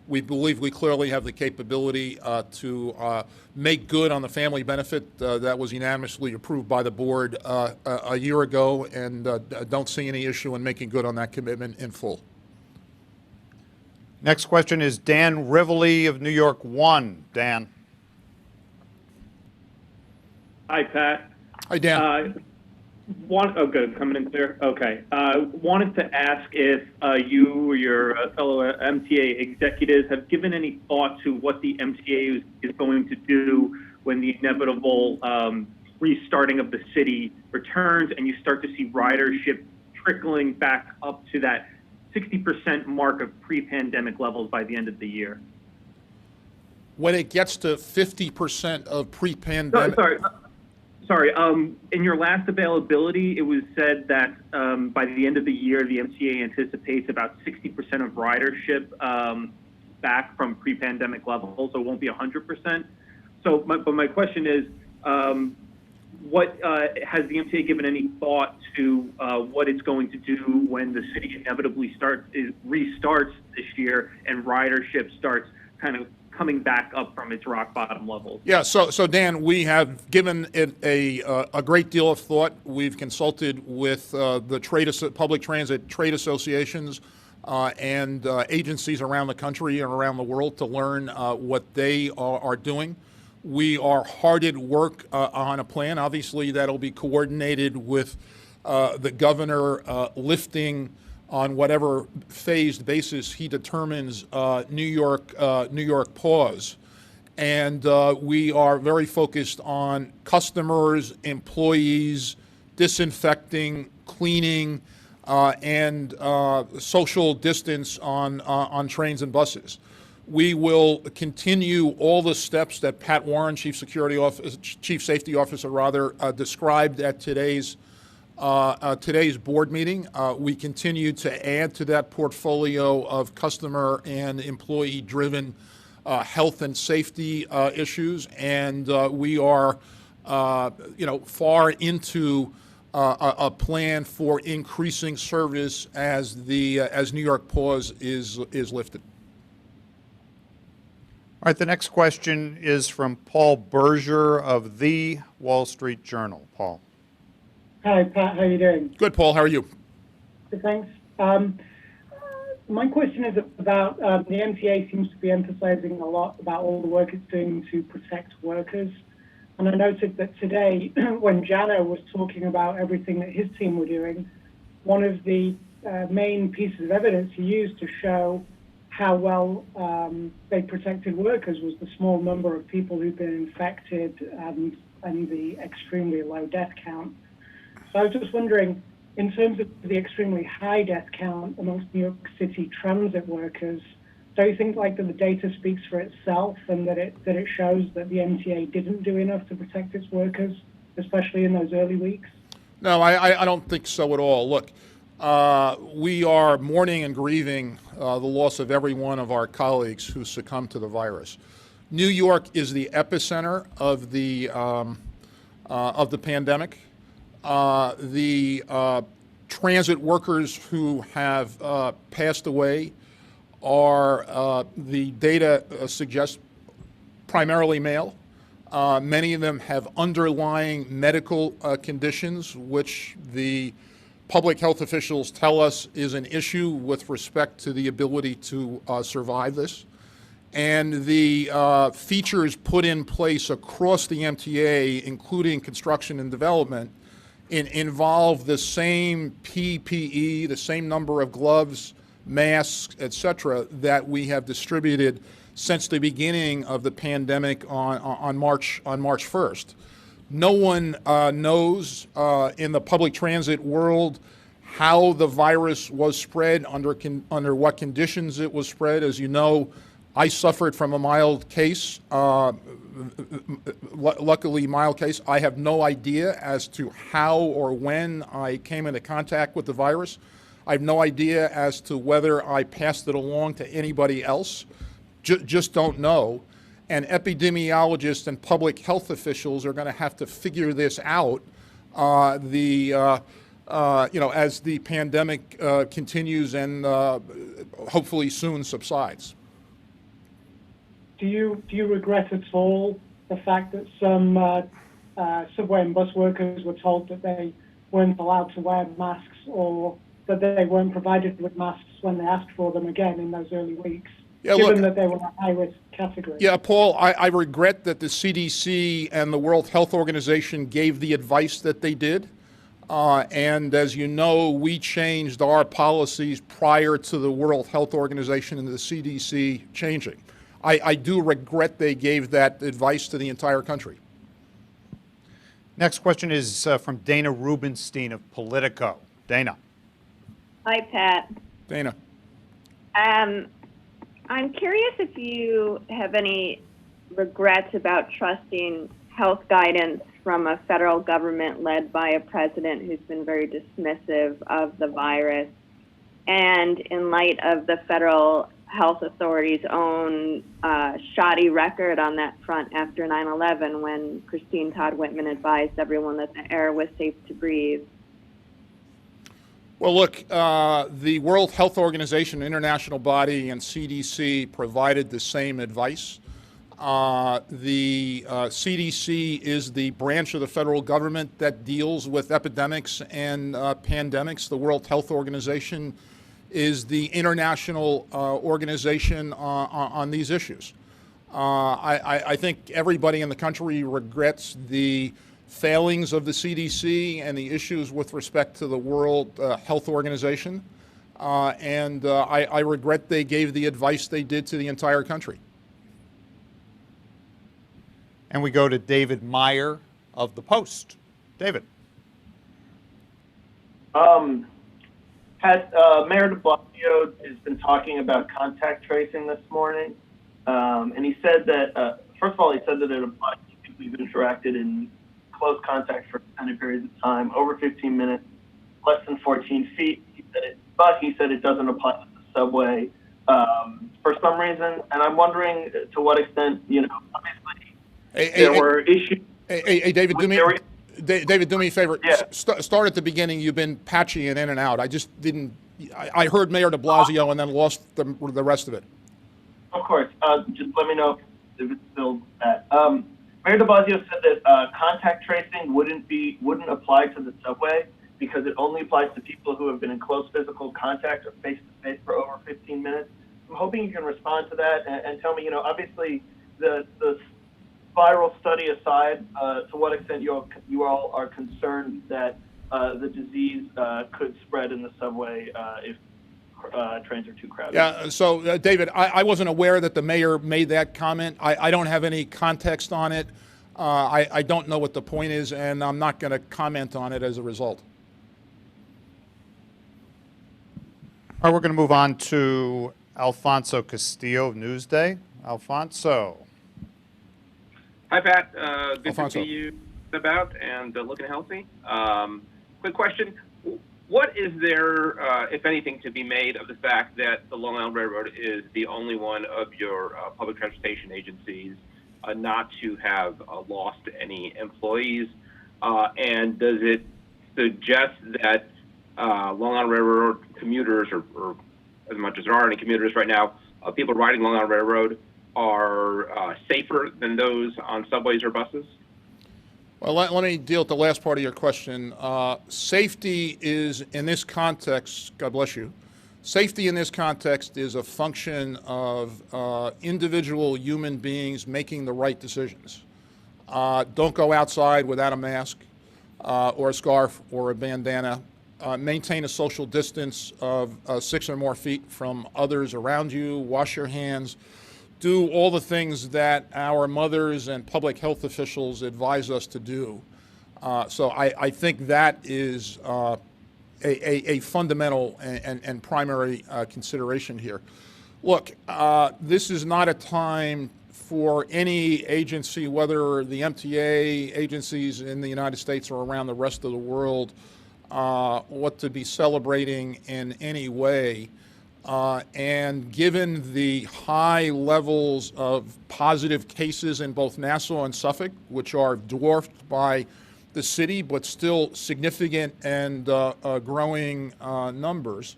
We believe we clearly have the capability to make good on the family benefit that was unanimously approved by the board a year ago, and don't see any issue in making good on that commitment in full. Next question is Dan Rivoli of New York One. Dan. Hi, Pat. Hi, Dan. Oh, good. Coming in clear? Okay. Wanted to ask if you or your fellow MTA executives have given any thought to what the MTA is going to do when the inevitable restarting of the city returns and you start to see ridership trickling back up to that 60% mark of pre-pandemic levels by the end of the year. When it gets to 50% of pre-pandemic... Sorry. In your last availability, it was said that by the end of the year, the MTA anticipates about 60% of ridership back from pre-pandemic levels, so it won't be 100%. So, but my question is, what has the MTA given any thought to what it's going to do when the city inevitably restarts this year and ridership starts kind of coming back up from its rock bottom levels? Yeah, so Dan, we have given it a great deal of thought. We've consulted with the public transit trade associations and agencies around the country and around the world to learn what they are doing. We are hard at work on a plan. Obviously, that'll be coordinated with the governor lifting on whatever phased basis he determines New York pause. And we are very focused on customers, employees, disinfecting, cleaning, and social distance on trains and buses. We will continue all the steps that Pat Warren, Chief Safety Officer, described at today's board meeting. We continue to add to that portfolio of customer and employee-driven health and safety issues, and we are, far into a plan for increasing service as New York pause is lifted. All right, the next question is from Paul Berger of The Wall Street Journal. Paul. Hi, Pat. How are you doing? Good, Paul. How are you? Good, thanks. My question is about the MTA seems to be emphasizing a lot about all the work it's doing to protect workers. And I noted that today, when Jano was talking about everything that his team were doing, one of the main pieces of evidence he used to show how well they protected workers was the small number of people who've been infected and the extremely low death count. So I was just wondering, in terms of the extremely high death count amongst New York City transit workers, do you think like that the data speaks for itself and that it shows that the MTA didn't do enough to protect its workers, especially in those early weeks? No, I don't think so at all. Look, we are mourning and grieving the loss of every one of our colleagues who succumbed to the virus. New York is the epicenter of the pandemic. The transit workers who have passed away are, the data suggests, primarily male. Many of them have underlying medical conditions, which the public health officials tell us is an issue with respect to the ability to survive this. And the features put in place across the MTA, including construction and development, involve the same PPE, the same number of gloves, masks, et cetera, that we have distributed since the beginning of the pandemic on March 1st. No one knows in the public transit world how the virus was spread, under what conditions it was spread. As you know, I suffered from a mild case, luckily mild case. I have no idea as to how or when I came into contact with the virus. I have no idea as to whether I passed it along to anybody else. Just don't know. And epidemiologists and public health officials are going to have to figure this out as the pandemic continues and hopefully soon subsides. Do you regret at all the fact that some subway and bus workers were told that they weren't allowed to wear masks, or that they weren't provided with masks when they asked for them again in those early weeks, given that they were a high-risk category? Yeah, Paul, I regret that the CDC and the World Health Organization gave the advice that they did. And as you know, we changed our policies prior to the World Health Organization and the CDC changing. I do regret they gave that advice to the entire country. Next question is from Dana Rubenstein of Politico. Dana. Hi, Pat. Dana. I'm curious if you have any regrets about trusting health guidance from a federal government led by a president who's been very dismissive of the virus, and in light of the federal health authorities' own shoddy record on that front after 9/11, when Christine Todd Whitman advised everyone that the air was safe to breathe. Well, look, the World Health Organization, international body, and CDC provided the same advice. The CDC is the branch of the federal government that deals with epidemics and pandemics. The World Health Organization is the international organization on these issues. I think everybody in the country regrets the failings of the CDC and the issues with respect to the World Health Organization. I regret they gave the advice they did to the entire country. And we go to David Meyer of The Post. David. Mayor de Blasio has been talking about contact tracing this morning. And he said that, first of all, he said that it applies to people who've interacted in close contact for extended periods of time, over 15 minutes, less than 14 feet. But he said it doesn't apply to the subway for some reason. And I'm wondering to what extent, obviously there were issues. Hey, David, David, do me a favor. Yeah. Start at the beginning. You've been patchy and in and out. I just didn't. I heard Mayor de Blasio and then lost the rest of it. Of course. Just let me know if it's still that. Mayor de Blasio said that contact tracing wouldn't apply to the subway because it only applies to people who have been in close physical contact or face-to-face for over 15 minutes. I'm hoping you can respond to that and tell me, obviously the viral study aside, to what extent you all are concerned that the disease could spread in the subway if trains are too crowded. Yeah, so David, I wasn't aware that the mayor made that comment. I don't have any context on it. I don't know what the point is, and I'm not going to comment on it as a result. All right, we're going to move on to Alfonso Castillo of Newsday. Alfonso. Hi, Pat. Good Alfonso. to see you about and looking healthy. Quick question. What is there, if anything, to be made of the fact that the Long Island Railroad is the only one of your public transportation agencies not to have lost any employees? And does it suggest that Long Island Railroad commuters, or as much as there are any commuters right now, people riding Long Island Railroad are safer than those on subways or buses? Well, let me deal with the last part of your question. Safety is, in this context, God bless you, safety in this context is a function of individual human beings making the right decisions. Don't go outside without a mask or a scarf or a bandana. Maintain a social distance of 6 or more feet from others around you. Wash your hands. Do all the things that our mothers and public health officials advise us to do. So I think that is a fundamental and primary consideration here. Look, this is not a time for any agency, whether the MTA agencies in the United States or around the rest of the world, what to be celebrating in any way. And given the high levels of positive cases in both Nassau and Suffolk, which are dwarfed by the city, but still significant and growing numbers,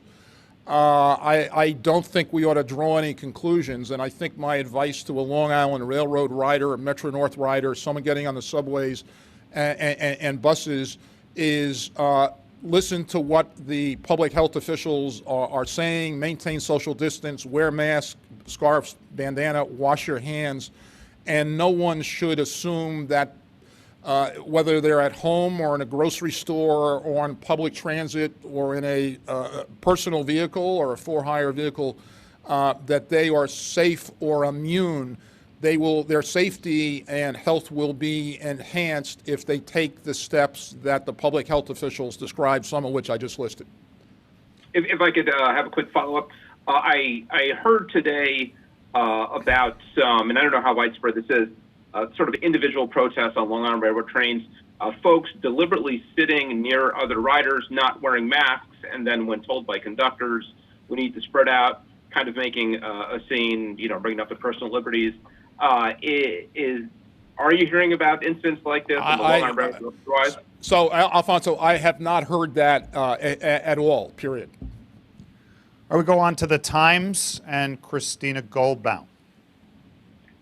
I don't think we ought to draw any conclusions. And I think my advice to a Long Island Railroad rider, a Metro North rider, someone getting on the subways and buses is listen to what the public health officials are saying, maintain social distance, wear masks, scarves, bandana, wash your hands, and no one should assume that whether they're at home or in a grocery store or on public transit or in a personal vehicle or a for-hire vehicle, that they are safe or immune. Their safety and health will be enhanced if they take the steps that the public health officials described, some of which I just listed. If I could have a quick follow-up. I heard today about some, and I don't know how widespread this is, sort of individual protests on Long Island Railroad trains, folks deliberately sitting near other riders, not wearing masks, and then when told by conductors, we need to spread out, kind of making a scene, bringing up the personal liberties. Are you hearing about incidents like this on the Long Island Railroad? So, Alfonso, I have not heard that at all, period. All right, we go on to the Times and Christina Goldbaum.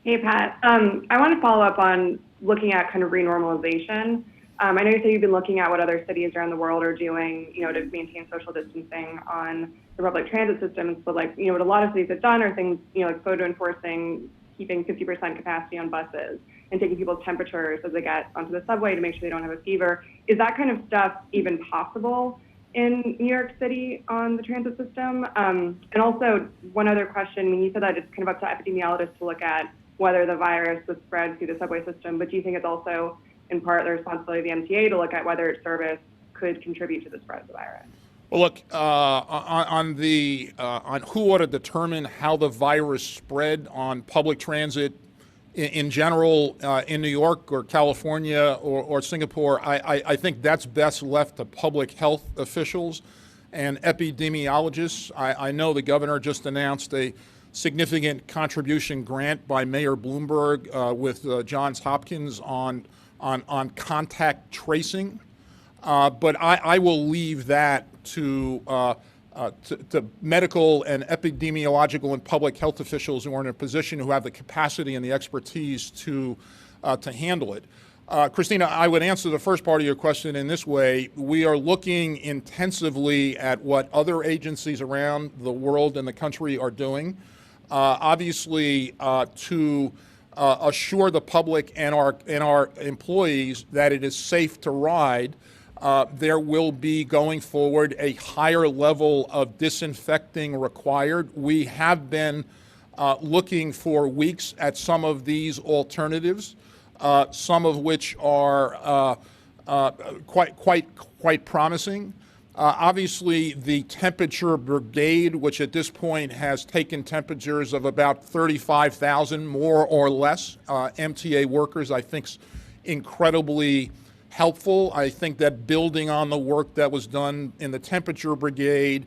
Hey, Pat. I want to follow up on looking at kind of renormalization. I know you said you've been looking at what other cities around the world are doing, to maintain social distancing on the public transit systems. But what a lot of cities have done are things, like photo enforcing, keeping 50% capacity on buses and taking people's temperatures as they get onto the subway to make sure they don't have a fever. Is that kind of stuff even possible in New York City on the transit system? And also, one other question, you said that it's kind of up to epidemiologists to look at whether the virus was spread through the subway system, but do you think it's also in part the responsibility of the MTA to look at whether its service could contribute to the spread of the virus? Well, look, on who ought to determine how the virus spread on public transit in general in New York or California or Singapore, I think that's best left to public health officials and epidemiologists. I know the governor just announced a significant contribution grant by Mayor Bloomberg with Johns Hopkins on on contact tracing, but I will leave that to medical and epidemiological and public health officials who are in a position, who have the capacity and the expertise to handle it. Christina, I would answer the first part of your question in this way. We are looking intensively at what other agencies around the world and the country are doing. Obviously, to assure the public and our employees that it is safe to ride, there will be, going forward, a higher level of disinfecting required. We have been looking for weeks at some of these alternatives, some of which are quite promising. Obviously, the temperature brigade, which at this point has taken temperatures of about 35,000 more or less MTA workers, I think is incredibly helpful. I think that building on the work that was done in the temperature brigade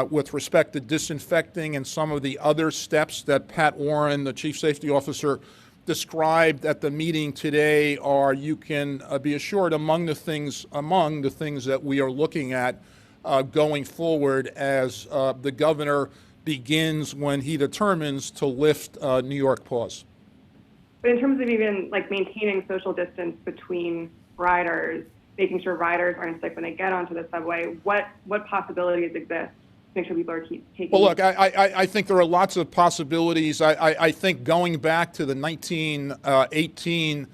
with respect to disinfecting and some of the other steps that Pat Warren, the Chief Safety Officer, described at the meeting today are, you can be assured, among the things that we are looking at going forward as the governor begins, when he determines to lift New York pause. But in terms of even like maintaining social distance between riders, making sure riders aren't sick when they get onto the subway, what possibilities exist to make sure people are taking? Well, look, I think there are lots of possibilities. I think going back to the 1918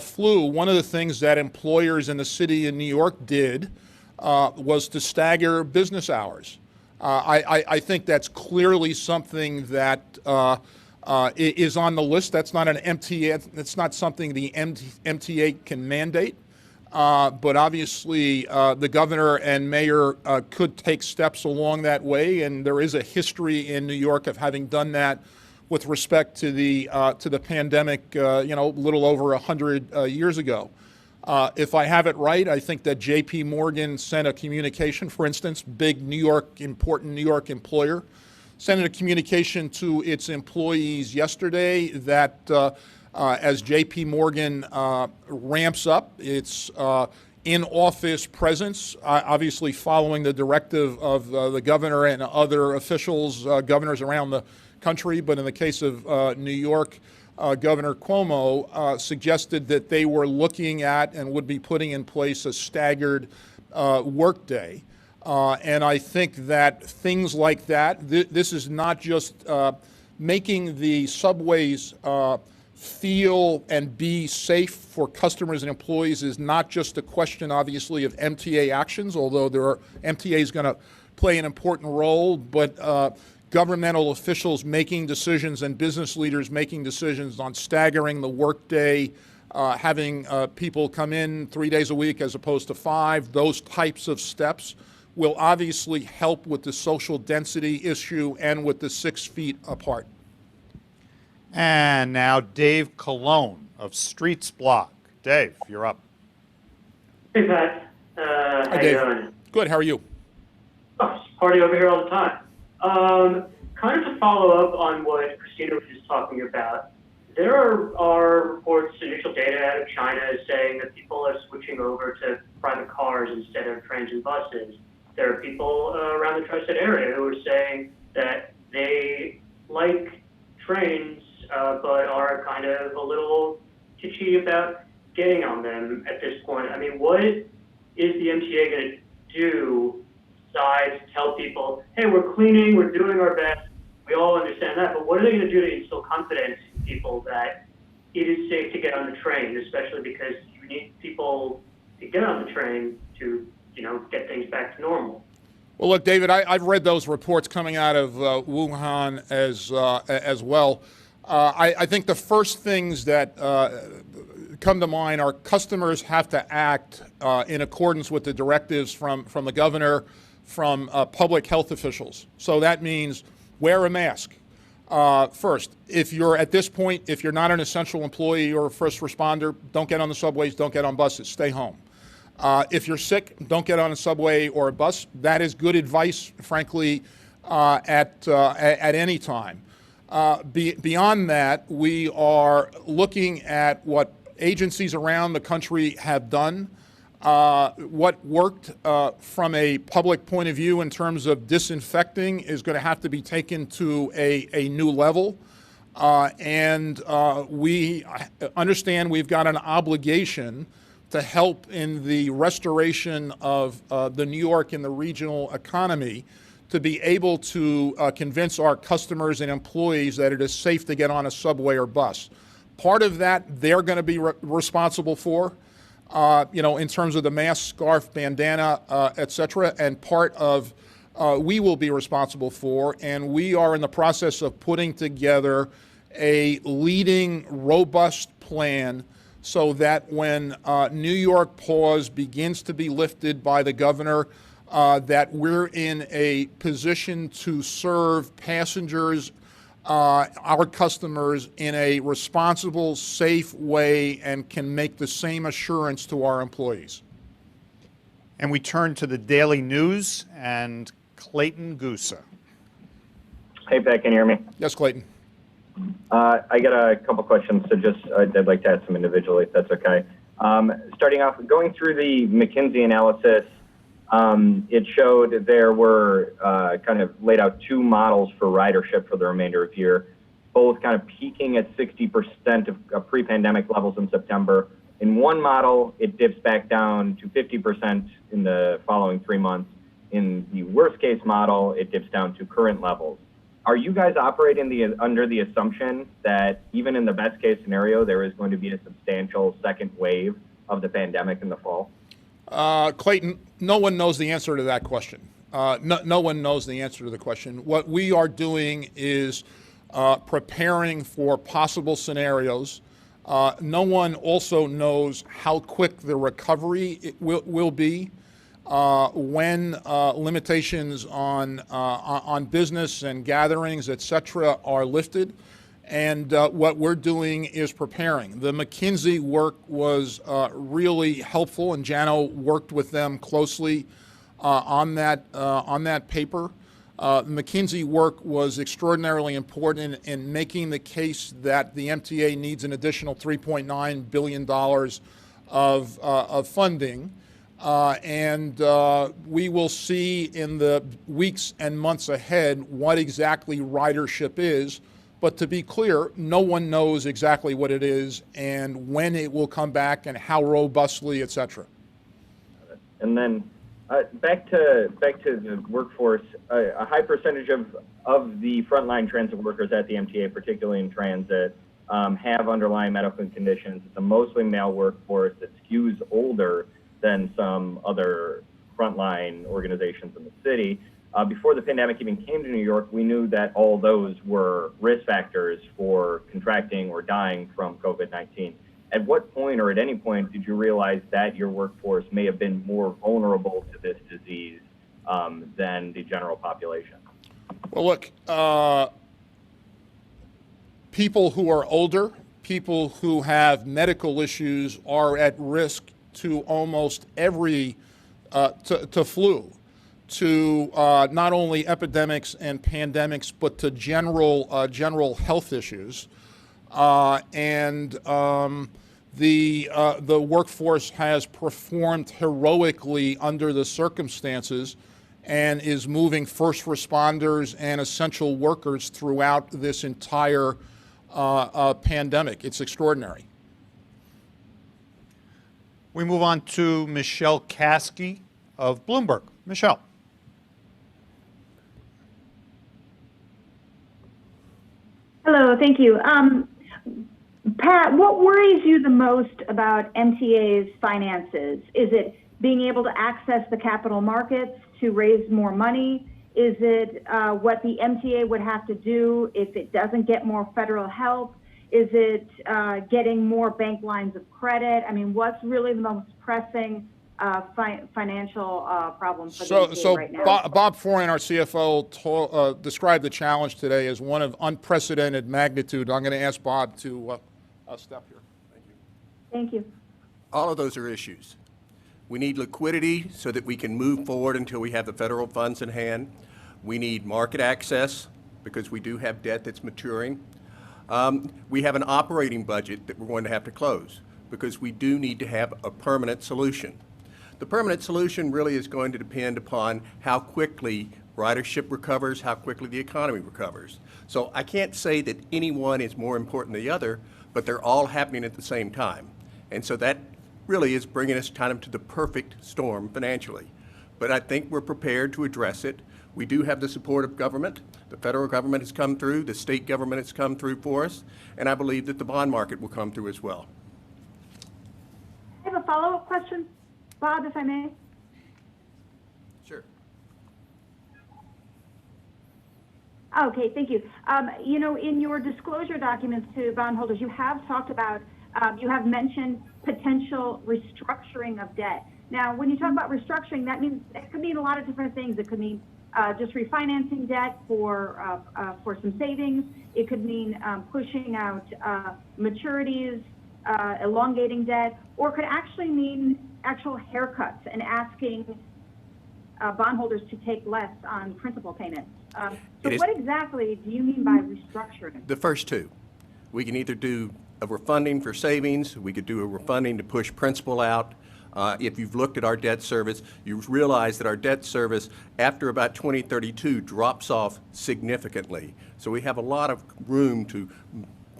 flu, one of the things that employers in the city of New York did was to stagger business hours. I think that's clearly something that is on the list. That's not an MTA. That's not something the MTA can mandate. But obviously, the governor and mayor could take steps along that way, and there is a history in New York of having done that with respect to the pandemic, a little over 100 years ago. If I have it right, I think that J.P. Morgan sent a communication, for instance, big important New York employer, sent a communication to its employees yesterday that as J.P. Morgan ramps up its in-office presence, obviously following the directive of the governor and other officials, governors around the country, but in the case of New York, Governor Cuomo suggested that they were looking at and would be putting in place a staggered workday. And I think that things like that, this is not just making the subways feel and be safe for customers and employees, is not just a question, obviously, of MTA actions, although MTA is going to play an important role, but governmental officials making decisions and business leaders making decisions on staggering the workday, having people come in 3 days a week as opposed to 5, those types of steps will obviously help with the social density issue and with the 6 feet apart. And now Dave Colon of Streets Block. Dave, you're up. Hey, Pat. How you doing? Good. How are you? Oh, party over here all the time. Kind of to follow up on what Christina was just talking about, there are reports, initial data out of China saying that people are switching over to private cars instead of trains and buses. There are people around the tri-state area who are saying that they like trains, but are kind of a little titchy about getting on them at this point. I mean, what is the MTA going to do besides tell people, hey, we're cleaning, we're doing our best, we all understand that, but what are they going to do to instill confidence in people that it is safe to get on the train, especially because you need people to get on the train to, get things back to normal? Well, look, David, I've read those reports coming out of Wuhan as well. I think the first things that come to mind are customers have to act in accordance with the directives from the governor, from public health officials. So that means wear a mask. First, if you're at this point, if you're not an essential employee or a first responder, don't get on the subways, don't get on buses, stay home. If you're sick, don't get on a subway or a bus. That is good advice, frankly, at any time. Beyond that, we are looking at what agencies around the country have done. What worked from a public point of view in terms of disinfecting is going to have to be taken to a new level. We understand we've got an obligation to help in the restoration of the New York and the regional economy, to be able to convince our customers and employees that it is safe to get on a subway or bus. Part of that they're going to be responsible for, in terms of the mask, scarf, bandana, et cetera, and part of we will be responsible for, and we are in the process of putting together a leading, robust plan so that when New York pause begins to be lifted by the governor, that we're in a position to serve passengers, our customers, in a responsible, safe way, and can make the same assurance to our employees. And we turn to the Daily News and Clayton Gusa. Hey, Pat, can you hear me? Yes, Clayton. I got a couple questions, so I'd like to ask them individually, if that's okay. Starting off, going through the McKinsey analysis, it showed there were kind of laid out two models for ridership for the remainder of the year, both kind of peaking at 60% of pre-pandemic levels in September. In one model, it dips back down to 50% in the following 3 months. In the worst case model, it dips down to current levels. Are you guys operating under the assumption that even in the best case scenario, there is going to be a substantial second wave of the pandemic in the fall? Clayton, no one knows the answer to that question. No one knows the answer to the question. What we are doing is preparing for possible scenarios. No one also knows how quick the recovery will be, when limitations on business and gatherings, et cetera, are lifted. And what we're doing is preparing. The McKinsey work was really helpful, and Jano worked with them closely on that paper. McKinsey work was extraordinarily important in making the case that the MTA needs an additional $3.9 billion of funding. We will see in the weeks and months ahead what exactly ridership is. But to be clear, no one knows exactly what it is and when it will come back and how robustly, et cetera. And then back to the workforce, a high percentage of the frontline transit workers at the MTA, particularly in transit, have underlying medical conditions. It's a mostly male workforce that skews older than some other frontline organizations in the city. Before the pandemic even came to New York, we knew that all those were risk factors for contracting or dying from COVID-19. At what point, or at any point, did you realize that your workforce may have been more vulnerable to this disease than the general population? Well, look, people who are older, people who have medical issues are at risk to almost every, to flu, to not only epidemics and pandemics, but to general health issues. The workforce has performed heroically under the circumstances and is moving first responders and essential workers throughout this entire pandemic. It's extraordinary. We move on to Michelle Caskey of Bloomberg. Michelle. Hello, thank you. Pat, what worries you the most about MTA's finances? Is it being able to access the capital markets to raise more money? Is it what the MTA would have to do if it doesn't get more federal help? Is it getting more bank lines of credit? I mean, what's really the most pressing financial problem for the MTA right now? Bob Foran, our CFO, described the challenge today as one of unprecedented magnitude. I'm going to ask Bob to step here. Thank you. Thank you. All of those are issues. We need liquidity so that we can move forward until we have the federal funds in hand. We need market access because we do have debt that's maturing. We have an operating budget that we're going to have to close. because we do need to have a permanent solution. The permanent solution really is going to depend upon how quickly ridership recovers, how quickly the economy recovers. So I can't say that any one is more important than the other, but they're all happening at the same time. And so that really is bringing us kind of to the perfect storm financially. But I think we're prepared to address it. We do have the support of government. The federal government has come through, the state government has come through for us, and I believe that the bond market will come through as well. I have a follow-up question, Bob, if I may. Sure. Okay, thank you. You know, in your disclosure documents to bondholders, you have talked about, you have mentioned potential restructuring of debt. Now, when you talk about restructuring, that means it could mean a lot of different things. It could mean just refinancing debt for some savings. It could mean pushing out maturities, elongating debt, or it could actually mean actual haircuts and asking bondholders to take less on principal payments. So what exactly do you mean by restructuring? The first two. We can either do a refunding for savings, we could do a refunding to push principal out. If you've looked at our debt service, you realize that our debt service after about 2032 drops off significantly. So we have a lot of room to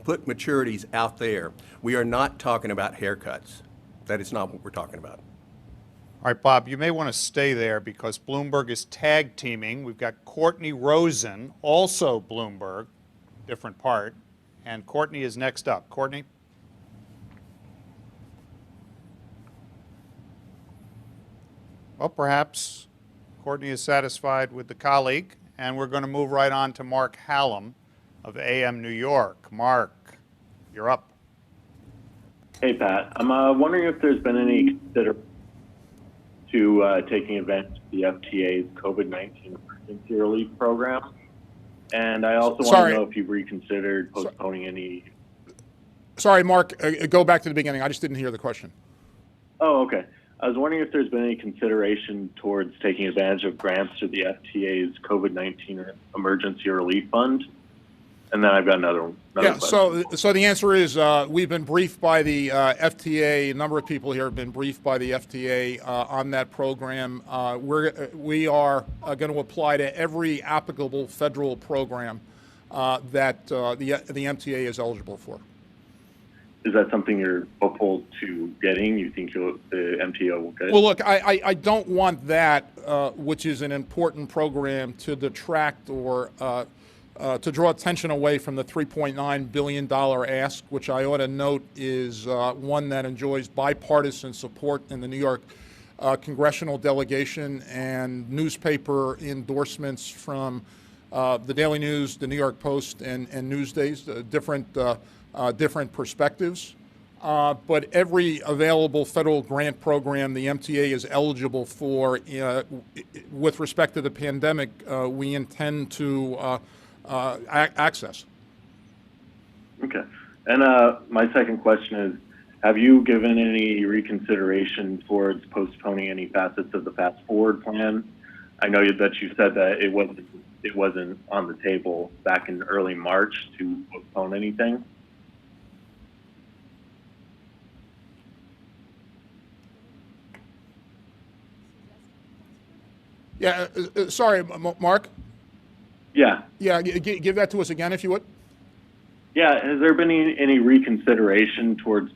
put maturities out there. We are not talking about haircuts. That is not what we're talking about. All right, Bob, you may want to stay there because Bloomberg is tag teaming. We've got Courtney Rosen, also Bloomberg, different part, and Courtney is next up. Courtney? Well, perhaps Courtney is satisfied with the colleague, and we're going to move right on to Mark Hallam of AM New York. Mark, you're up. Hey, Pat. I'm wondering if there's been any consideration to taking advantage of the FTA's COVID-19 emergency relief program. And I also want to know if you've reconsidered postponing any. Sorry, Mark, go back to the beginning. I just didn't hear the question. Oh, okay. I was wondering if there's been any consideration towards taking advantage of grants through the FTA's COVID-19 emergency relief fund. And then I've got another one. So the answer is we've been briefed by the FTA. A number of people here have been briefed by the FTA on that program. We are going to apply to every applicable federal program that the MTA is eligible for. Is that something you're hopeful to getting? You think the MTA will get it? Well, look, I don't want that, which is an important program, to detract or to draw attention away from the $3.9 billion ask, which I ought to note is one that enjoys bipartisan support in the New York congressional delegation and newspaper endorsements from the Daily News, the New York Post, and Newsdays, different perspectives. But every available federal grant program the MTA is eligible for with respect to the pandemic, we intend to access. Okay. And my second question is, have you given any reconsideration towards postponing any facets of the Fast Forward plan? I know that you said that it wasn't on the table back in early March to postpone anything. Yeah, sorry, Mark. Yeah. Yeah, give that to us again, if you would. Yeah, has there been any reconsideration towards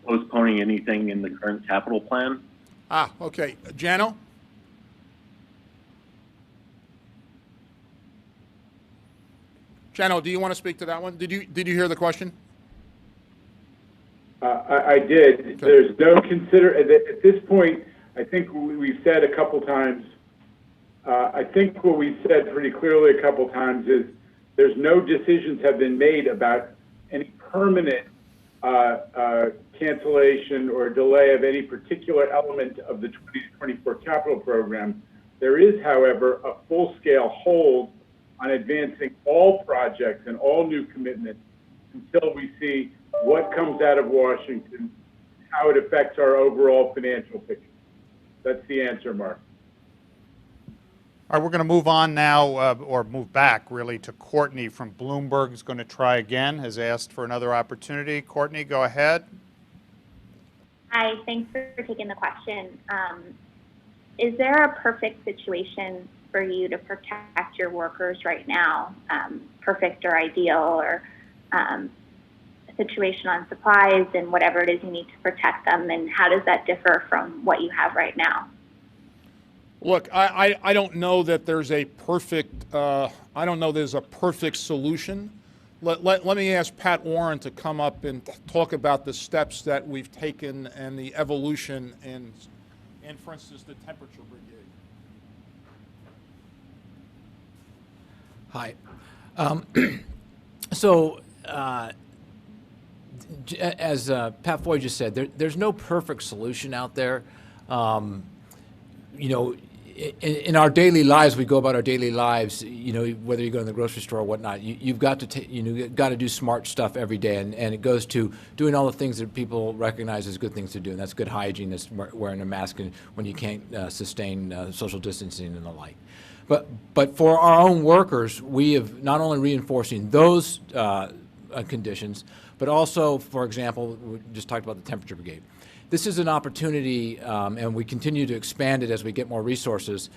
postponing anything in the current capital plan? Ah, okay. Jano? Jano, do you want to speak to that one? Did you hear the question? I did. Okay. There's no at this point, I think we've said a couple times, I think what we said pretty clearly a couple times is there's no decisions have been made about any permanent cancellation or delay of any particular element of the 2024 capital program. There is, however, a full-scale hold on advancing all projects and all new commitments until we see what comes out of Washington, how it affects our overall financial picture. That's the answer, Mark. All right, we're going to move on now, or move back, really, to Courtney from Bloomberg. Is going to try again, has asked for another opportunity. Courtney, go ahead. Hi, thanks for taking the question. Is there a perfect situation for you to protect your workers right now? Perfect or ideal, or a situation on supplies and whatever it is you need to protect them, and how does that differ from what you have right now? Look, I don't know that there's a perfect, I don't know there's a perfect solution. Let me ask Pat Warren to come up and talk about the steps that we've taken and the evolution in for instance, the temperature brigade. Hi. So, as Pat Foy just said, there's no perfect solution out there. You know, in our daily lives, we go about our daily lives, you know, whether you go to the grocery store or whatnot, you've got to you've got to do smart stuff every day, and it goes to doing all the things that people recognize as good things to do, and that's good hygiene, that's wearing a mask when you can't sustain social distancing and the like. But for our own workers, we have not only reinforcing those conditions, but also, for example, we just talked about the temperature brigade. This is an opportunity, and we continue to expand it as we get more resources,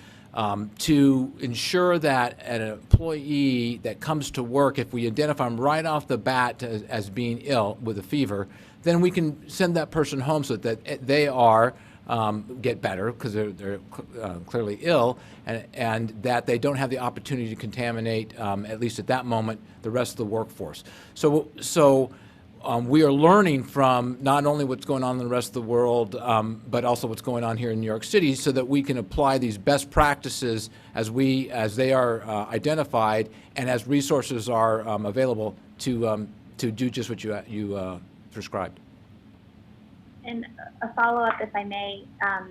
to ensure that an employee that comes to work, if we identify them right off the bat as being ill with a fever, then we can send that person home so that they are get better because they're clearly ill, and that they don't have the opportunity to contaminate, at least at that moment, the rest of the workforce. So we are learning from not only what's going on in the rest of the world, but also what's going on here in New York City, so that we can apply these best practices as they are identified and as resources are available to do just what you prescribed. And a follow-up, if I may, has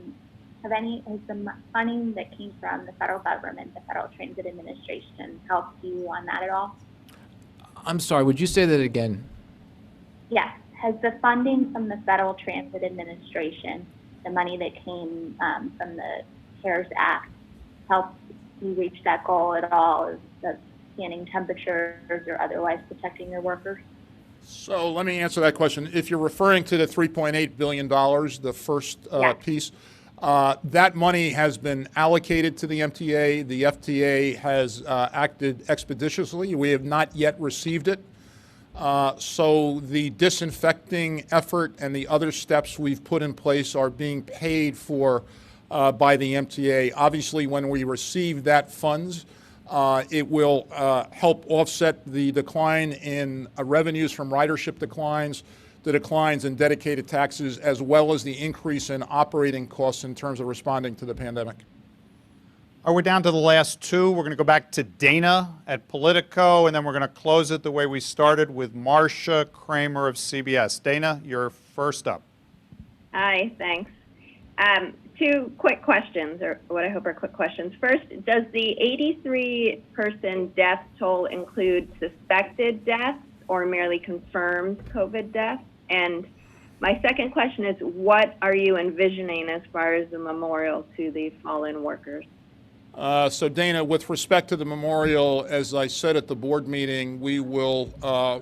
the funding that came from the federal government, the Federal Transit Administration, helped you on that at all? I'm sorry, would you say that again? Yes. Has the funding from the Federal Transit Administration, the money that came from the CARES Act, helped you reach that goal at all of scanning temperatures or otherwise protecting your workers? So let me answer that question. If you're referring to the $3.8 billion, the first piece, that money has been allocated to the MTA. The FTA has acted expeditiously. We have not yet received it. So the disinfecting effort and the other steps we've put in place are being paid for by the MTA. Obviously, when we receive that funds, it will help offset the decline in revenues from ridership declines, the declines in dedicated taxes, as well as the increase in operating costs in terms of responding to the pandemic. All right, we're down to the last two. We're going to go back to Dana at Politico, and then we're going to close it the way we started with Marcia Kramer of CBS. Dana, you're first up. Hi, thanks. Two quick questions, or what I hope are quick questions. First, does the 83-person death toll include suspected deaths or merely confirmed COVID deaths? And my second question is, what are you envisioning as far as the memorial to the fallen workers? So Dana, with respect to the memorial, as I said at the board meeting, we will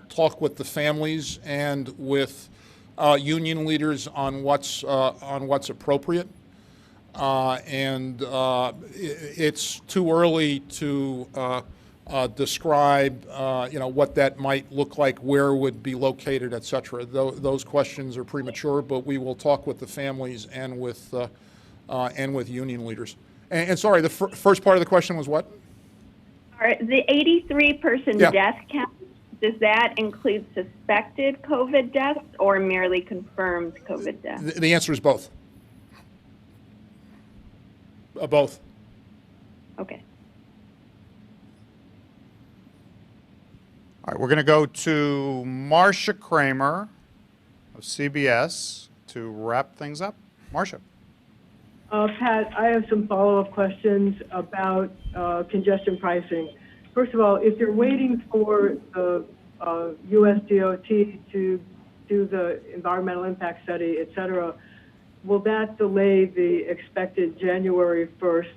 talk with the families and with union leaders on what's appropriate. It's too early to describe, what that might look like, where it would be located, et cetera. Those questions are premature, but we will talk with the families and with union leaders. And sorry, the first part of the question was what? All right, the 83-person death count, does that include suspected COVID deaths or merely confirmed COVID deaths? The answer is both. Both. Okay. All right, we're going to go to Marcia Kramer of CBS to wrap things up. Marcia. Pat, I have some follow-up questions about congestion pricing. First of all, if you're waiting for the US DOT to do the environmental impact study, et cetera, will that delay the expected January 1st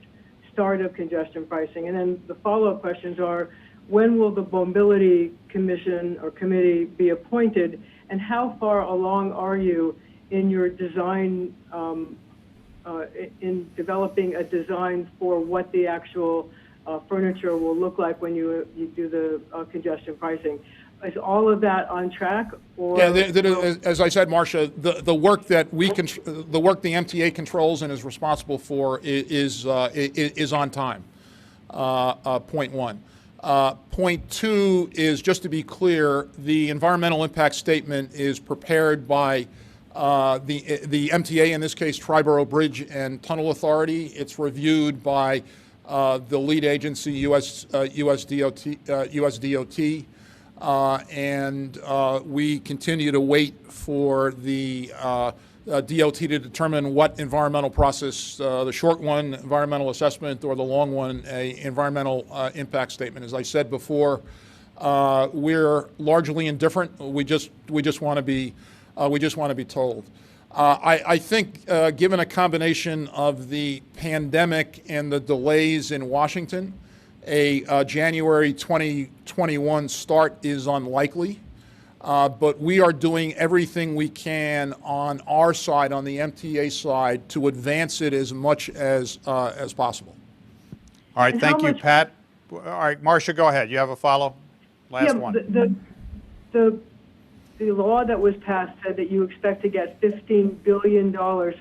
start of congestion pricing? And then the follow-up questions are, when will the Mobility Commission or committee be appointed, and how far along are you in your design, in developing a design for what the actual furniture will look like when you do the congestion pricing. Is all of that on track? Or yeah, as I said, Marcia, the work that the work the MTA controls and is responsible for is on time. Point one. Point two is, just to be clear, the environmental impact statement is prepared by the MTA, in this case, Triborough Bridge and Tunnel Authority. It's reviewed by the lead agency, USDOT. And we continue to wait for the DOT to determine what environmental process, the short one, environmental assessment, or the long one, a environmental impact statement. As I said before, we're largely indifferent. We just want to be told. I think, given a combination of the pandemic and the delays in Washington, a January 2021 start is unlikely, but we are doing everything we can on our side, on the MTA side, to advance it as much as possible. All right, thank you, Pat. All right, Marcia, go ahead. You have a follow? Last one. The law that was passed said that you expect to get $15 billion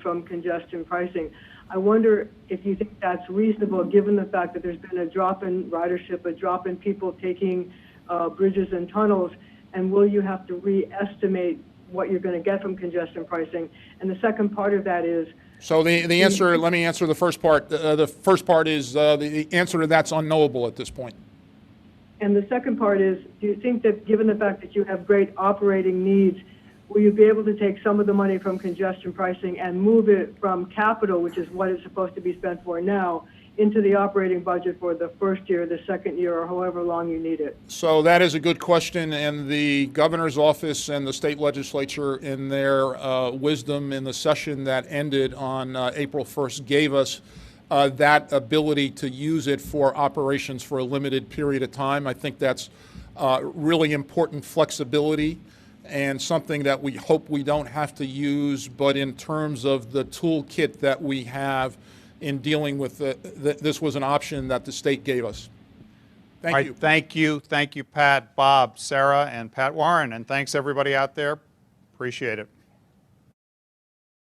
from congestion pricing. I wonder if you think that's reasonable, given the fact that there's been a drop in ridership, a drop in people taking bridges and tunnels, and will you have to re-estimate what you're going to get from congestion pricing? And the second part of that is... So the answer, let me answer the first part. The first part is the answer to that's unknowable at this point. And the second part is, do you think that given the fact that you have great operating needs, will you be able to take some of the money from congestion pricing and move it from capital, which is what it's supposed to be spent for now, into the operating budget for the first year, the second year, or however long you need it? So that is a good question, and the governor's office and the state legislature, in their wisdom in the session that ended on April 1st, gave us that ability to use it for operations for a limited period of time. I think that's really important flexibility and something that we hope we don't have to use, but in terms of the toolkit that we have in dealing with this was an option that the state gave us. Thank you. Thank you. Thank you, Pat, Bob, Sarah, and Pat Warren. And thanks everybody out there. Appreciate it.